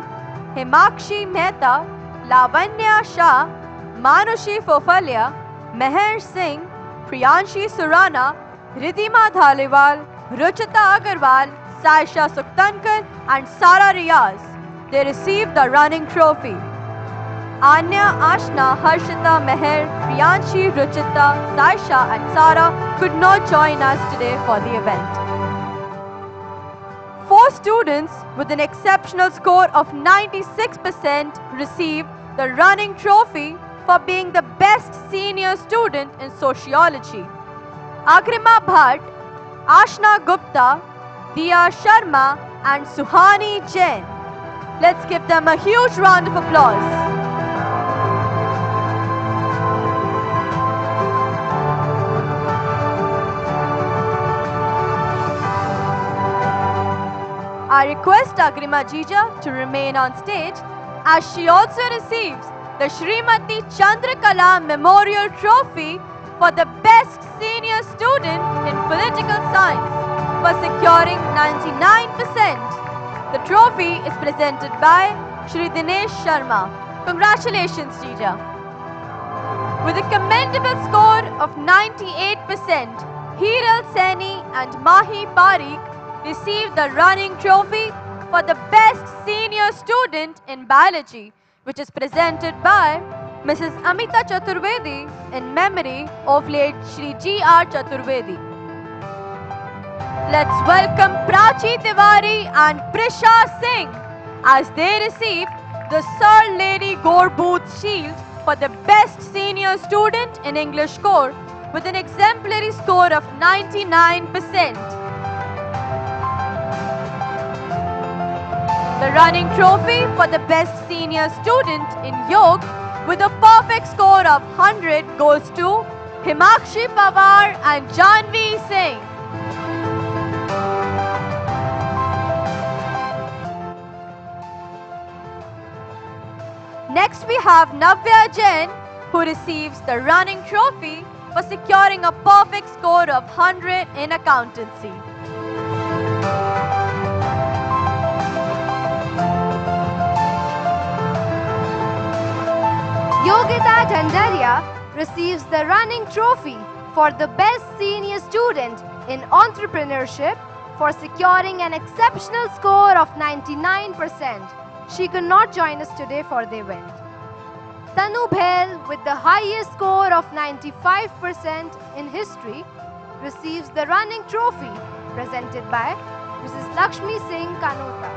Himakshi Mehta, Lavanya Shah, Manushi Fofalia, Meher Singh, Priyanshi Surana, Ridhima Dhaliwal, Ruchita Agarwal, Saisha Suktankar and Sara Riaz. They received the running trophy. Anya, Ashna, Harshita, Meher, Priyanshi, Ruchita, Saisha and Sara could not join us today for the event. 4 students with an exceptional score of 96% received the running trophy for being the best senior student in sociology. Agrima Bhatt, Ashna Gupta, Diya Sharma and Suhani Jain. Let's give them a huge round of applause. I request Agrima Jija to remain on stage as she also receives the Shrimati Chandrakala Memorial Trophy for the best senior student in political science for securing 99%. The trophy is presented by Shri Dinesh Sharma. Congratulations, Jija. With a commendable score of 98%, Hiral Seni and Mahi Parikh received the running trophy for the best senior student in biology, which is presented by Mrs. Amita Chaturvedi in memory of late Shri G.R. Chaturvedi. Let's welcome Prachi Tiwari and Prisha Singh as they receive the Sir Lady Gore Booth Shield for the best senior student in English core with an exemplary score of 99%. The running trophy for the best senior student in Yoga with a perfect score of 100 goes to Himakshi Pawar and Janvi Singh. Next Next we have Navya Jain, who receives the running trophy for securing a perfect score of 100 in accountancy. Yogita Dhandaria receives the running trophy for the best senior student in entrepreneurship for securing an exceptional score of 99%. She could not join us today for the event. Tanu Bhel, with the highest score of 95% in history, receives the running trophy presented by Mrs. Lakshmi Singh Kanota.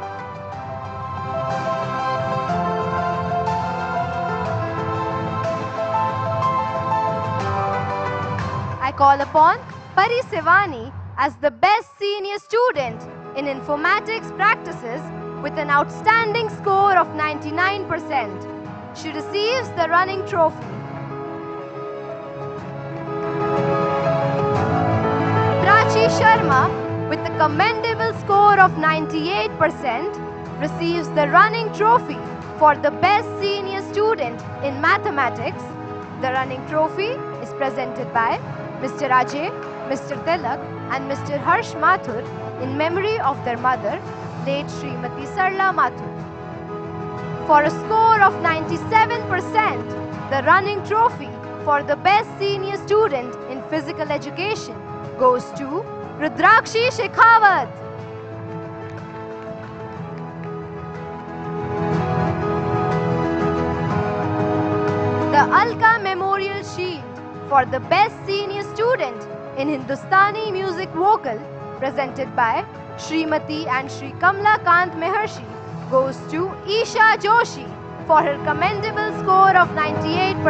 I call upon Pari Sivani as the best senior student in informatics practices with an outstanding score of 99%. She receives the running trophy. Prachi Sharma, with a commendable score of 98%, receives the running trophy for the best senior student in mathematics. The running trophy is presented by Mr. Ajay, Mr. Tilak and Mr. Harsh Mathur in memory of their mother, late Srimati Sarla Mathur. For a score of 97%, the running trophy for the best senior student in physical education goes to Rudrakshi Shekhawat. The Alka Memorial Shield for the best senior student in Hindustani music vocal presented by Srimati and Shri Kamla Kant Meharshi goes to Isha Joshi for her commendable score of 98%.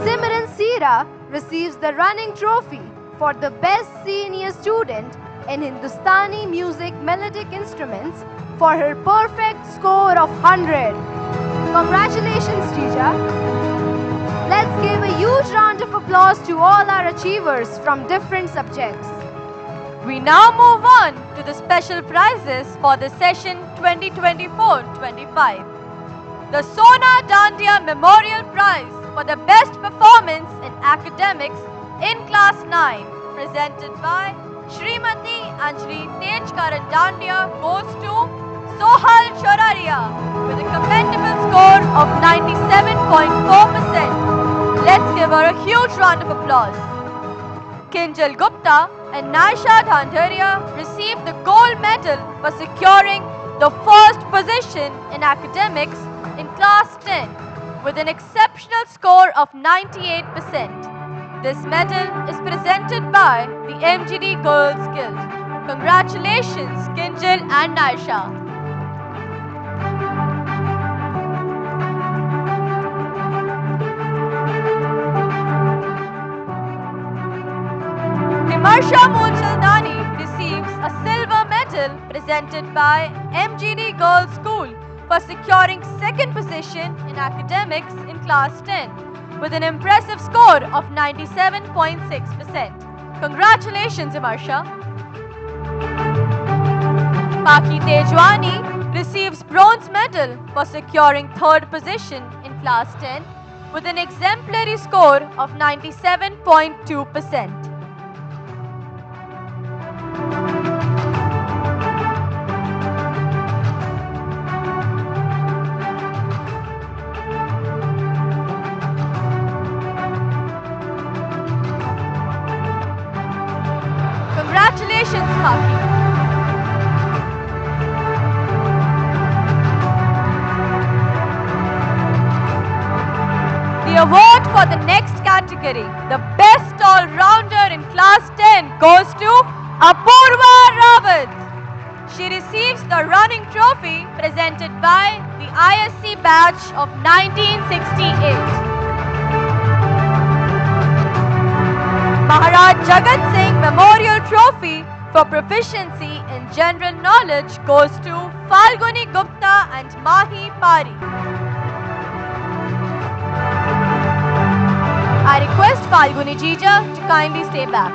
Simran Sira receives the running trophy for the best senior student in Hindustani music melodic instruments for her perfect score of 100. Congratulations, Srija. Let's give a huge round of applause to all our achievers from different subjects. We now move on to the special prizes for the session 2024-25. The Sona Dandiya Memorial Prize for the best performance in academics in class 9 presented by Srimati Anjali Tejkaran Dandiya goes to Sohal Choraria with a commendable score of 97.4%. Let's give her a huge round of applause. Kinjal Gupta and Naisha Dhandaria received the gold medal for securing the first position in academics in class 10 with an exceptional score of 98%. This medal is presented by the M.G.D Girls Guild. Congratulations, Kinjal and Naisha. Himarsha Moolchandani receives a silver medal presented by M.G.D Girls School for securing second position in academics in class 10 with an impressive score of 97.6%. Congratulations, Himarsha. Paki Tejwani receives bronze medal for securing third position in class 10 with an exemplary score of 97.2%. Congratulations, Paki. The award for the next category, the best all-rounder in class 10 goes to Apurva Rawat. She receives the running trophy presented by the ISC batch of 1968. Maharaj Jagat Singh Memorial Trophy for proficiency in general knowledge goes to Falguni Gupta and Mahi Pari. I request Falguni Jija to kindly stay back.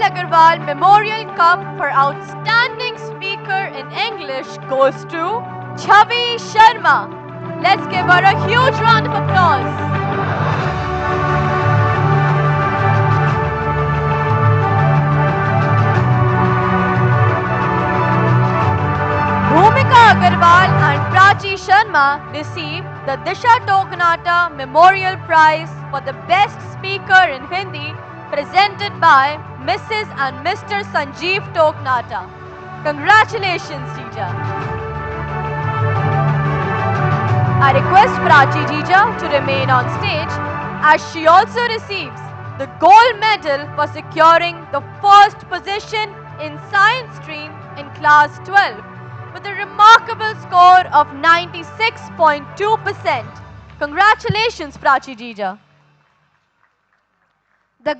Agarwal Memorial Cup for Outstanding Speaker in English goes to Chhavi Sharma. Let's give her a huge round of applause. Bhumika Agarwal and Prachi Sharma received the Disha Tognata Memorial Prize for the Best Speaker in Hindi presented by Mrs. and Mr. Sanjeev Tognata. Congratulations, Jija. I request Prachi Jija to remain on stage as she also receives the gold medal for securing the first position in science stream in class 12 with a remarkable score of 96.2%. Congratulations, Prachi Jija. The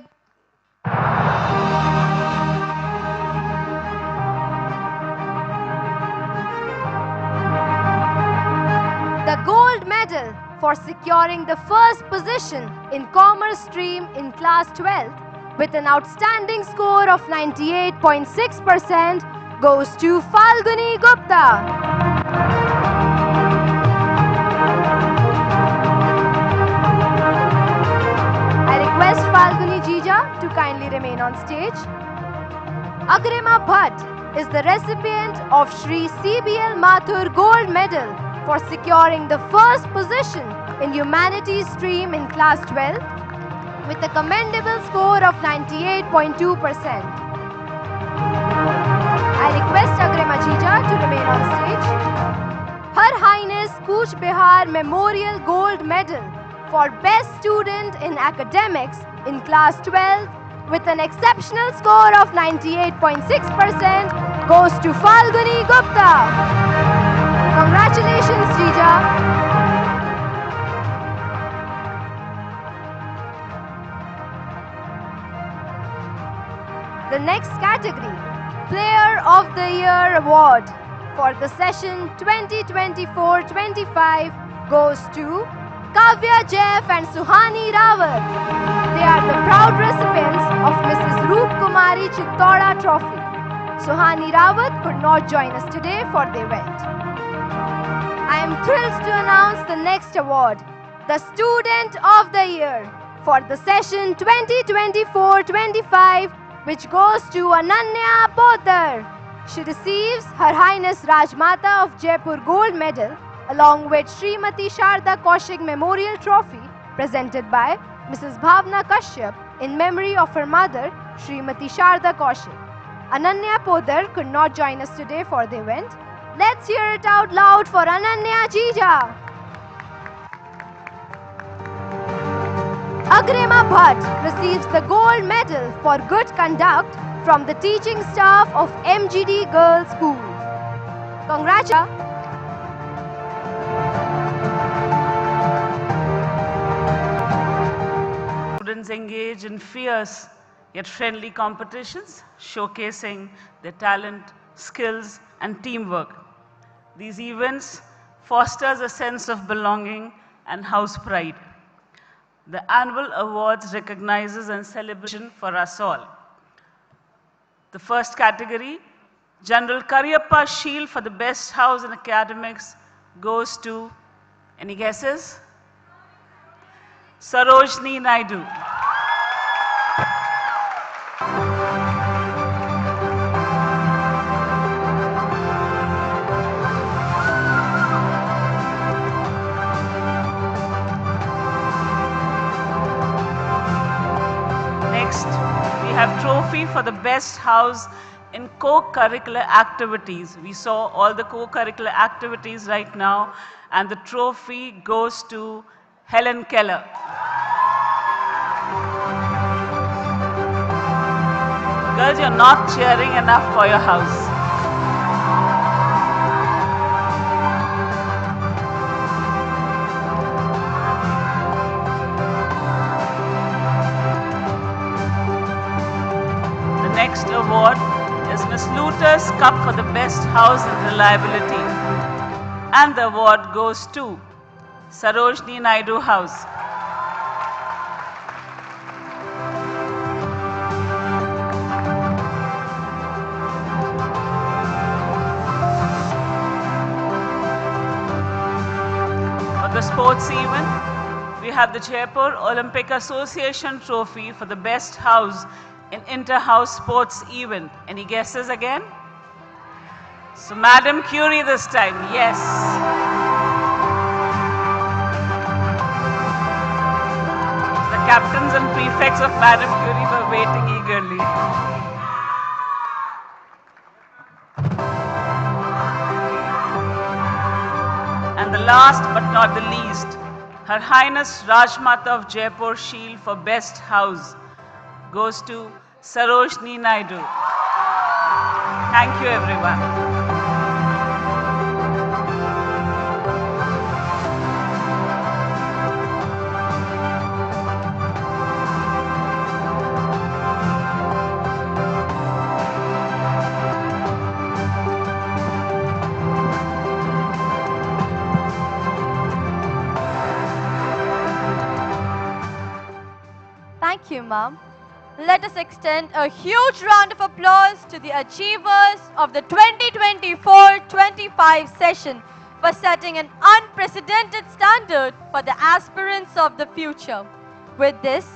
gold medal for securing the first position in commerce stream in class 12 with an outstanding score of 98.6% goes to Falguni Gupta. I request Falguni Jija to kindly remain on stage. Agrima Bhatt is the recipient of Shri CBL Mathur Gold Medal for securing the first position in Humanities stream in class 12 with a commendable score of 98.2%. I request Agrima Jija to remain on stage. Her Highness Cooch Behar Memorial Gold Medal for Best Student in Academics in class 12 with an exceptional score of 98.6% goes to Falguni Gupta. Congratulations, Jija. The next category, Player of the Year Award for the session 2024-25 goes to Kavya Jeff and Suhani Rawat. They are the proud recipients of Mrs. Roop Kumari Chittoda Trophy. Suhani Rawat could not join us today for the event. I am thrilled to announce the next award, the Student of the Year for the session 2024-25, which goes to Ananya Podar. She receives Her Highness Raj Mata of Jaipur Gold Medal along with Srimati Sharda Kaushik Memorial Trophy presented by Mrs. Bhavna Kashyap in memory of her mother, Srimati Sharda Kaushik. Ananya Podar could not join us today for the event. Let's hear it out loud for Ananya Jija. Agrima Bhatt receives the gold medal for good conduct from the teaching staff of M.G.D. Girls School. Congratulations. Students engage in fierce yet friendly competitions, showcasing their talent, skills, and teamwork. These events fosters a sense of belonging and house pride. The annual awards recognizes and celebration for us all. The first category, General Karyappa Shield for the best house in academics, goes to, any guesses? Sarojini Naidu. Next, we have trophy for the best house in co-curricular activities. We saw all the co-curricular activities right now, and the trophy goes to Helen Keller. Girls, you're not cheering enough for your house. The next award is Miss Luter's Cup for the best house and reliability. And the award goes to Sarojini Naidu House. sports event. We have the Jaipur Olympic Association trophy for the best house in inter-house sports event. Any guesses again? So Madam Curie this time, yes. The captains and prefects of Madam Curie were waiting eagerly. And the last but not the least, Her Highness Raj Mata of Jaipur Shield for Best House goes to Sarojini Naidu. Thank you, everyone. Thank you, Ma'am. Let us extend a huge round of applause to the achievers of the 2024-25 session for setting an unprecedented standard for the aspirants of the future. With this,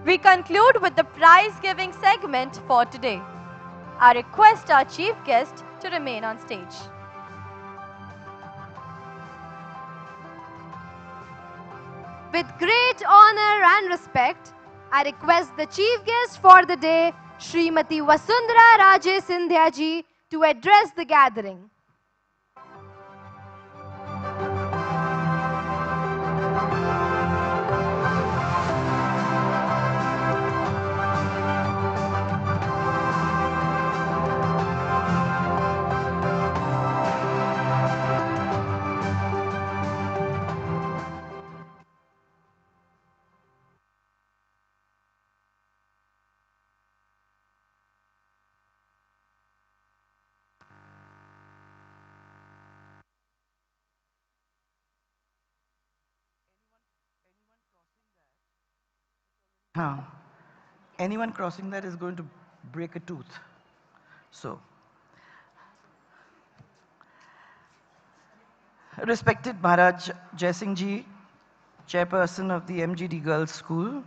we conclude with the prize-giving segment for today. I request our chief guest to remain on stage. With great honor and respect, I request the chief guest for the day, Srimati Vasundhara Raje Sindhya ji, to address the gathering. Anyone crossing that is going to break a tooth. So, respected Maharaj Jai Singh Ji, Chairperson of the M.G.D Girls School,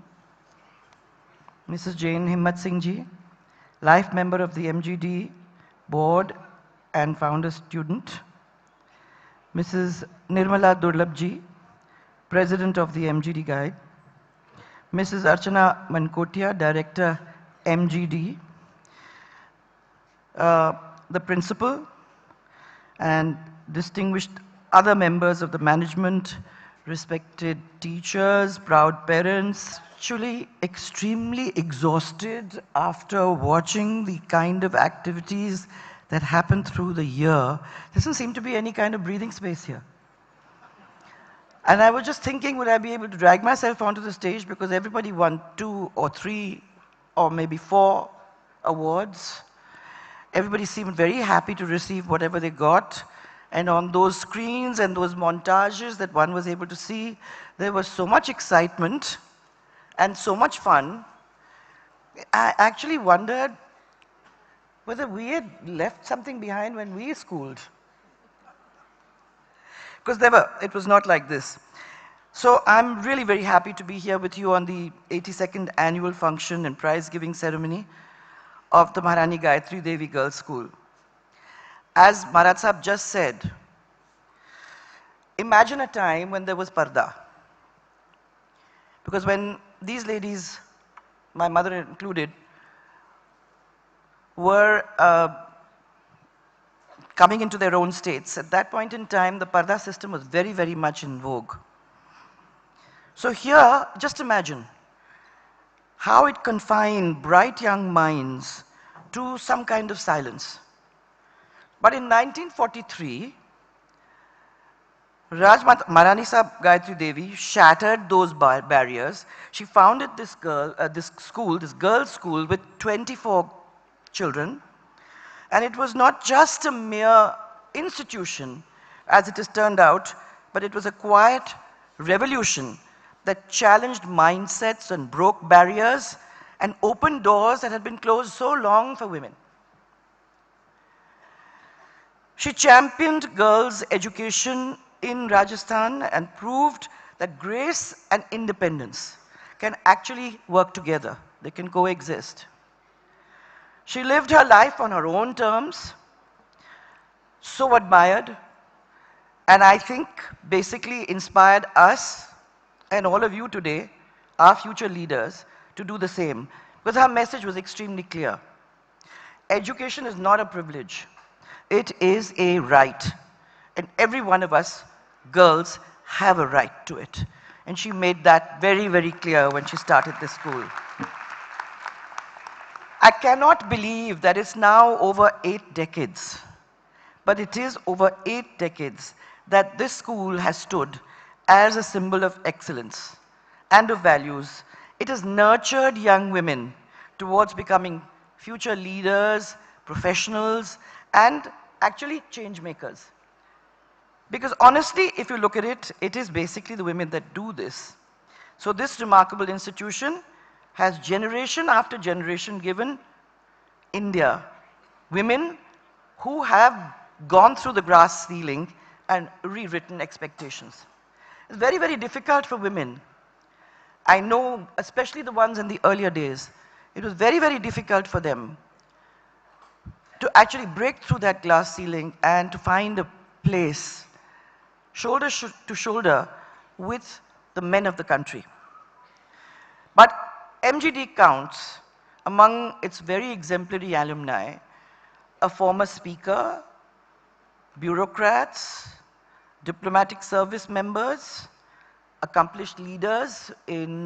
Mrs. Jane Himmat Singh Ji, life member of the M.G.D board and founder student, Mrs. Nirmala Durlab Ji, President of the M.G.D Guide, Mrs. Archana Mankotia, Director, M.G.D, the principal, and distinguished other members of the management, respected teachers, proud parents, actually extremely exhausted after watching the kind of activities that happen through the year. There doesn't seem to be any kind of breathing space here. And I was just thinking, would I be able to drag myself onto the stage because everybody won 2 or 3 or maybe 4 awards. Everybody seemed very happy to receive whatever they got. And on those screens and those montages that one was able to see, there was so much excitement and so much fun. I actually wondered whether we had left something behind when we schooled. Because it was not like this. So I'm really very happy to be here with you on the 82nd annual function and prize giving ceremony of the Maharani Gayatri Devi Girls School. As Maharaj Sahab just said, imagine a time when there was parda. Because when these ladies, my mother included, were coming into their own states, at that point in time, the parda system was very, very much in vogue. So here, just imagine how it confined bright young minds to some kind of silence. But in 1943, Raj Mata, Maharani Sahib Gayatri Devi shattered those barriers. She founded this girls' school with 24 children. And it was not just a mere institution, as it has turned out, but it was a quiet revolution that challenged mindsets and broke barriers and opened doors that had been closed so long for women. She championed girls' education in Rajasthan and proved that grace and independence can actually work together. They can coexist. She lived her life on her own terms, so admired, and I think basically inspired us and all of you today, our future leaders, to do the same. Because her message was extremely clear. Education is not a privilege. It is a right. And every one of us, girls, have a right to it. And she made that very, very clear when she started this school. I cannot believe that it's now over 8 decades, but it is over 8 decades that this school has stood as a symbol of excellence and of values. It has nurtured young women towards becoming future leaders, professionals, and actually change makers. Because honestly, if you look at it, it is basically the women that do this. So this remarkable institution has generation after generation given India women who have gone through the glass ceiling and rewritten expectations. It's very, very difficult for women. I know, especially the ones in the earlier days, it was very, very difficult for them to actually break through that glass ceiling and to find a place shoulder to shoulder with the men of the country. But M.G.D counts among its very exemplary alumni a former speaker, bureaucrats, diplomatic service members, accomplished leaders in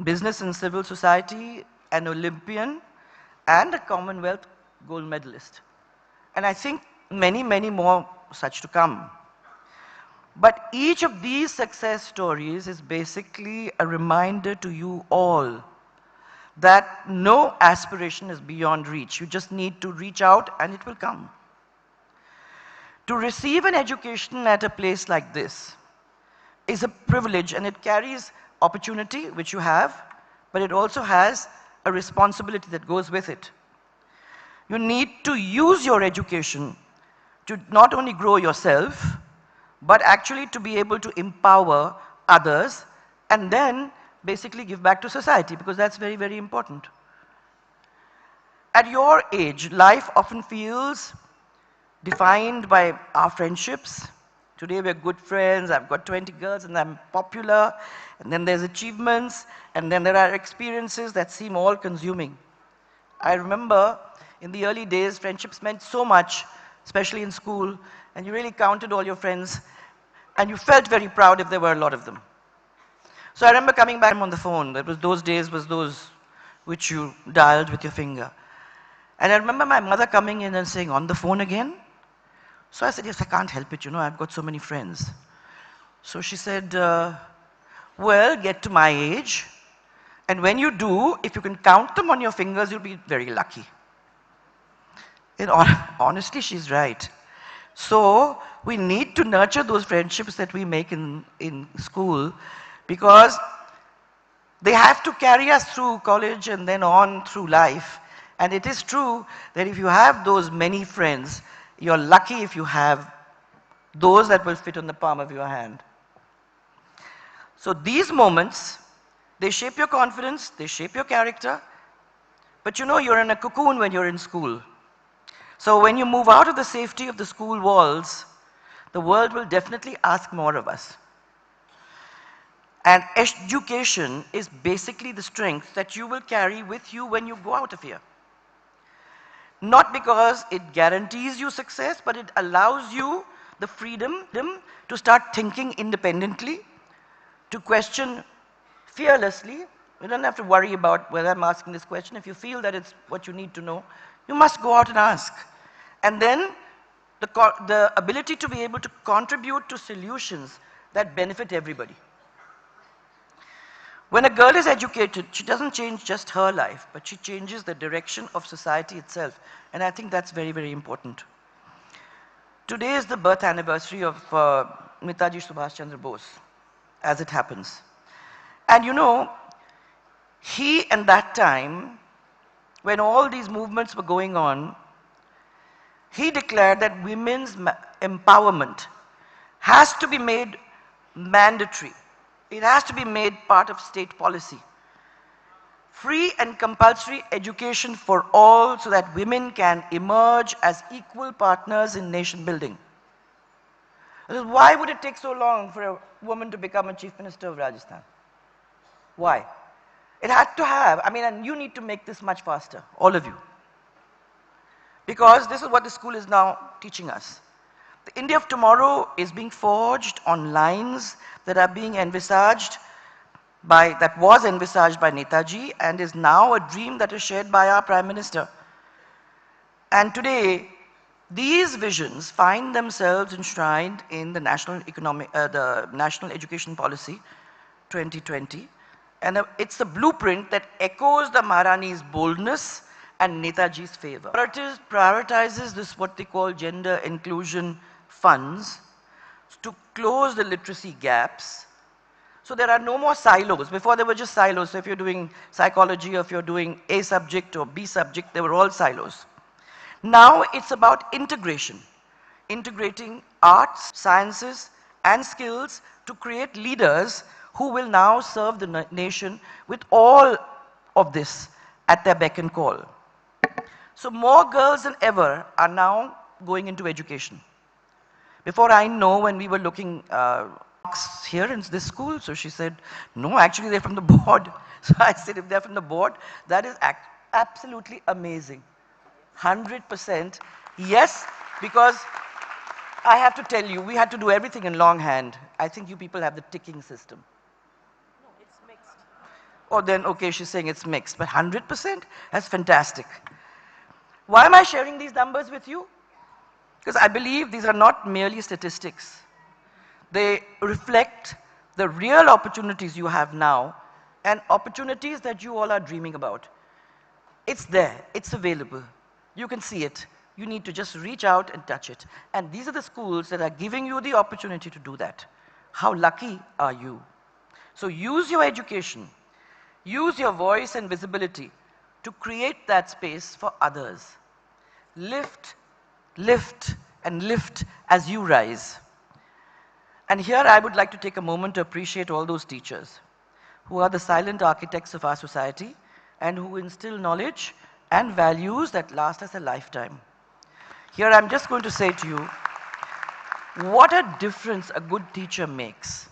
business and civil society, an Olympian, and a Commonwealth gold medalist. And I think many, many more such to come. But each of these success stories is basically a reminder to you all that no aspiration is beyond reach. You just need to reach out and it will come. To receive an education at a place like this is a privilege, and it carries opportunity, which you have, but it also has a responsibility that goes with it. You need to use your education to not only grow yourself, but actually to be able to empower others and then basically give back to society, because that's very, very important. At your age, life often feels defined by our friendships. Today we're good friends, I've got 20 girls and I'm popular, and then there's achievements, and then there are experiences that seem all consuming. I remember in the early days, friendships meant so much, especially in school, and you really counted all your friends, and you felt very proud if there were a lot of them. So I remember coming back on the phone. That was those days was those which you dialed with your finger. And I remember my mother coming in and saying, "On the phone again?" So I said, "Yes, I can't help it, you know, I've got so many friends." So she said, "Well, get to my age, and when you do, if you can count them on your fingers, you'll be very lucky." And honestly, she's right. So we need to nurture those friendships that we make in school, because they have to carry us through college and then on through life. And it is true that if you have those many friends, you're lucky if you have those that will fit on the palm of your hand. So these moments, they shape your confidence, they shape your character, but you know you're in a cocoon when you're in school. So when you move out of the safety of the school walls, the world will definitely ask more of us. And education is basically the strength that you will carry with you when you go out of here. Not because it guarantees you success, but it allows you the freedom to start thinking independently, to question fearlessly. You don't have to worry about whether I'm asking this question. If you feel that it's what you need to know, you must go out and ask. And then the ability to be able to contribute to solutions that benefit everybody. When a girl is educated, she doesn't change just her life, but she changes the direction of society itself. And I think that's very, very important. Today is the birth anniversary of Netaji Subhash Chandra Bose, as it happens. And you know, he in that time, when all these movements were going on, he declared that women's empowerment has to be made mandatory It has to be made part of state policy. Free and compulsory education for all so that women can emerge as equal partners in nation building. Why would it take so long for a woman to become a chief minister of Rajasthan? Why? It had to have, I mean, and you need to make this much faster, all of you. Because this is what the school is now teaching us. The India of tomorrow is being forged on lines that are being envisaged by, that was envisaged by Netaji and is now a dream that is shared by our Prime Minister. And today, these visions find themselves enshrined in the National Education Policy 2020. And it's a blueprint that echoes the Maharani's boldness and Netaji's favor. Prioritizes this what they call gender inclusion funds to close the literacy gaps. So there are no more silos. Before there were just silos. So if you're doing psychology or if you're doing A subject or B subject, they were all silos. Now it's about integration. Integrating arts, sciences and skills to create leaders who will now serve the nation with all of this at their beck and call. So more girls than ever are now going into education. Before I know, when we were looking here in this school, so she said, no, actually they're from the board. So I said, if they're from the board, that is absolutely amazing. 100%. Yes, because I have to tell you, we had to do everything in longhand. I think you people have the ticking system. No, it's mixed. Oh, then, okay, she's saying it's mixed, but 100%? That's fantastic. Why am I sharing these numbers with you? Because I believe these are not merely statistics. They reflect the real opportunities you have now and opportunities that you all are dreaming about. It's there, it's available. You can see it. You need to just reach out and touch it. And these are the schools that are giving you the opportunity to do that. How lucky are you? So use your education, use your voice and visibility to create that space for others. Lift, lift, and lift as you rise. And here I would like to take a moment to appreciate all those teachers who are the silent architects of our society and who instill knowledge and values that last us a lifetime. Here I'm just going to say to you, what a difference a good teacher makes.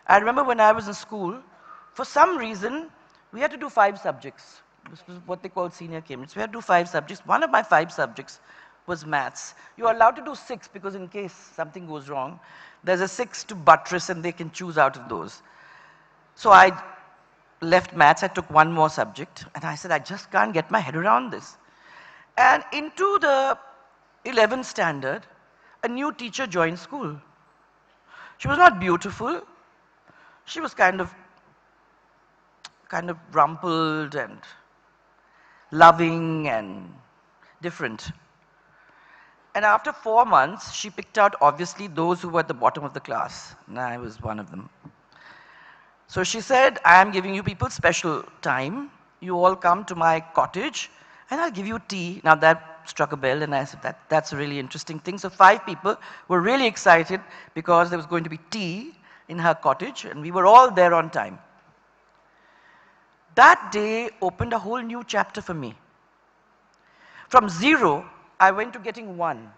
I remember when I was in school, for some reason, we had to do 5 subjects. This was what they call senior Cambridge. We had to do 5 subjects. One of my 5 subjects was maths. You are allowed to do 6 because in case something goes wrong, there's a 6 to buttress and they can choose out of those. So I left maths, I took 1 more subject and I said, I just can't get my head around this. And into the 11th standard, a new teacher joined school. She was not beautiful. She was kind of rumpled and loving and different. And after 4 months, she picked out obviously those who were at the bottom of the class. And I was one of them. So she said, I am giving you people special time. You all come to my cottage and I'll give you tea. Now that struck a bell and I said, that's a really interesting thing. So 5 people were really excited because there was going to be tea in her cottage and we were all there on time. That day opened a whole new chapter for me. From 0, I went to getting 1.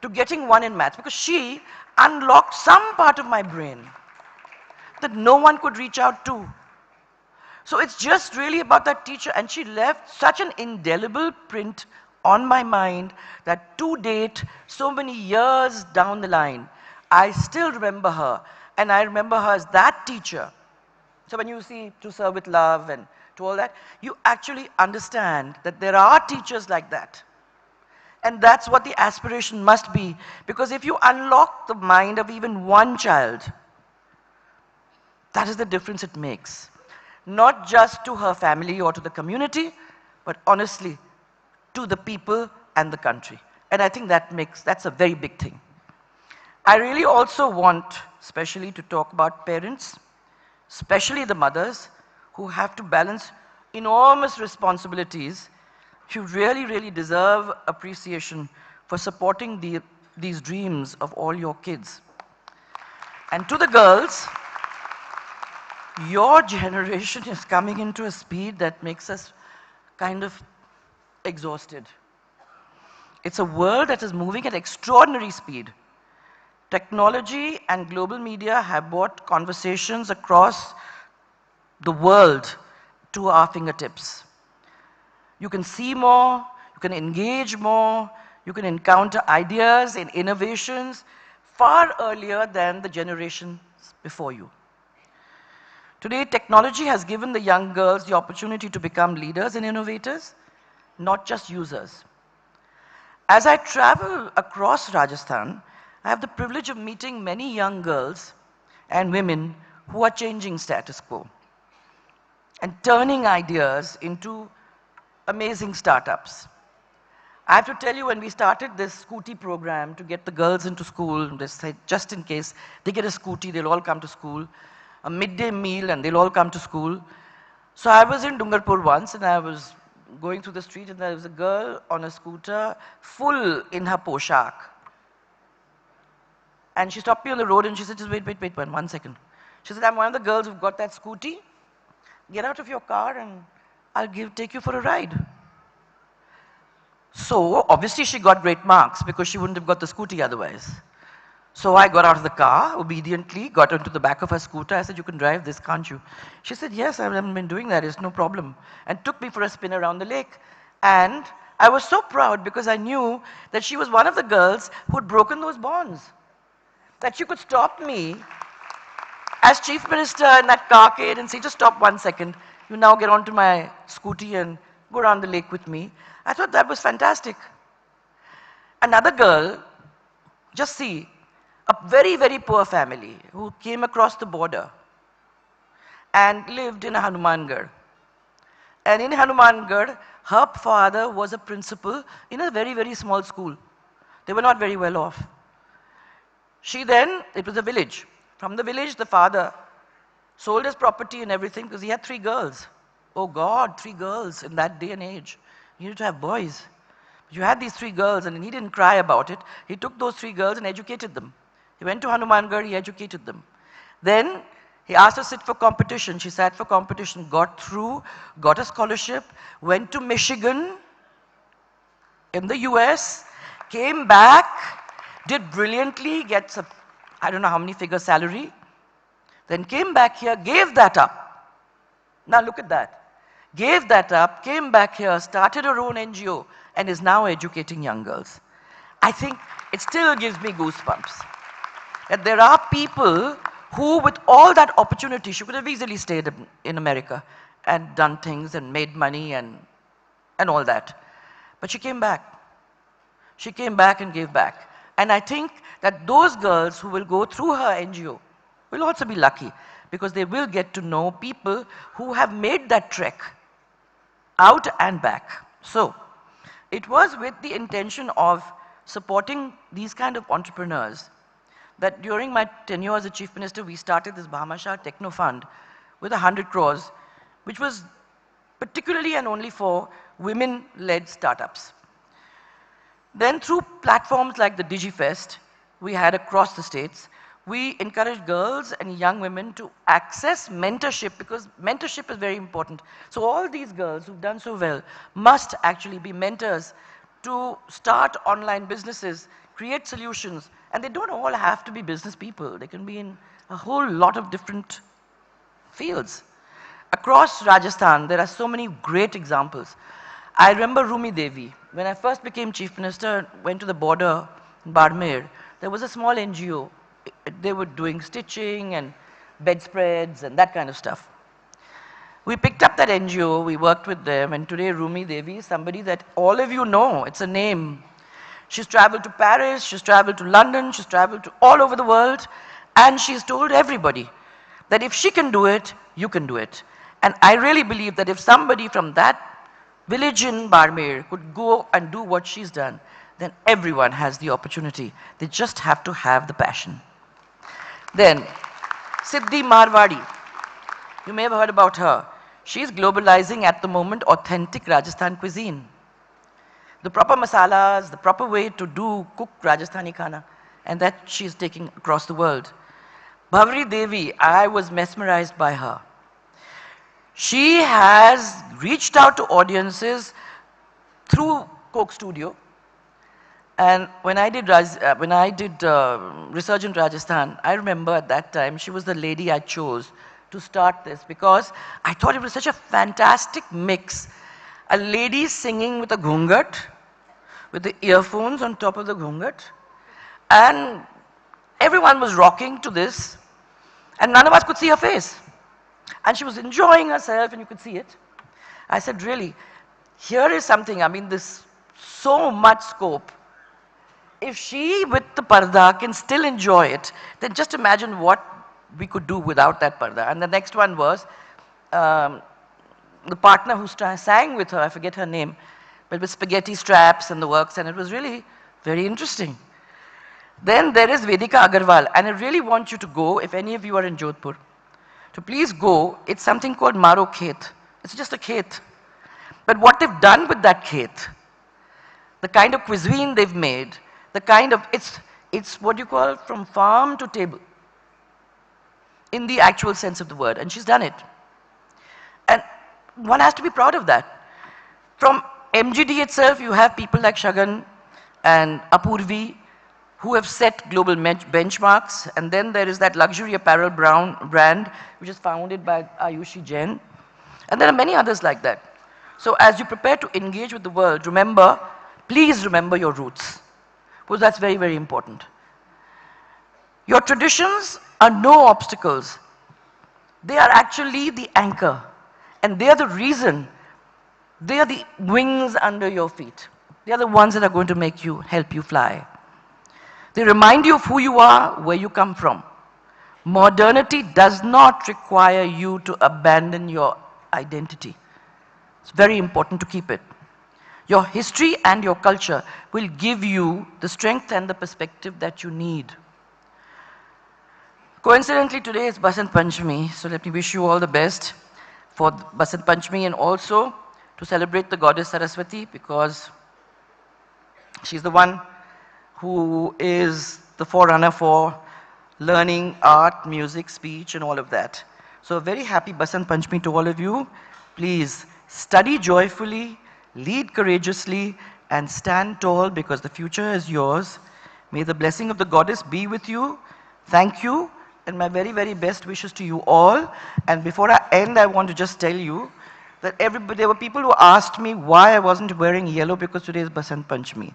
To getting 1 in maths because she unlocked some part of my brain that no one could reach out to. So it's just really about that teacher and she left such an indelible print on my mind that to date, so many years down the line, I still remember her and I remember her as that teacher. So when you see To Serve with Love and to all that, you actually understand that there are teachers like that. And that's what the aspiration must be, because if you unlock the mind of even one child, that is the difference it makes. Not just to her family or to the community, but honestly, to the people and the country. And I think that's a very big thing. I really also want, especially to talk about parents, especially the mothers, who have to balance enormous responsibilities. You really, really deserve appreciation for supporting these dreams of all your kids. And to the girls, Your generation is coming into a speed that makes us kind of exhausted. It's a world that is moving at extraordinary speed. Technology and global media have brought conversations across the world to our fingertips. You can see more, you can engage more, you can encounter ideas and innovations far earlier than the generations before you. Today, technology has given the young girls the opportunity to become leaders and innovators, not just users. As I travel across Rajasthan, I have the privilege of meeting many young girls and women who are changing status quo and turning ideas into amazing startups. I have to tell you, when we started this scooty program to get the girls into school, they said just in case they get a scooty, they'll all come to school, a midday meal and they'll all come to school. So I was in Dungarpur once and I was going through the street and there was a girl on a scooter full in her poshak. And she stopped me on the road and she said, just wait, 1 second. She said, I'm one of the girls who've got that scooty. Get out of your car and I'll take you for a ride. So obviously she got great marks because she wouldn't have got the scooty otherwise. So I got out of the car, obediently, got onto the back of her scooter. I said, you can drive this, can't you? She said, yes, I haven't been doing that, it's no problem. And took me for a spin around the lake. And I was so proud because I knew that she was one of the girls who'd broken those bonds. That she could stop me as Chief Minister in that carcade and say, just stop 1 second. You now get onto my scooty and go around the lake with me. I thought that was fantastic. Another girl, just see, a very, very poor family who came across the border and lived in Hanumangarh. And in Hanumangarh, her father was a principal in a very, very small school. They were not very well off. She then, it was a village. From the village, the father sold his property and everything because he had 3 girls. Oh God, 3 girls in that day and age. You needed to have boys. But you had these 3 girls and he didn't cry about it. He took those 3 girls and educated them. He went to Hanumangarh, he educated them. Then he asked her to sit for competition. She sat for competition, got through, got a scholarship, went to Michigan in the US, came back, did brilliantly, gets a, I don't know how many figure salary, then came back here, gave that up. Now look at that. Gave that up, came back here, started her own NGO, and is now educating young girls. I think it still gives me goosebumps. That there are people who, with all that opportunity, she could have easily stayed in America and done things and made money and all that. But she came back. She came back and gave back. And I think that those girls who will go through her NGO will also be lucky because they will get to know people who have made that trek out and back. So it was with the intention of supporting these kind of entrepreneurs that during my tenure as a Chief Minister, we started this Bhamashah Techno Fund with 100 crores, which was particularly and only for women-led startups. Then through platforms like the DigiFest, we had across the states, we encouraged girls and young women to access mentorship because mentorship is very important. So all these girls who've done so well must actually be mentors to start online businesses, create solutions, and they don't all have to be business people. They can be in a whole lot of different fields. Across Rajasthan, there are so many great examples. I remember Rumi Devi. When I first became Chief Minister, went to the border in Barmer, there was a small NGO. They were doing stitching and bedspreads and that kind of stuff. We picked up that NGO, we worked with them, and today Rumi Devi is somebody that all of you know, it's a name. She's traveled to Paris, she's traveled to London, she's traveled to all over the world, and she's told everybody that if she can do it, you can do it. And I really believe that if somebody from that village in Barmer could go and do what she's done, then everyone has the opportunity. They just have to have the passion. Then, Siddhi Marwadi. You may have heard about her. She's globalizing at the moment authentic Rajasthan cuisine. The proper masalas, the proper way to cook Rajasthani khana, and that she's taking across the world. Bhavri Devi, I was mesmerized by her. She has reached out to audiences through Coke Studio. And when I did research in Rajasthan, I remember at that time she was the lady I chose to start this because I thought it was such a fantastic mix. A lady singing with a ghungat, with the earphones on top of the ghungat, and everyone was rocking to this, and none of us could see her face. And she was enjoying herself, and you could see it. I said, really, here is something, I mean, this so much scope. If she, with the parda, can still enjoy it, then just imagine what we could do without that parda. And the next one was the partner who sang with her, I forget her name, but with spaghetti straps and the works, and it was really very interesting. Then there is Vedika Agarwal, and I really want you to go, if any of you are in Jodhpur, to please go. It's something called Maro Khet. It's just a khet. But what they've done with that khet, the kind of cuisine they've made, the kind of, it's what you call from farm to table, in the actual sense of the word, and she's done it. And one has to be proud of that. From M.G.D itself, you have people like Shagan and Apurvi who have set global benchmarks, and then there is that luxury apparel brand which is founded by Ayushi Jain, and there are many others like that. So as you prepare to engage with the world, remember, please remember your roots, because that's very, very important. Your traditions are no obstacles. They are actually the anchor, and they are the reason, they are the wings under your feet. They are the ones that are going to help you fly. They remind you of who you are, where you come from. Modernity does not require you to abandon your identity. It's very important to keep it. Your history and your culture will give you the strength and the perspective that you need. Coincidentally, today is Basant Panchami, so let me wish you all the best for Basant Panchami, and also to celebrate the goddess Saraswati, because she's the one who is the forerunner for learning art, music, speech, and all of that. So a very happy Basant Panchami to all of you. Please study joyfully, lead courageously, and stand tall, because the future is yours. May the blessing of the goddess be with you. Thank you, and my very, very best wishes to you all. And before I end, I want to just tell you that there were people who asked me why I wasn't wearing yellow, because today is Basant Panchami.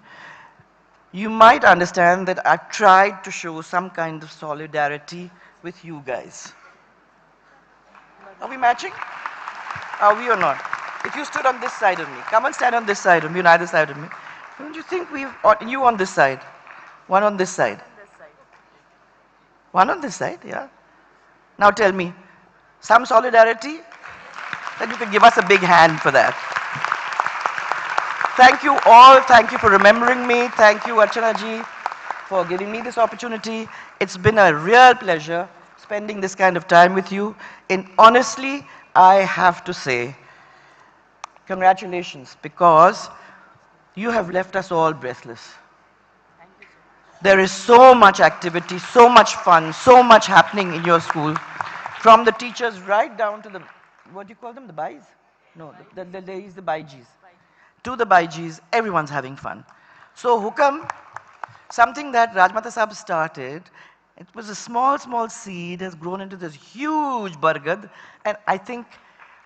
You might understand that I've tried to show some kind of solidarity with you guys. Are we matching? Are we or not? If you stood on this side of me, come and stand on this side of me, on either side of me. Don't you think you on this side, one on this side? One on this side, yeah. Now tell me, some solidarity? Then you can give us a big hand for that. Thank you all. Thank you for remembering me. Thank you, Archana ji, for giving me this opportunity. It's been a real pleasure spending this kind of time with you. And honestly, I have to say, congratulations, because you have left us all breathless. There is so much activity, so much fun, so much happening in your school, from the teachers right down to the, what do you call them, the bais? No, the ladies, the baijis. To the baijis, everyone's having fun. So Hukam, something that Raj Mata Sahab started, it was a small, small seed, has grown into this huge bargad, and I think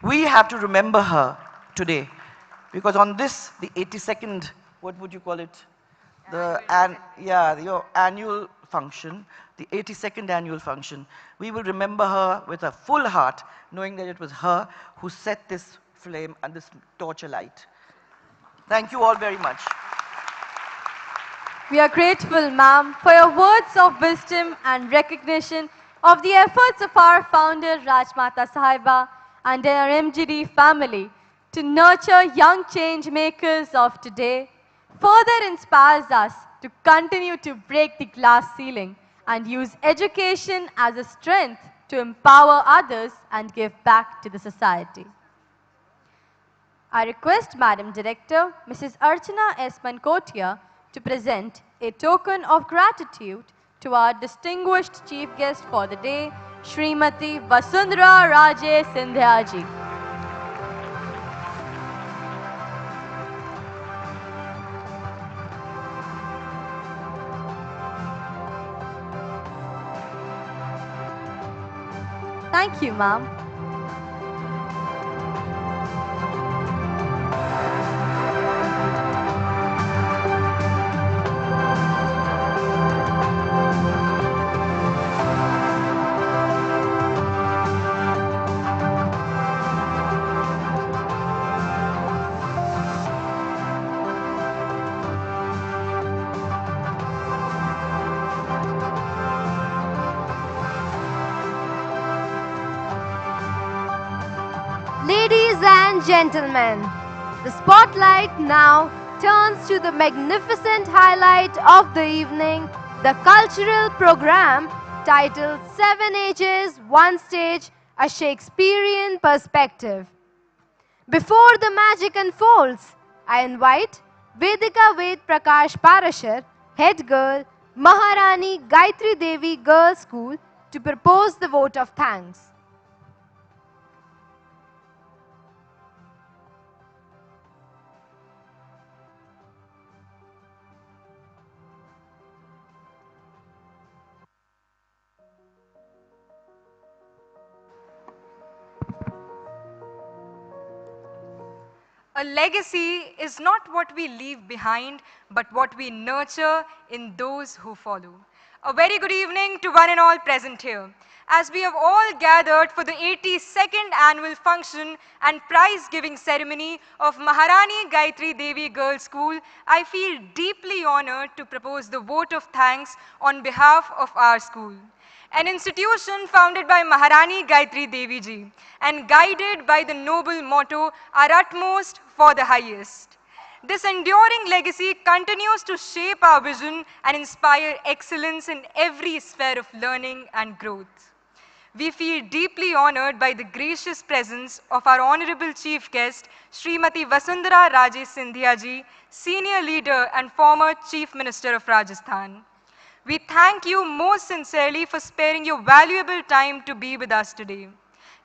we have to remember her today, because on this, the 82nd, what would you call it? Your annual function, the 82nd annual function, we will remember her with a full heart, knowing that it was her who set this flame and this torch alight. Thank you all very much. We are grateful, ma'am, for your words of wisdom and recognition of the efforts of our founder, Raj Mata Sahiba, and our M.G.D family to nurture young change makers of today, further inspires us to continue to break the glass ceiling and use education as a strength to empower others and give back to the society. I request Madam Director, Mrs. Archana S. Mankotia, to present a token of gratitude to our distinguished chief guest for the day, Srimati Vasundhara Raje Sindhya ji. Thank you, ma'am. Ladies and gentlemen, the spotlight now turns to the magnificent highlight of the evening, the cultural program titled 7 Ages, One Stage, A Shakespearean Perspective. Before the magic unfolds, I invite Vedika Ved Prakash Parashar, Head Girl, Maharani Gayatri Devi Girls School, to propose the vote of thanks. A legacy is not what we leave behind, but what we nurture in those who follow. A very good evening to one and all present here. As we have all gathered for the 82nd annual function and prize-giving ceremony of Maharani Gayatri Devi Girls School, I feel deeply honored to propose the vote of thanks on behalf of our school. An institution founded by Maharani Gayatri Devi ji and guided by the noble motto, our utmost for the highest. This enduring legacy continues to shape our vision and inspire excellence in every sphere of learning and growth. We feel deeply honored by the gracious presence of our Honorable Chief Guest, Srimati Vasundhara Raje Sindhya ji, Senior Leader and former Chief Minister of Rajasthan. We thank you most sincerely for sparing your valuable time to be with us today.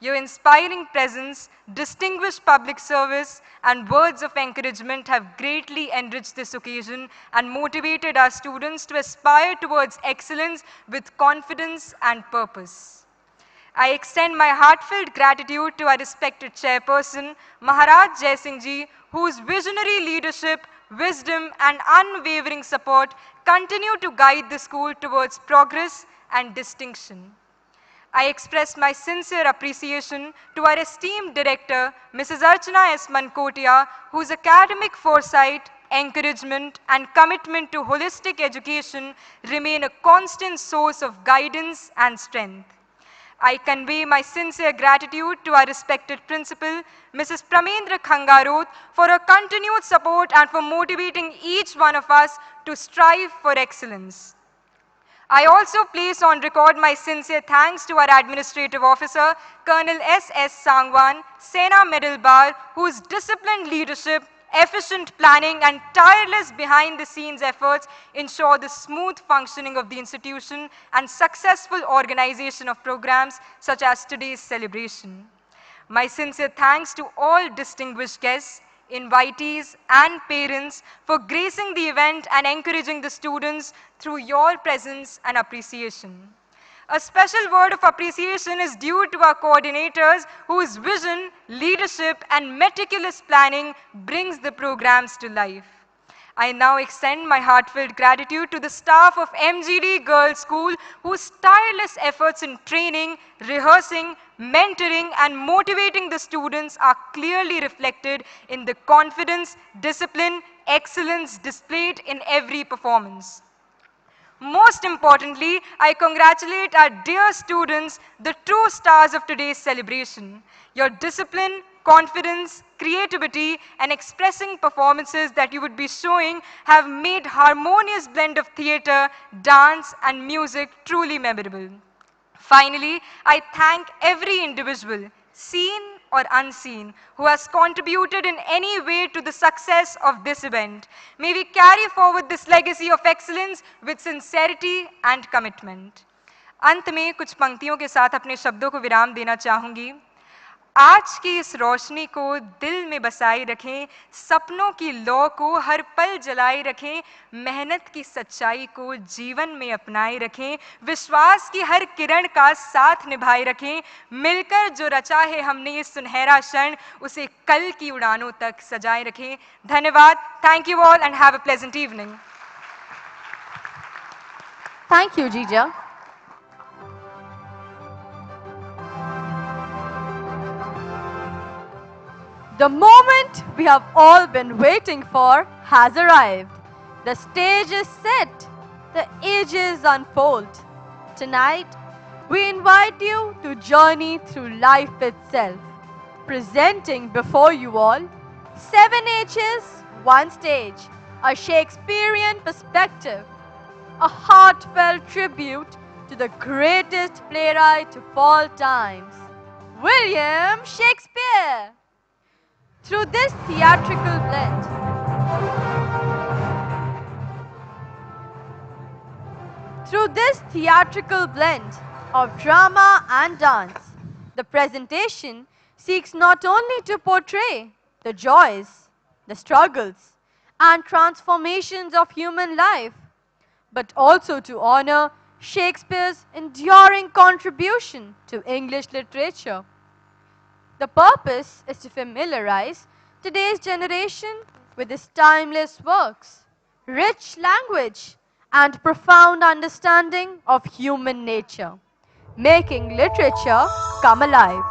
Your inspiring presence, distinguished public service, and words of encouragement have greatly enriched this occasion and motivated our students to aspire towards excellence with confidence and purpose. I extend my heartfelt gratitude to our respected chairperson, Maharaj Jai Singh ji, whose visionary leadership, wisdom, and unwavering support continue to guide the school towards progress and distinction. I express my sincere appreciation to our esteemed director, Mrs. Archana S. Mankotia, whose academic foresight, encouragement, and commitment to holistic education remain a constant source of guidance and strength. I convey my sincere gratitude to our respected principal, Mrs. Pramendra Khangarot, for her continued support and for motivating each one of us to strive for excellence. I also place on record my sincere thanks to our administrative officer, Colonel S.S. Sangwan, Sena Medal Bar, whose disciplined leadership, efficient planning, and tireless behind-the-scenes efforts ensure the smooth functioning of the institution and successful organization of programs such as today's celebration. My sincere thanks to all distinguished guests, invitees, and parents for gracing the event and encouraging the students through your presence and appreciation. A special word of appreciation is due to our coordinators whose vision, leadership, and meticulous planning brings the programs to life. I now extend my heartfelt gratitude to the staff of M.G.D Girls School whose tireless efforts in training, rehearsing, mentoring, and motivating the students are clearly reflected in the confidence, discipline, excellence displayed in every performance. Most importantly, I congratulate our dear students, the true stars of today's celebration. Your discipline, confidence, creativity, and expressing performances that you would be showing have made harmonious blend of theatre, dance, and music truly memorable. Finally, I thank every individual, seen or unseen, who has contributed in any way to the success of this event. May we carry forward this legacy of excellence with sincerity and commitment. अंत में कुछ पंक्तियों के साथ अपने शब्दों को विराम देना चाहूंगी। आज की इस रोशनी को दिल में बसाए रखें, सपनों की लौ को हर पल जलाए रखें, मेहनत की सच्चाई को जीवन में अपनाए रखें, विश्वास की हर किरण का साथ निभाए रखें, मिलकर जो रचा है हमने ये सुनहरा क्षण, उसे कल की उड़ानों तक सजाए रखें। धन्यवाद। Thank you all and have a pleasant evening. Thank you, Jija. The moment we have all been waiting for has arrived. The stage is set. The ages unfold. Tonight, we invite you to journey through life itself, presenting before you all 7 H's, 1 stage, a Shakespearean perspective, a heartfelt tribute to the greatest playwright of all times, William Shakespeare. Through this theatrical blend, of drama and dance, the presentation seeks not only to portray the joys, the struggles, and transformations of human life, but also to honor Shakespeare's enduring contribution to English literature. The purpose is to familiarize today's generation with his timeless works, rich language, and profound understanding of human nature, making literature come alive.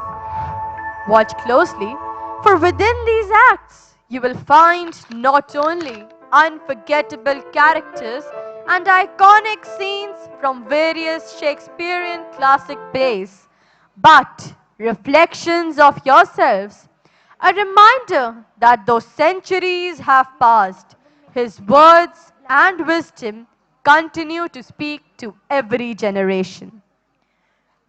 Watch closely, for within these acts you will find not only unforgettable characters and iconic scenes from various Shakespearean classic plays, but reflections of yourselves, a reminder that though centuries have passed, his words and wisdom continue to speak to every generation.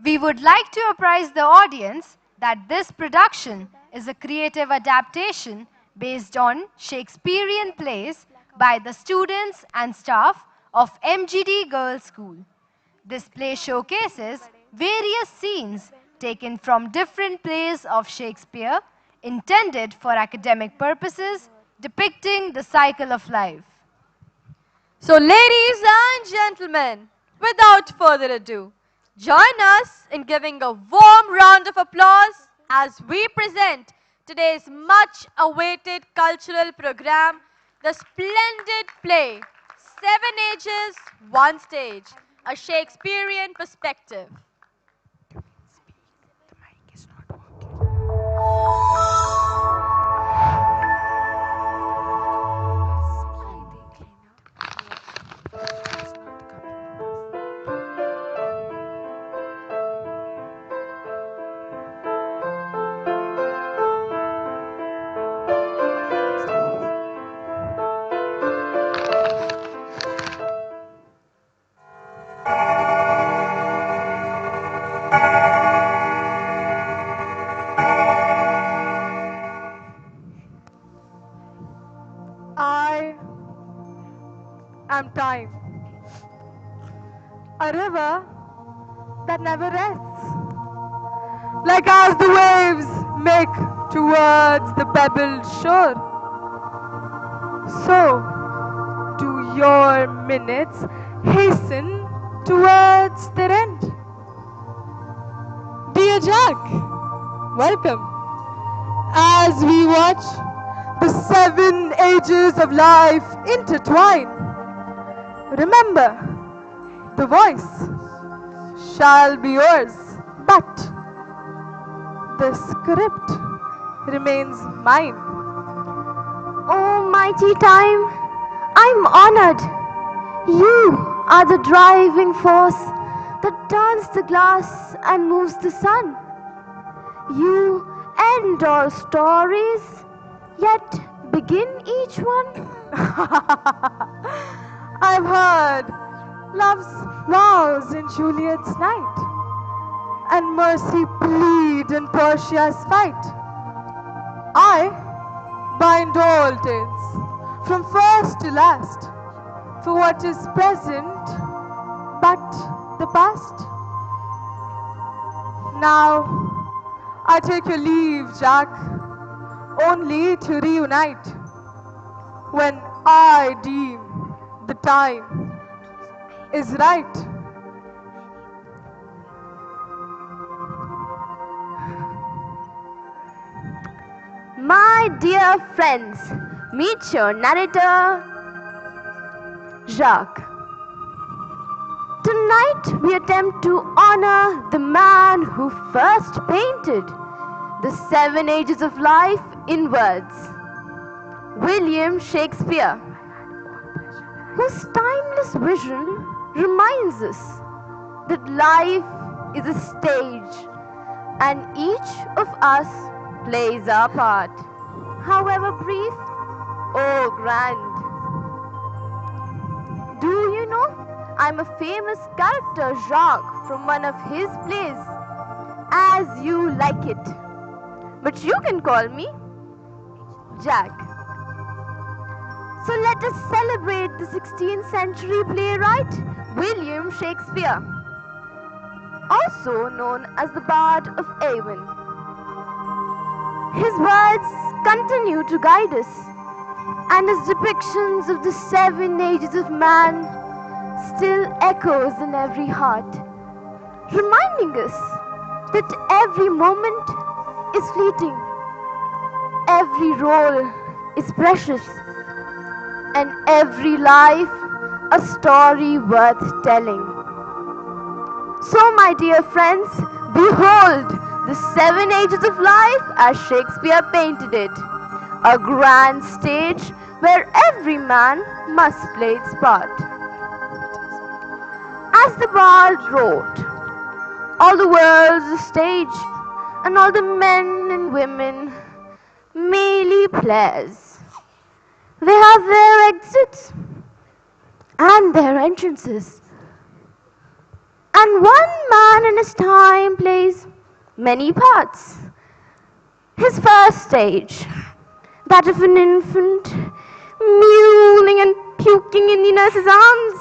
We would like to apprise the audience that this production is a creative adaptation based on Shakespearean plays by the students and staff of M.G.D. Girls' School. This play showcases various scenes taken from different plays of Shakespeare intended for academic purposes, depicting the cycle of life. So, ladies and gentlemen, without further ado, join us in giving a warm round of applause as we present today's much awaited cultural program, the splendid play, 7 Ages, 1 Stage, a Shakespearean perspective. I am time, a river that never rests, like as the waves make towards the pebbled shore, so do your minutes hasten towards their end. Dear Jack, welcome as we watch the 7 ages of life intertwine. Remember, the voice shall be yours, but the script remains mine. Oh, mighty time, I'm honored. You are the driving force that turns the glass and moves the sun. You end all stories, yet begin each one. I've heard love's vows in Juliet's night, and mercy plead in Portia's fight. I bind all tales, from first to last, for what is present but the past. Now I take your leave, Jack, only to reunite when I deem the time is right. My dear friends, meet your narrator, Jacques. Tonight we attempt to honor the man who first painted the 7 ages of life in words, William Shakespeare, whose timeless vision reminds us that life is a stage and each of us plays our part, however brief or grand. Do you know, I'm a famous character, Jacques, from one of his plays, As You Like It. But you can call me Jack. So let us celebrate the 16th century playwright, William Shakespeare, also known as the Bard of Avon. His words continue to guide us, and his depictions of the 7 ages of man still echoes in every heart, reminding us that every moment is fleeting, every role is precious, and every life a story worth telling. So, my dear friends, behold the 7 ages of life as Shakespeare painted it, a grand stage where every man must play its part. As the bard wrote, all the world's a stage, and all the men and women merely players. They have their exits and their entrances, and one man in his time plays many parts. His first stage, that of an infant mewling and puking in the nurse's arms.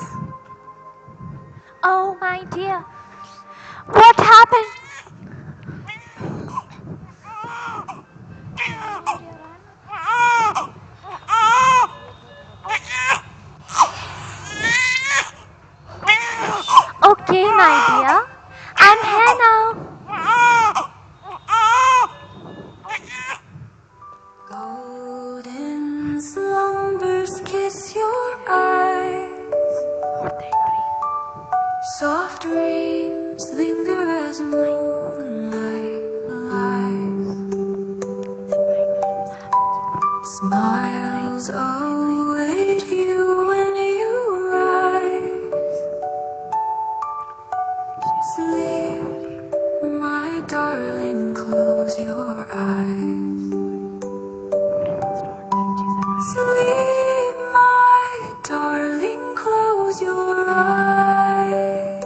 Oh, my dear, what happened? Okay, my dear, I'm here now. Golden slumbers kiss your eyes. Soft dreams linger as moonlight lies. Smiles await you when you rise. Sleep, my darling, close your eyes. Sleep, my darling, close your eyes.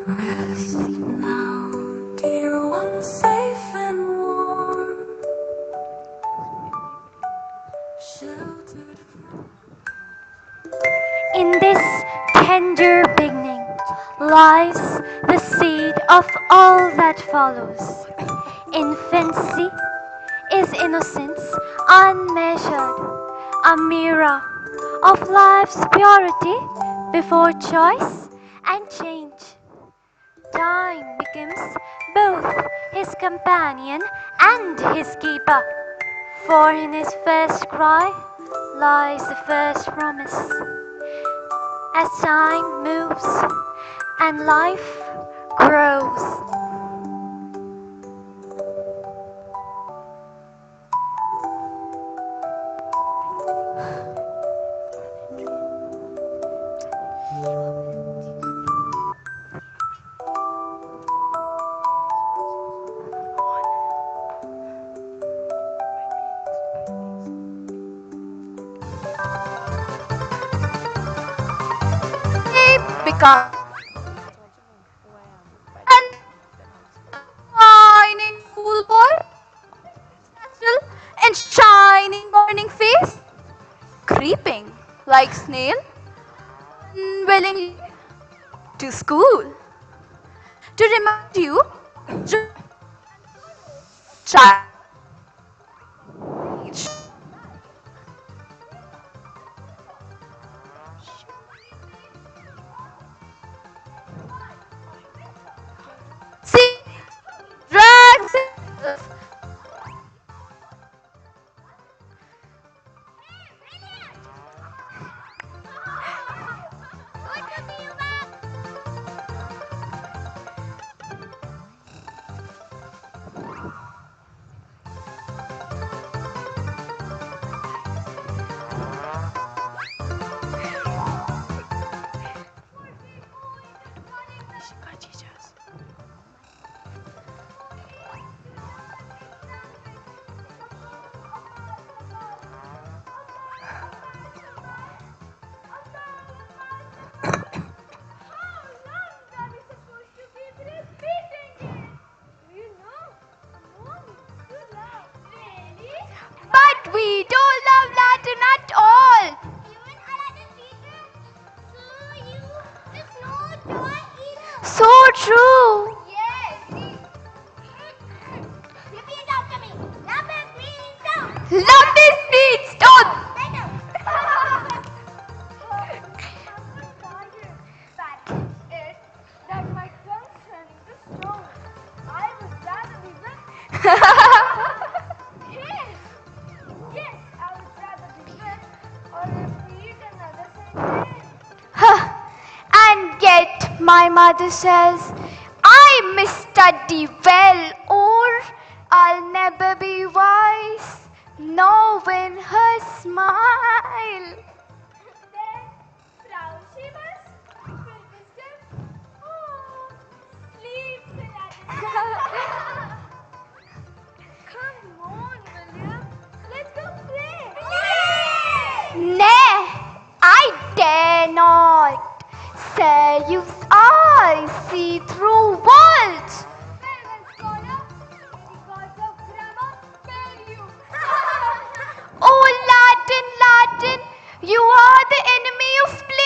Rest now, dear one, safe and warm. Sheltered from... In this tender beginning lies the seed of all that follows. Infancy is innocence unmeasured, a mirror of life's purity before choice and change. Time becomes both his companion and his keeper, for in his first cry lies the first promise. As time moves and life grows, become schoolboy, still in shining morning face, creeping like snail, unwillingly to school, to remind you of child. See, drags himself. But we don't love Latin at all. So true. Lapis means stone. And yet my mother says I must study well or I'll never be wise, knowing her smile. Nay, I dare not. Serious eyes see through worlds. Oh, Latin, Latin, you are the enemy of play.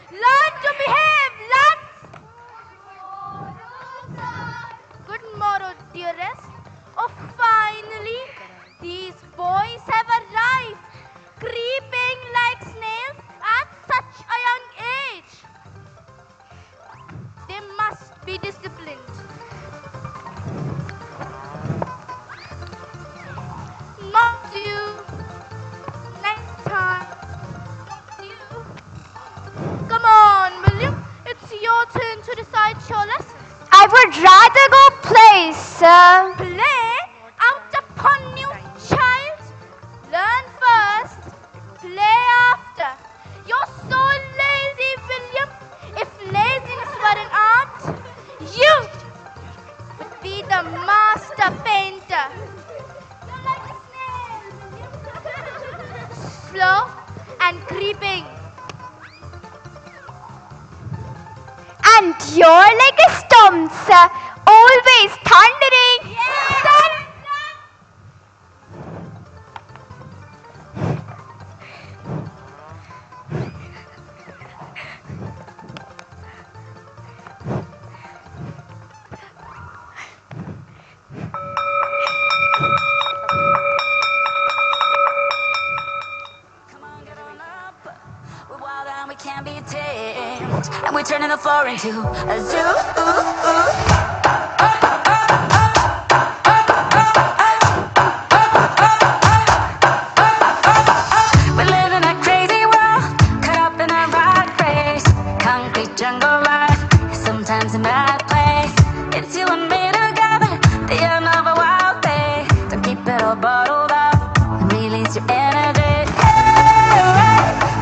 Learn to behave, lads. Good morrow, dearest. Oh, finally, these boys have arrived, creeping like snails at such a young age. They must be disciplined. Not you. Next time. Not you. Come on, William. It's your turn to decide your lesson. I would rather go play, sir. Play? Out upon you, child. Learn first, play after. You're so lazy, William. If laziness were an art, you would be the master painter. You're like a snail, William. Slow and creeping. And you're like a storm, sir, always thundering. We're wild and we can't be tamed, and we're turning the floor into a zoo. We live in a crazy world, caught up in a rat race. Concrete jungle life, sometimes a mad place. It's you and me together, the end of a wild day. Don't keep it all bottled up, release your energy. Hey, hey.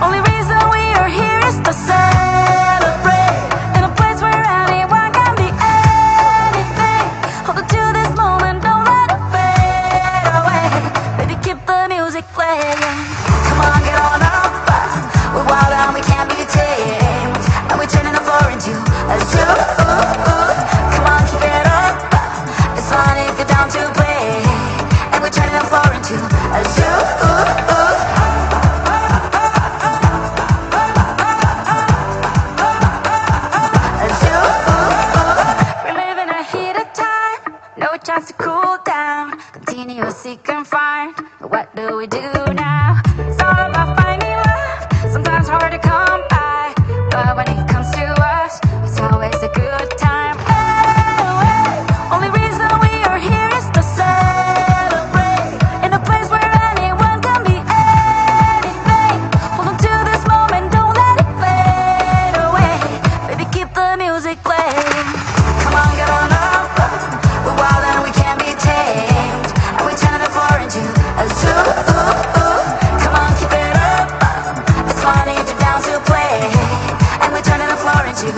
you.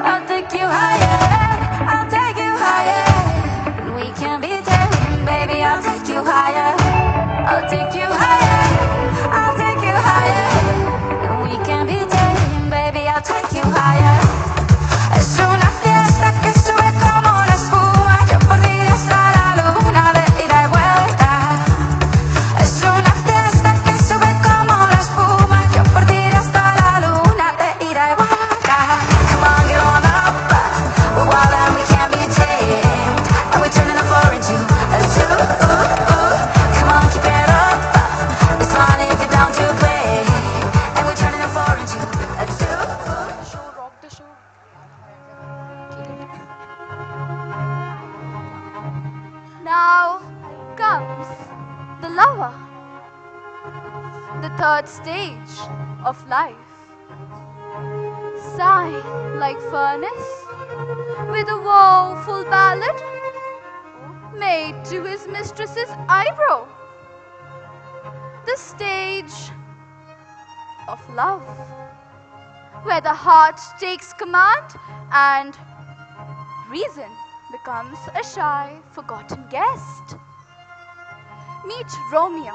I'll take you higher, I'll take you higher. We can be taken, baby, I'll take you higher. I'll take you higher, I'll take you higher. We can be taken, baby, I'll take you higher. Es una fiesta que sube como la espuma, yo por ti hasta la luna de ida y vuelta. Es una fiesta que sube como la espuma, yo por ti hasta la luna de ida y vuelta. Come on, get on up, we're wild and we can't be tamed, and we're turning the floor into a zoo. Come on, keep it up, it's fun if you're down to play, and we're turning the floor into a zoo. Now comes the lover, the third stage of life. Sigh like furnace with a woeful ballad made to his mistress's eyebrow. The stage of love, where the heart takes command and reason becomes a shy, forgotten guest. Meet Romeo,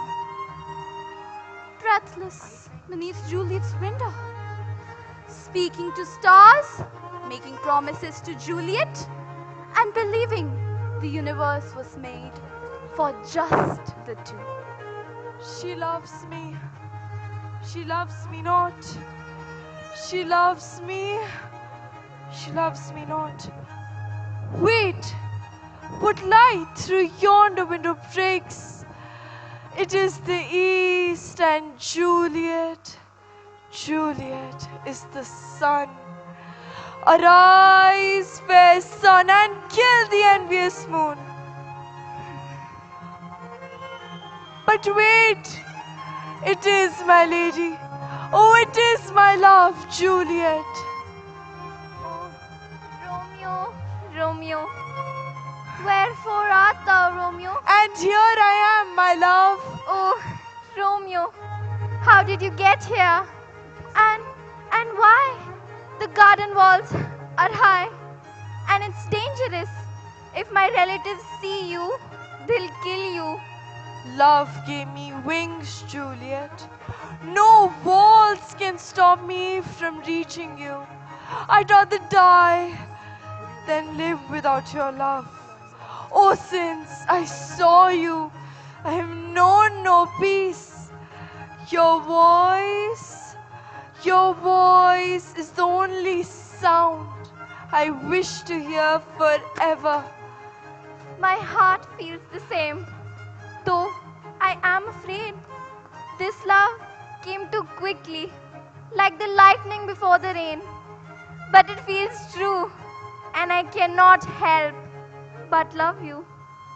breathless beneath Juliet's window, speaking to stars, making promises to Juliet, and believing the universe was made for just the two. She loves me. She loves me not. She loves me. She loves me not. Wait! What light through yonder window breaks? It is the east and Juliet. Juliet is the sun. Arise, fair sun, and kill the envious moon. But wait, it is my lady. Oh, it is my love, Juliet. Romeo, Romeo, wherefore art thou, Romeo? And here I am, my love. Oh, Romeo, how did you get here? And why? The garden walls are high, and it's dangerous. If my relatives see you, they'll kill you. Love gave me wings, Juliet. No walls can stop me from reaching you. I'd rather die than live without your love. Oh, since I saw you, I have known no peace. Your voice is the only sound I wish to hear forever. My heart feels the same, though I am afraid. This love came too quickly, like the lightning before the rain. But it feels true, and I cannot help but love you.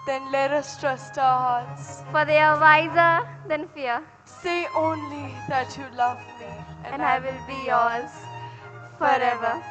Then let us trust our hearts, for they are wiser than fear. Say only that you love me, and I will be yours forever.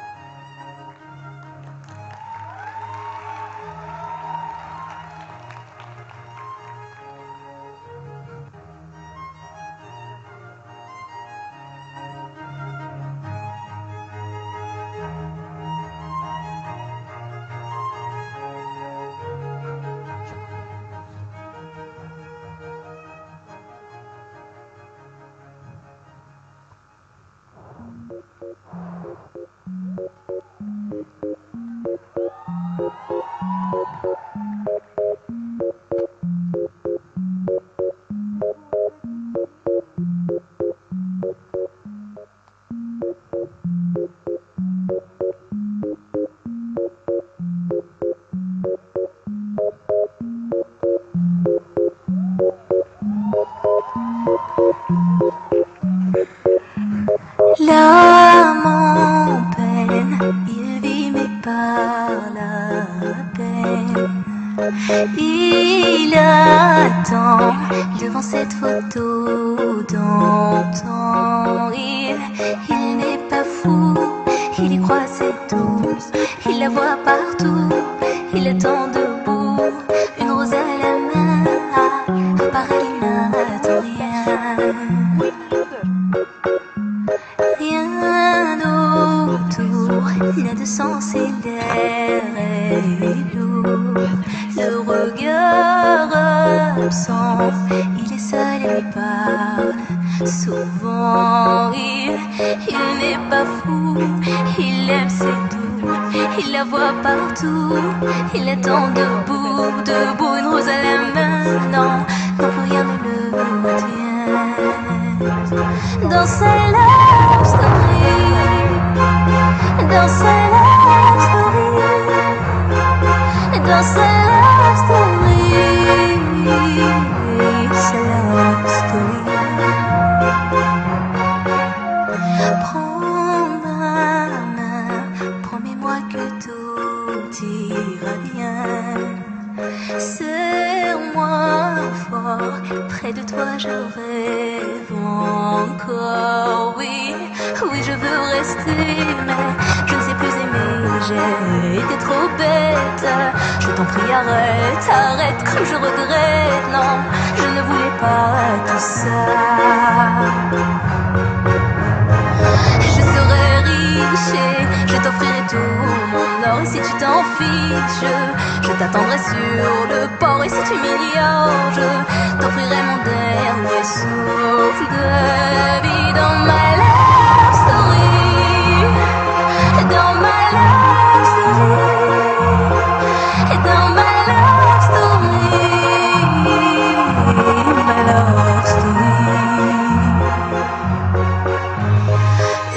L'âme en peine, il vit mais par la peine. Il attend devant cette photo d'antan. Il n'est pas pas fou, il y croit c'est tout, il la voit partout, il attend debout, une rose à la main, par elle il n'attend rien. Rien autour n'a de sens et l'air est lourd. Le regard absent, il est seul et lui parle. Souvent il n'est pas fou, il aime c'est tout, il la voit partout, il attend debout, debout, une rose à la main, non, non, rien ne le retient. Dans sa love story, dans sa love story, dans sa love story, sa love story. Prends ma main, promets-moi que tout ira bien. Serre-moi fort, près de toi je rêve encore. Oui, oui je veux rester, mais je ne sais plus aimer. J'ai été trop bête. Je t'en prie arrête, arrête comme je regrette. Non, je ne voulais pas tout ça. Je serai riche et je t'offrirai tout mon or. Et si tu t'en fiches, je t'attendrai sur le port. Et si tu m'ignores, je t'offrirai mon dernier souffle de vie. Dans ma love story, dans ma love story, dans ma love story, ma love story.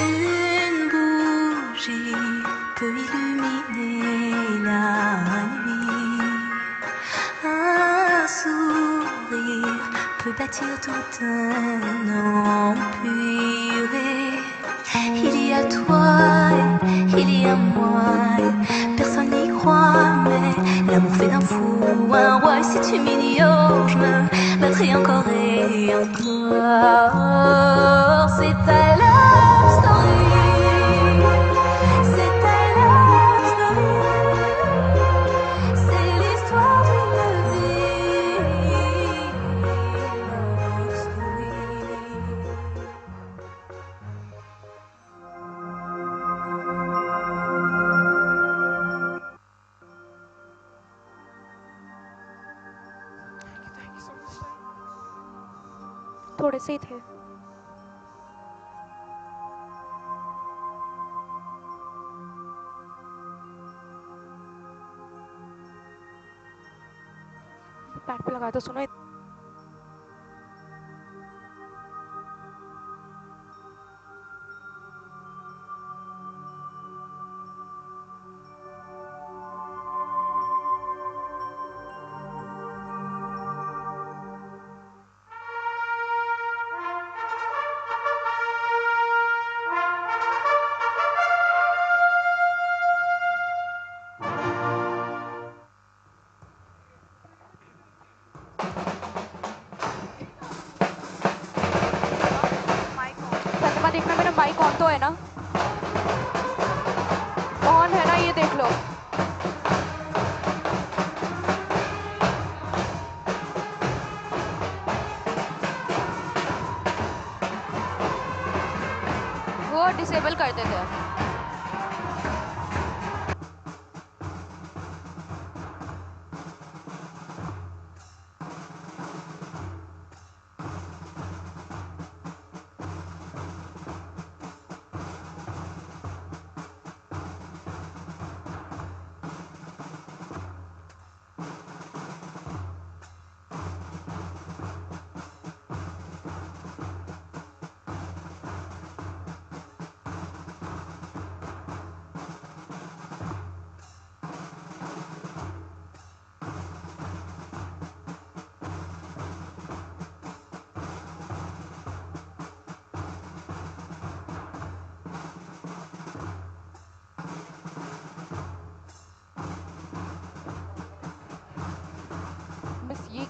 Une bougie peut illuminer la nuit. Un sourire peut bâtir tout un empire. Il y a toi, il y a moi. Personne n'y croit, mais l'amour fait d'un fou un roi. Et si tu m'ignores, je me battrai encore et encore. C'est ta love story. C'est ta love story. C'est l'histoire d'une vie. Love story. थोड़े से ही थे. Pad पे लगाया तो सुनो. देखना मेरा mic on तो है ना. ऑन है ना, ये देख लो. वो डिसेबल कर देते हैं.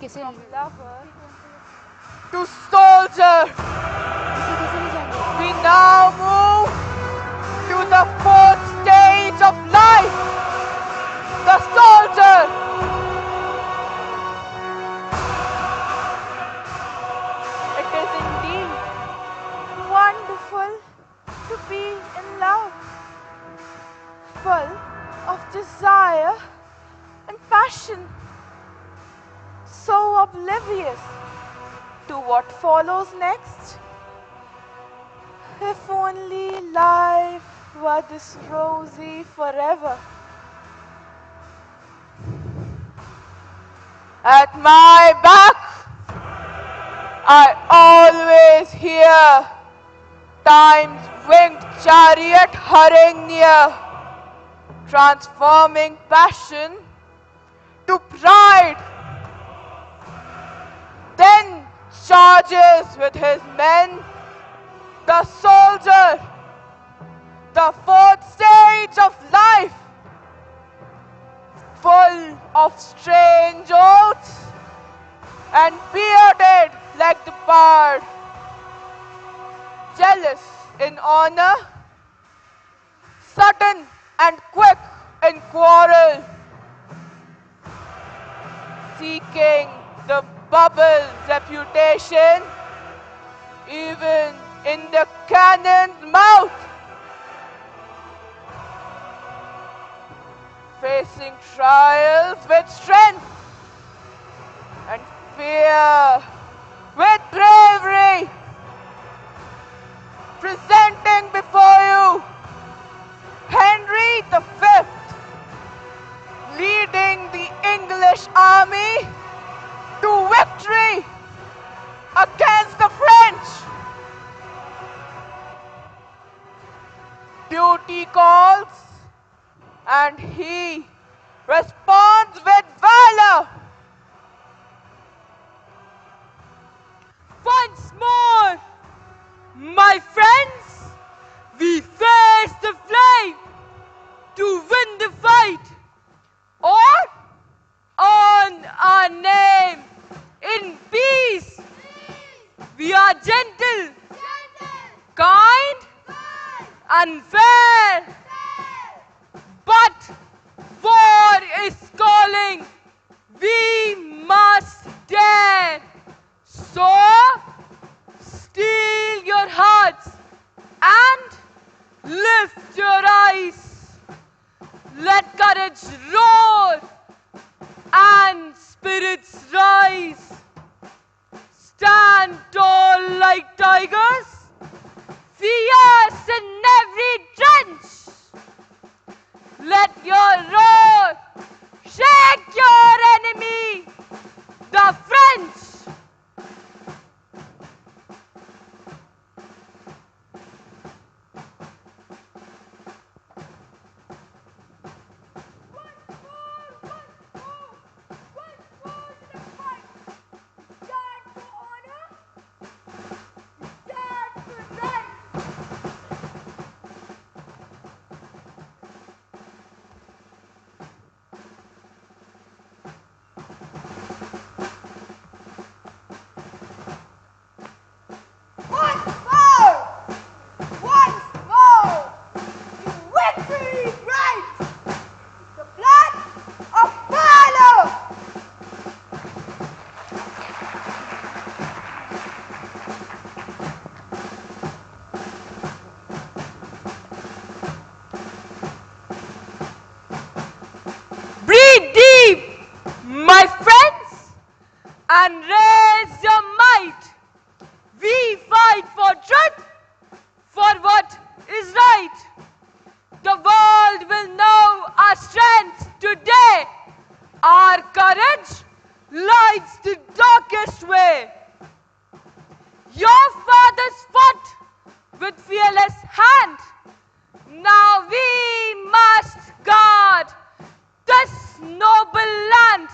कैसे to soldier. We now move of life, the soldier. It is indeed wonderful to be in love, full of desire and passion, so oblivious to what follows next. If only life were this rosy forever. At my back, I always hear time's winged chariot hurrying near, transforming passion to pride. Then charges with his men the soldier, the fourth stage of life, full of strange oaths and bearded like the bard, jealous in honor, sudden and quick in quarrel, seeking the bubble reputation even in the cannon's mouth, facing trials with strength and fear with bravery, presenting before you Henry V, leading the English army to victory against the French. Duty calls, and he responds with valor. Once more, my friends, we face the flame to win the fight, or earn our name in peace. We are gentle, kind, and fair. But war is calling. We must dare. So, steel your hearts and lift your eyes. Let courage roar and spirits rise. Stand tall like tigers, fierce in every trench. Let your roar shake your enemy, the French. Breathe deep, my friends, and raise your might. We fight for truth, for what is right. The world will know our strength today. Our courage lights the darkest way. Your fathers fought with fearless hand. Now we must guard this noble land.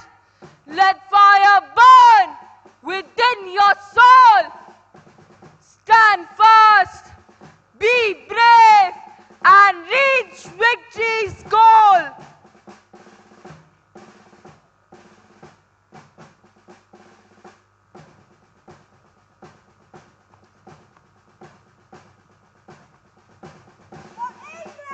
Let fire burn within your soul. Stand fast, be brave, and reach victory's goal. For England!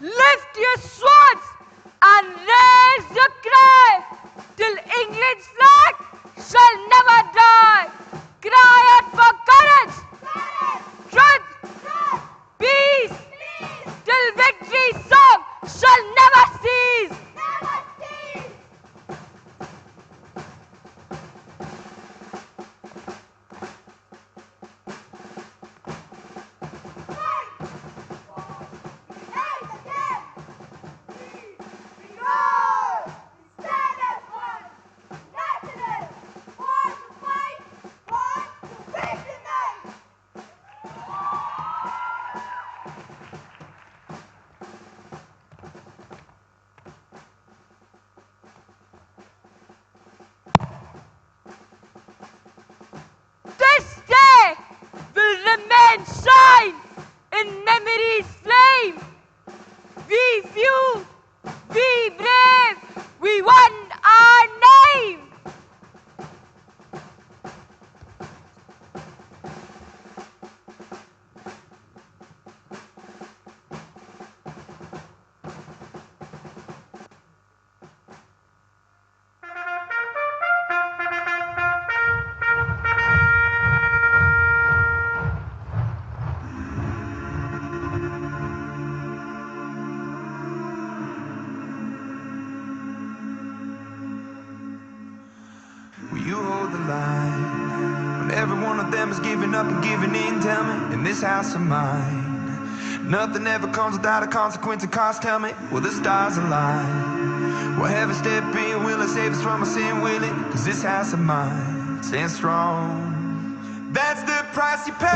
Lift your swords and raise your cry till England's flag shall never die. Cry out for courage, truth, peace, till victory's song shall never cease. This day will remain shine in memory's flame. We few, we brave, we won our name. Will you hold the line when every one of them is giving up and giving in? Tell me, in this house of mine, nothing ever comes without a consequence and cost. Tell me, will the stars align? Will heaven step in? Will it save us from our sin? Will it? Cause this house of mine stands strong. That's the price you pay.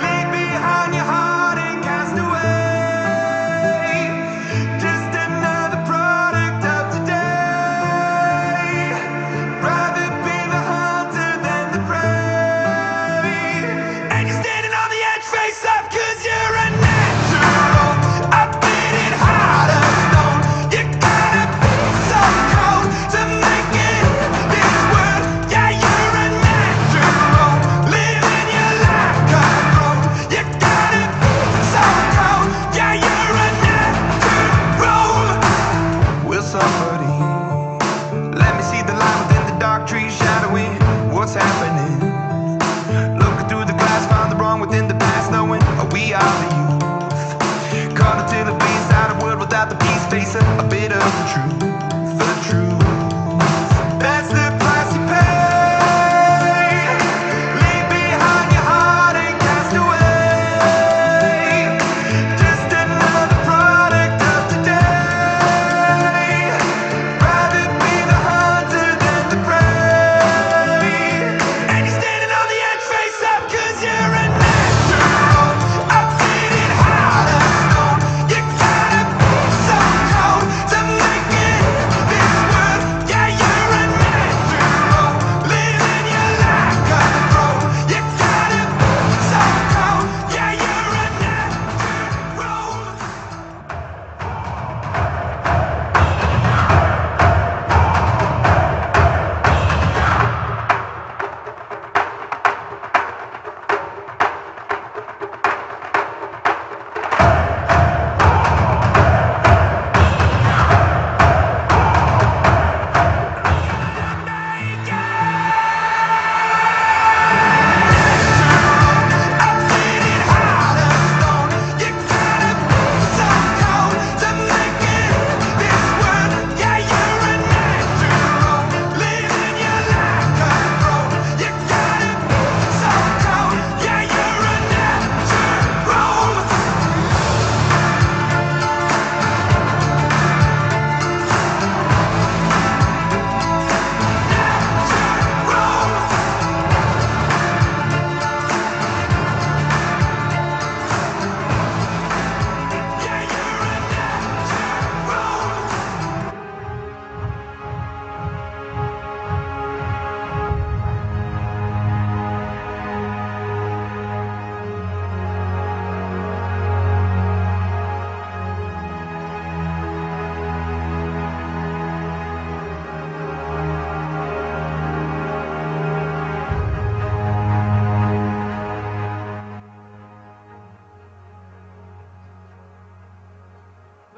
Leave behind your heart and cast away. Just another product of today. Rather be the hunter than the prey. And you're standing on the edge, face up, cause you're a natural. I've been in heart of stone. You gotta be so cold to make it in this world. Yeah, you're a natural. Living your life controlled. You gotta be so cold. Yeah, you're a natural. Will somebody let me see the light within the dark trees shadowing what's happening? Looking through the glass, find the wrong within the past, knowing we are the youth. Caught until the beast inside a world without the peace, facing a bit of the truth. The truth. That's the price you pay. Leave behind your heart and cast away. Just another product of today. Rather be the hunter than the prey. And you're standing on the edge, face up, cause you're a natural. I've been in heart of stone. You gotta be so cold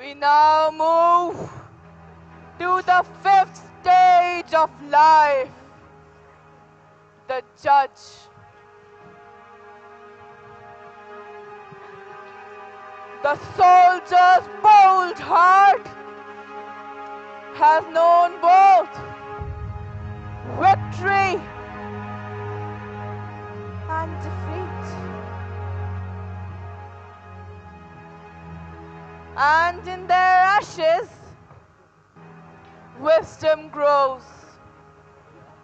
We now move to the fifth stage of life, the judge. The soldier's bold heart has known both victory and defeat. And in their ashes, wisdom grows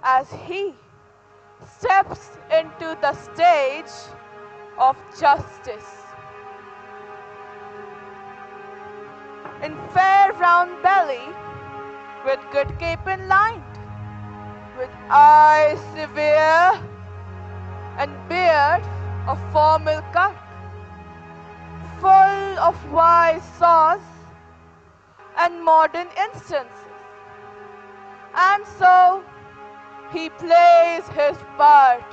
as he steps into the stage of justice. In fair round belly, with good capon lined, with eyes severe and beard of formal cut, full of wise saws and modern instances. And so he plays his part.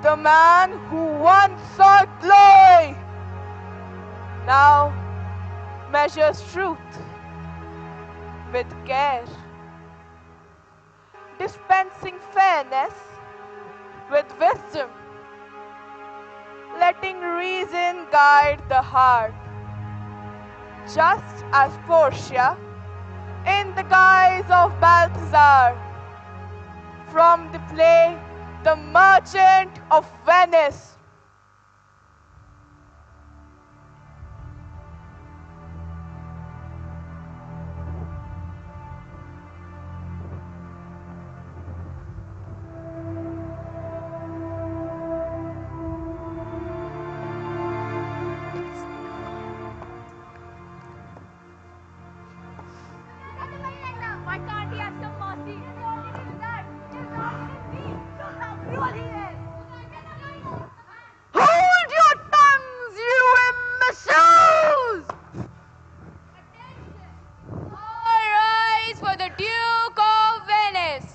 The man who once sought glory now measures truth with care, dispensing fairness with wisdom, letting reason guide the heart, just as Portia, in the guise of Balthazar, from the play The Merchant of Venice. Why can't he have some mercy? His logic is that his logic is weak. Look how cruel he is. Hold your tongues, you imbeciles! All rise for the Duke of Venice.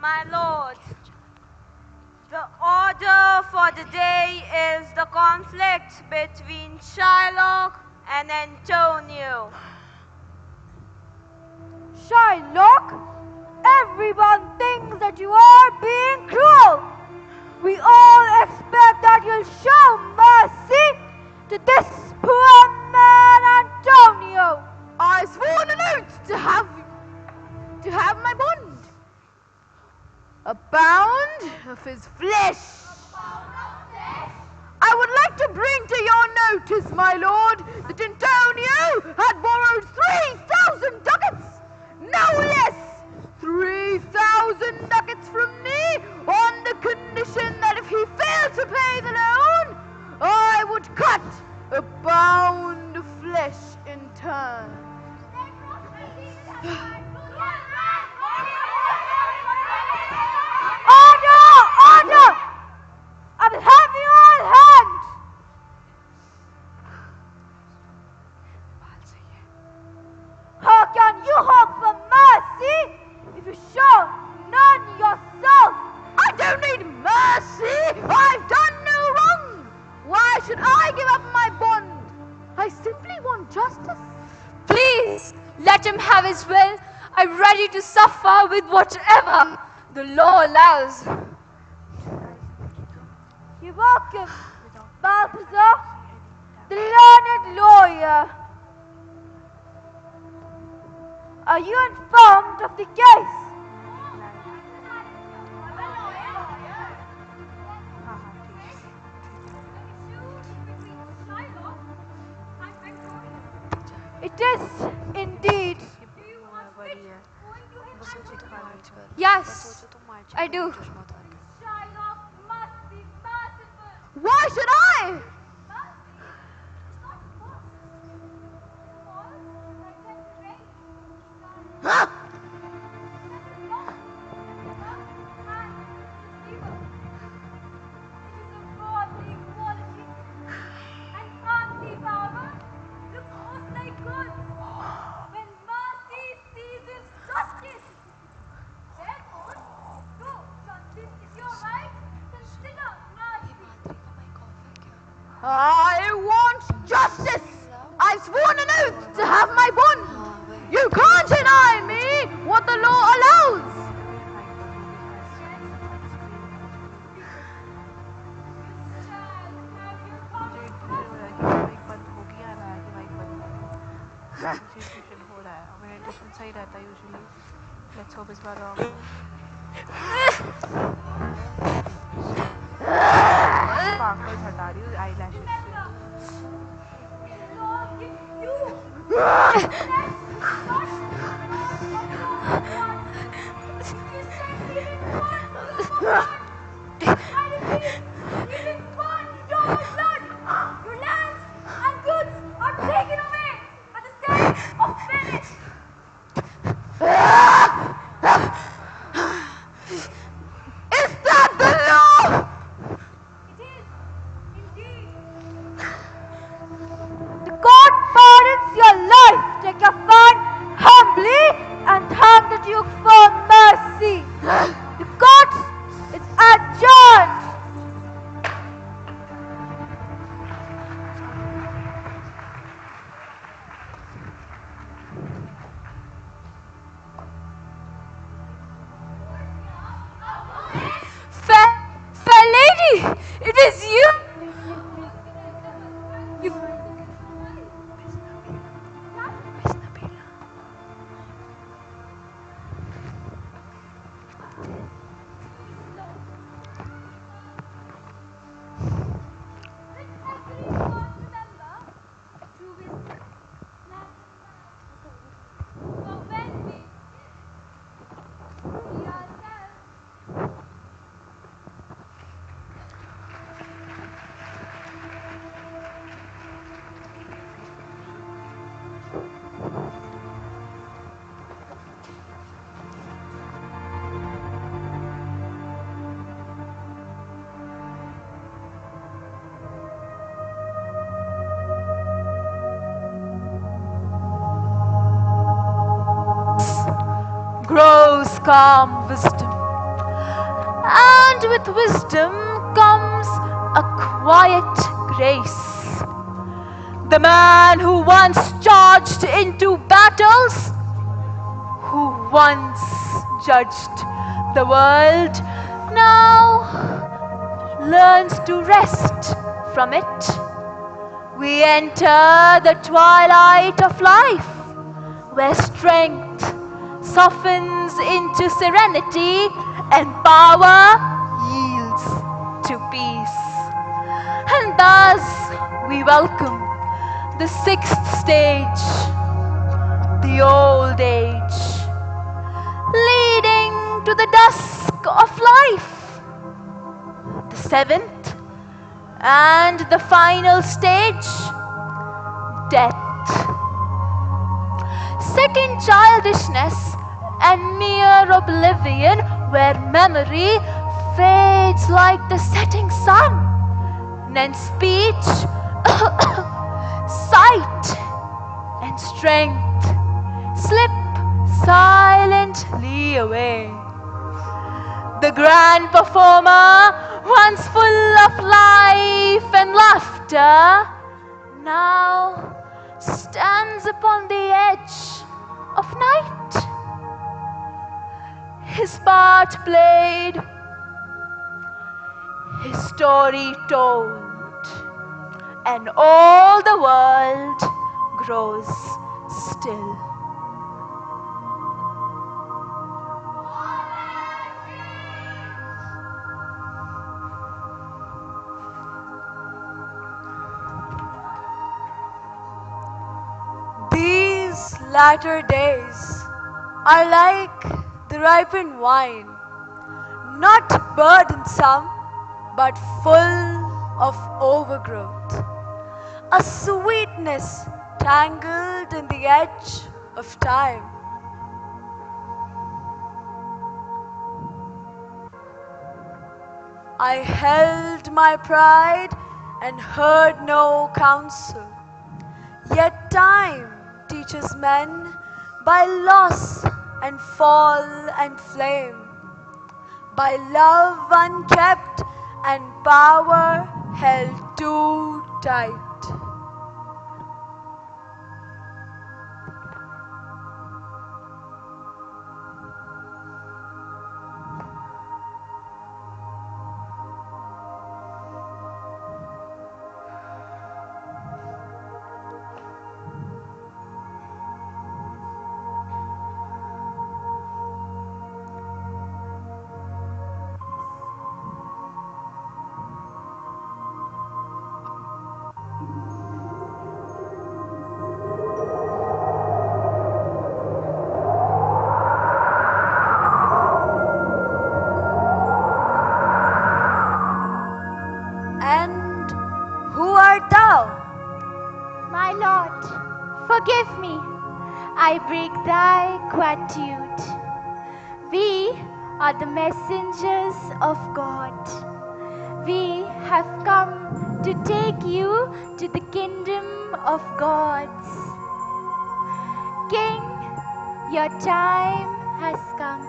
My lord, the order for the day is the conflict between Shylock and Antonio. Shylock, everyone thinks that you are being cruel. We all expect that you'll show mercy to this poor man Antonio. I sworn an oath to have my bond. A pound of his flesh. I would like to bring to your notice, my lord, that Antonio had borrowed 3,000 ducats, no less, 3,000 ducats from me, on the condition that if he failed to pay the loan, I would cut a pound of flesh in turn. Order! Order! I will have you all hanged! How can you hope for mercy if you show none yourself? I don't need mercy! I've done no wrong! Why should I give up my bond? I simply want justice. Please, let him have his will. I'm ready to suffer with whatever the law allows. You're welcome, Balthazar, the learned lawyer. Are you informed of the case? It is indeed. Yes, I do. Why should I? Huh? I want justice. I've sworn an oath to have my bond. You can't deny me what the law allows. Let's hope it's not wrong. Sparkles हटा रही हूँ eyelashes Is that the law? The court pardons your life. Take your fine humbly and thank the Duke for mercy. The court is adjourned. Fair lady, it is you. Grows calm wisdom, and with wisdom comes a quiet grace. The man who once charged into battles, who once judged the world, now learns to rest from it. We enter the twilight of life, where strength softens into serenity and power yields to peace. And thus we welcome the sixth stage, the old age, leading to the dusk of life. The seventh and the final stage, death. Second, childishness and mere oblivion, where memory fades like the setting sun, and speech, sight, and strength slip silently away. The grand performer, once full of life and laughter, now stands upon the edge of night. His part played, his story told, and all the world grows still. These latter days are like the ripened wine, not burdensome, but full of overgrowth, a sweetness tangled in the edge of time. I held my pride and heard no counsel, yet time teaches men by loss and fall and flame. by love unkept and power held too tight. And who art thou? My Lord, forgive me. I break thy gratitude. We are the messengers of God. We have come to take you to the kingdom of gods. King, your time has come.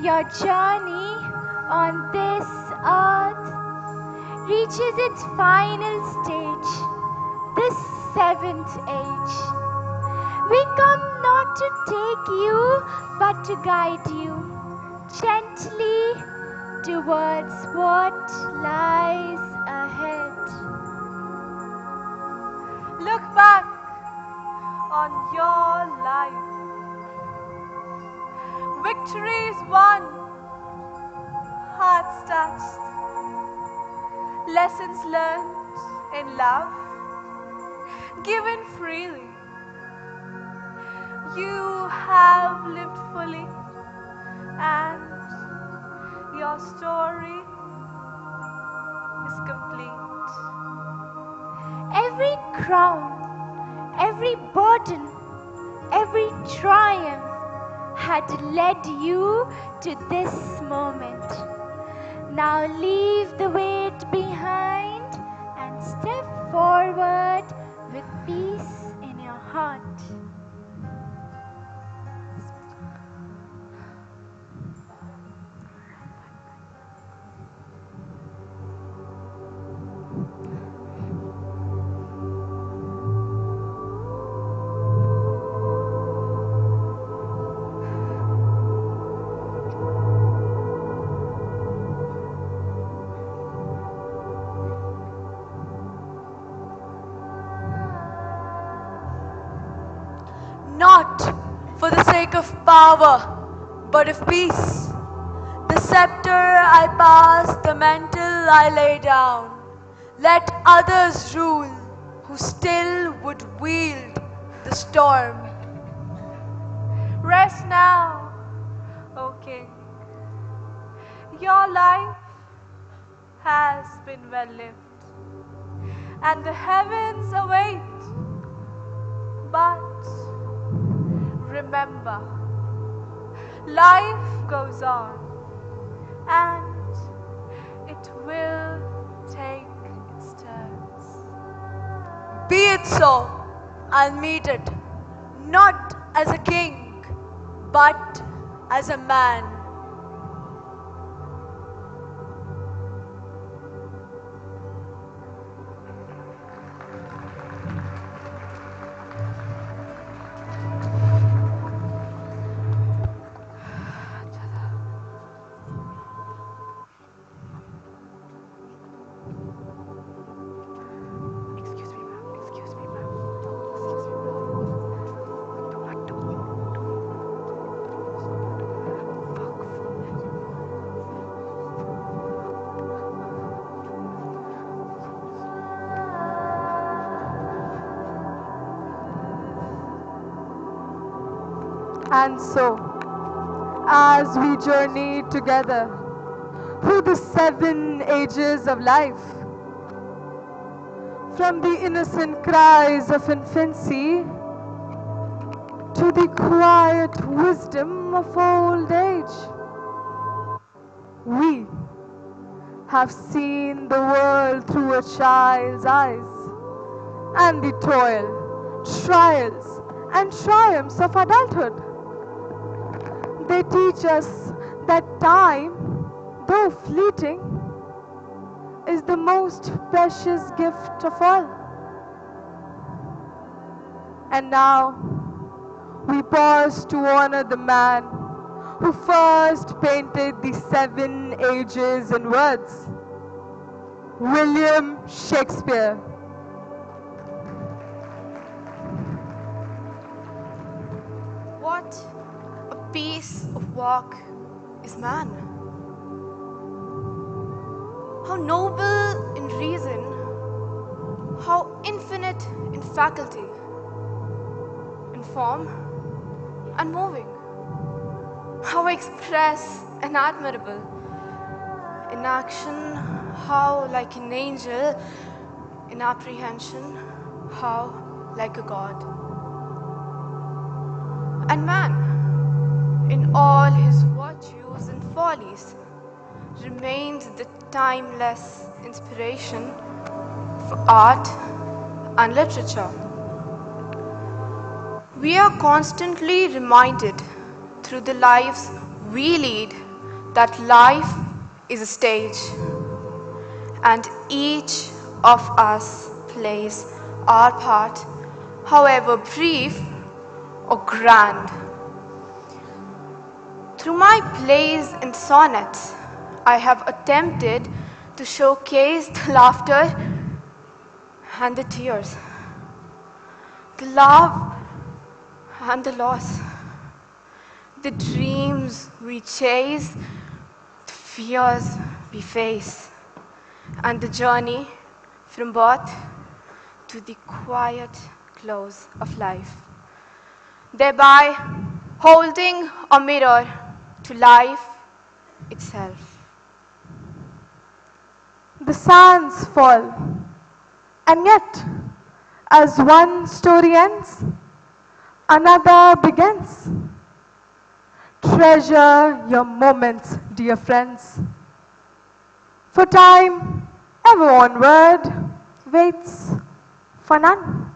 Your journey on this earth reaches its final stage, this seventh age. We come not to take you, but to guide you gently towards what lies ahead. Look back on your life. Victories won, hearts touched, lessons learned in love, given freely. You have lived fully, and your story is complete. Every crown, every burden, every triumph had led you to this moment. Now leave the weight behind and step forward with peace in your heart. Not for the sake of power, but of peace. The scepter I pass, the mantle I lay down. Let others rule who still would wield the storm. Rest now, O King. Your life has been well lived, and the heavens await. But remember, life goes on, and it will take its turns. Be it so, I'll meet it, not as a king, but as a man. And so, as we journey together through the 7 ages of life, from the innocent cries of infancy to the quiet wisdom of old age, we have seen the world through a child's eyes, and the toil, trials, and triumphs of adulthood. They teach us that time though fleeting, is the most precious gift of all. And now, we pause to honor the man who first painted the 7 ages in words, William Shakespeare. What a piece of work is man. How noble in reason, how infinite in faculty, in form and moving, how express and admirable, in action, how like an angel, in apprehension, how like a god. And man, in all his virtues and follies, remains the timeless inspiration for art and literature. We are constantly reminded through the lives we lead that life is a stage, and each of us plays our part, however brief or grand. Through my plays and sonnets, I have attempted to showcase the laughter and the tears, the love and the loss, the dreams we chase, the fears we face, and the journey from birth to the quiet close of life, thereby holding a mirror to life itself. The sands fall, and yet, as one story ends, another begins. Treasure your moments, dear friends, for time ever onward waits for none.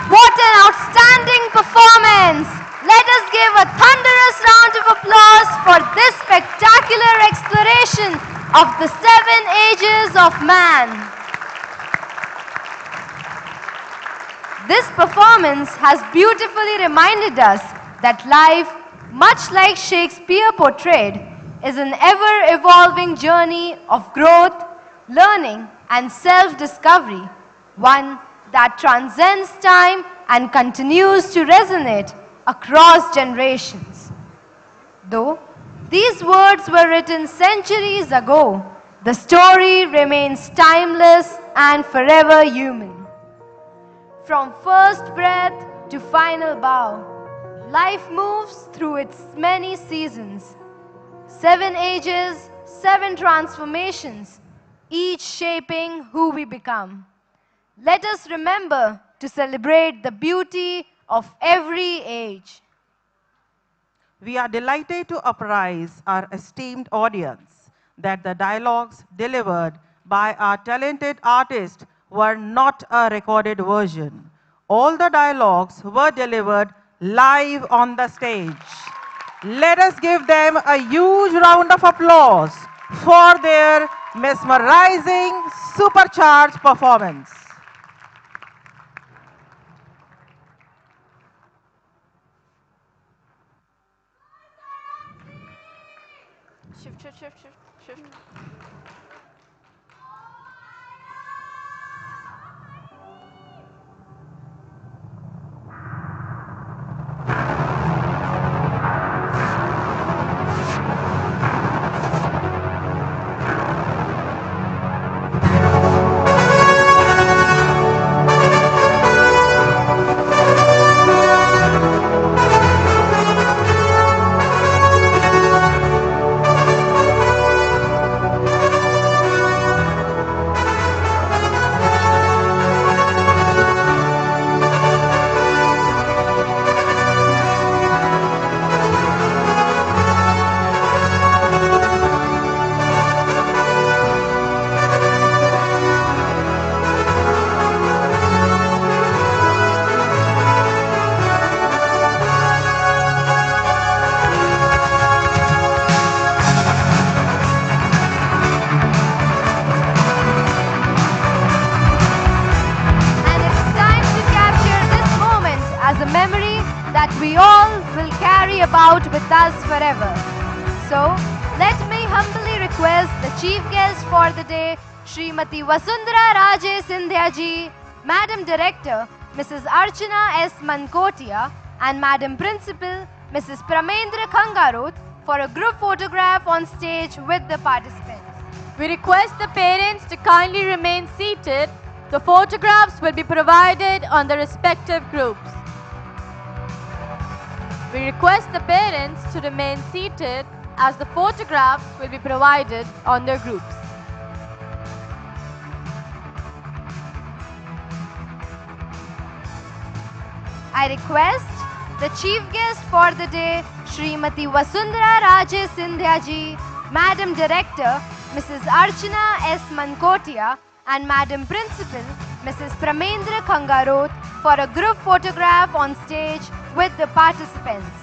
What an outstanding performance! Let us give a thunderous round of applause for this spectacular exploration of the 7 ages of man. This performance has beautifully reminded us that life, much like Shakespeare portrayed, is an ever-evolving journey of growth, learning, and self-discovery, one that transcends time and continues to resonate across generations. Though these words were written centuries ago, the story remains timeless and forever human. From first breath to final bow, life moves through its many seasons. 7 ages, 7 transformations, each shaping who we become. Let us remember to celebrate the beauty of every age. We are delighted to apprise our esteemed audience that the dialogues delivered by our talented artists were not a recorded version. All the dialogues were delivered live on the stage. Let us give them a huge round of applause for their mesmerizing, supercharged performance. Shift. all will carry about with us forever. So, let me humbly request the chief guest for the day, Srimati Vasundhara Raje Sindhya ji, Madam Director, Mrs. Archana S. Mankotia, and Madam Principal, Mrs. Pramendra Khangarot, for a group photograph on stage with the participants. We request the parents to kindly remain seated. The photographs will be provided on the respective groups. We request the parents to remain seated as the photographs will be provided on their groups. I request the chief guest for the day, Srimati Vasundhara Raje Sindhya ji, Madam Director, Mrs. Archana S. Mankotia, and Madam Principal, Mrs. Pramendra Khangarot, for a group photograph on stage with the participants.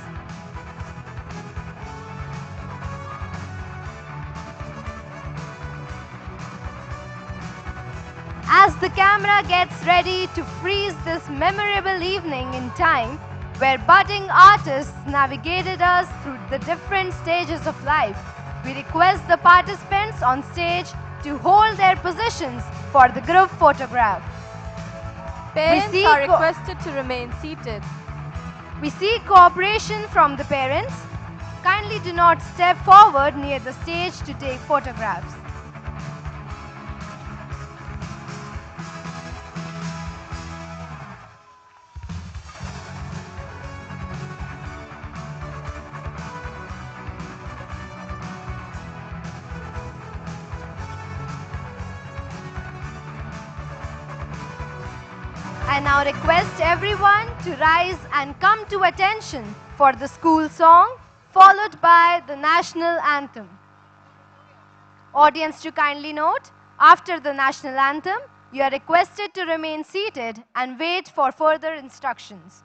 As the camera gets ready to freeze this memorable evening in time, where budding artists navigated us through the different stages of life, we request the participants on stage to hold their positions for the group photograph. Parents are requested to remain seated. We seek cooperation from the parents. Kindly do not step forward near the stage to take photographs. I now request everyone to rise and come to attention for the school song, followed by the national anthem. Audience to kindly note, after the national anthem, you are requested to remain seated and wait for further instructions.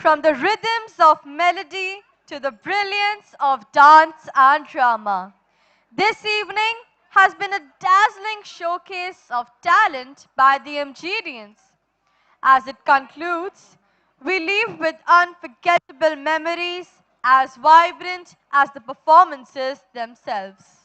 from the rhythms of melody to the brilliance of dance and drama. This evening has been a dazzling showcase of talent by the M.G.Dians. As it concludes, we leave with unforgettable memories as vibrant as the performances themselves.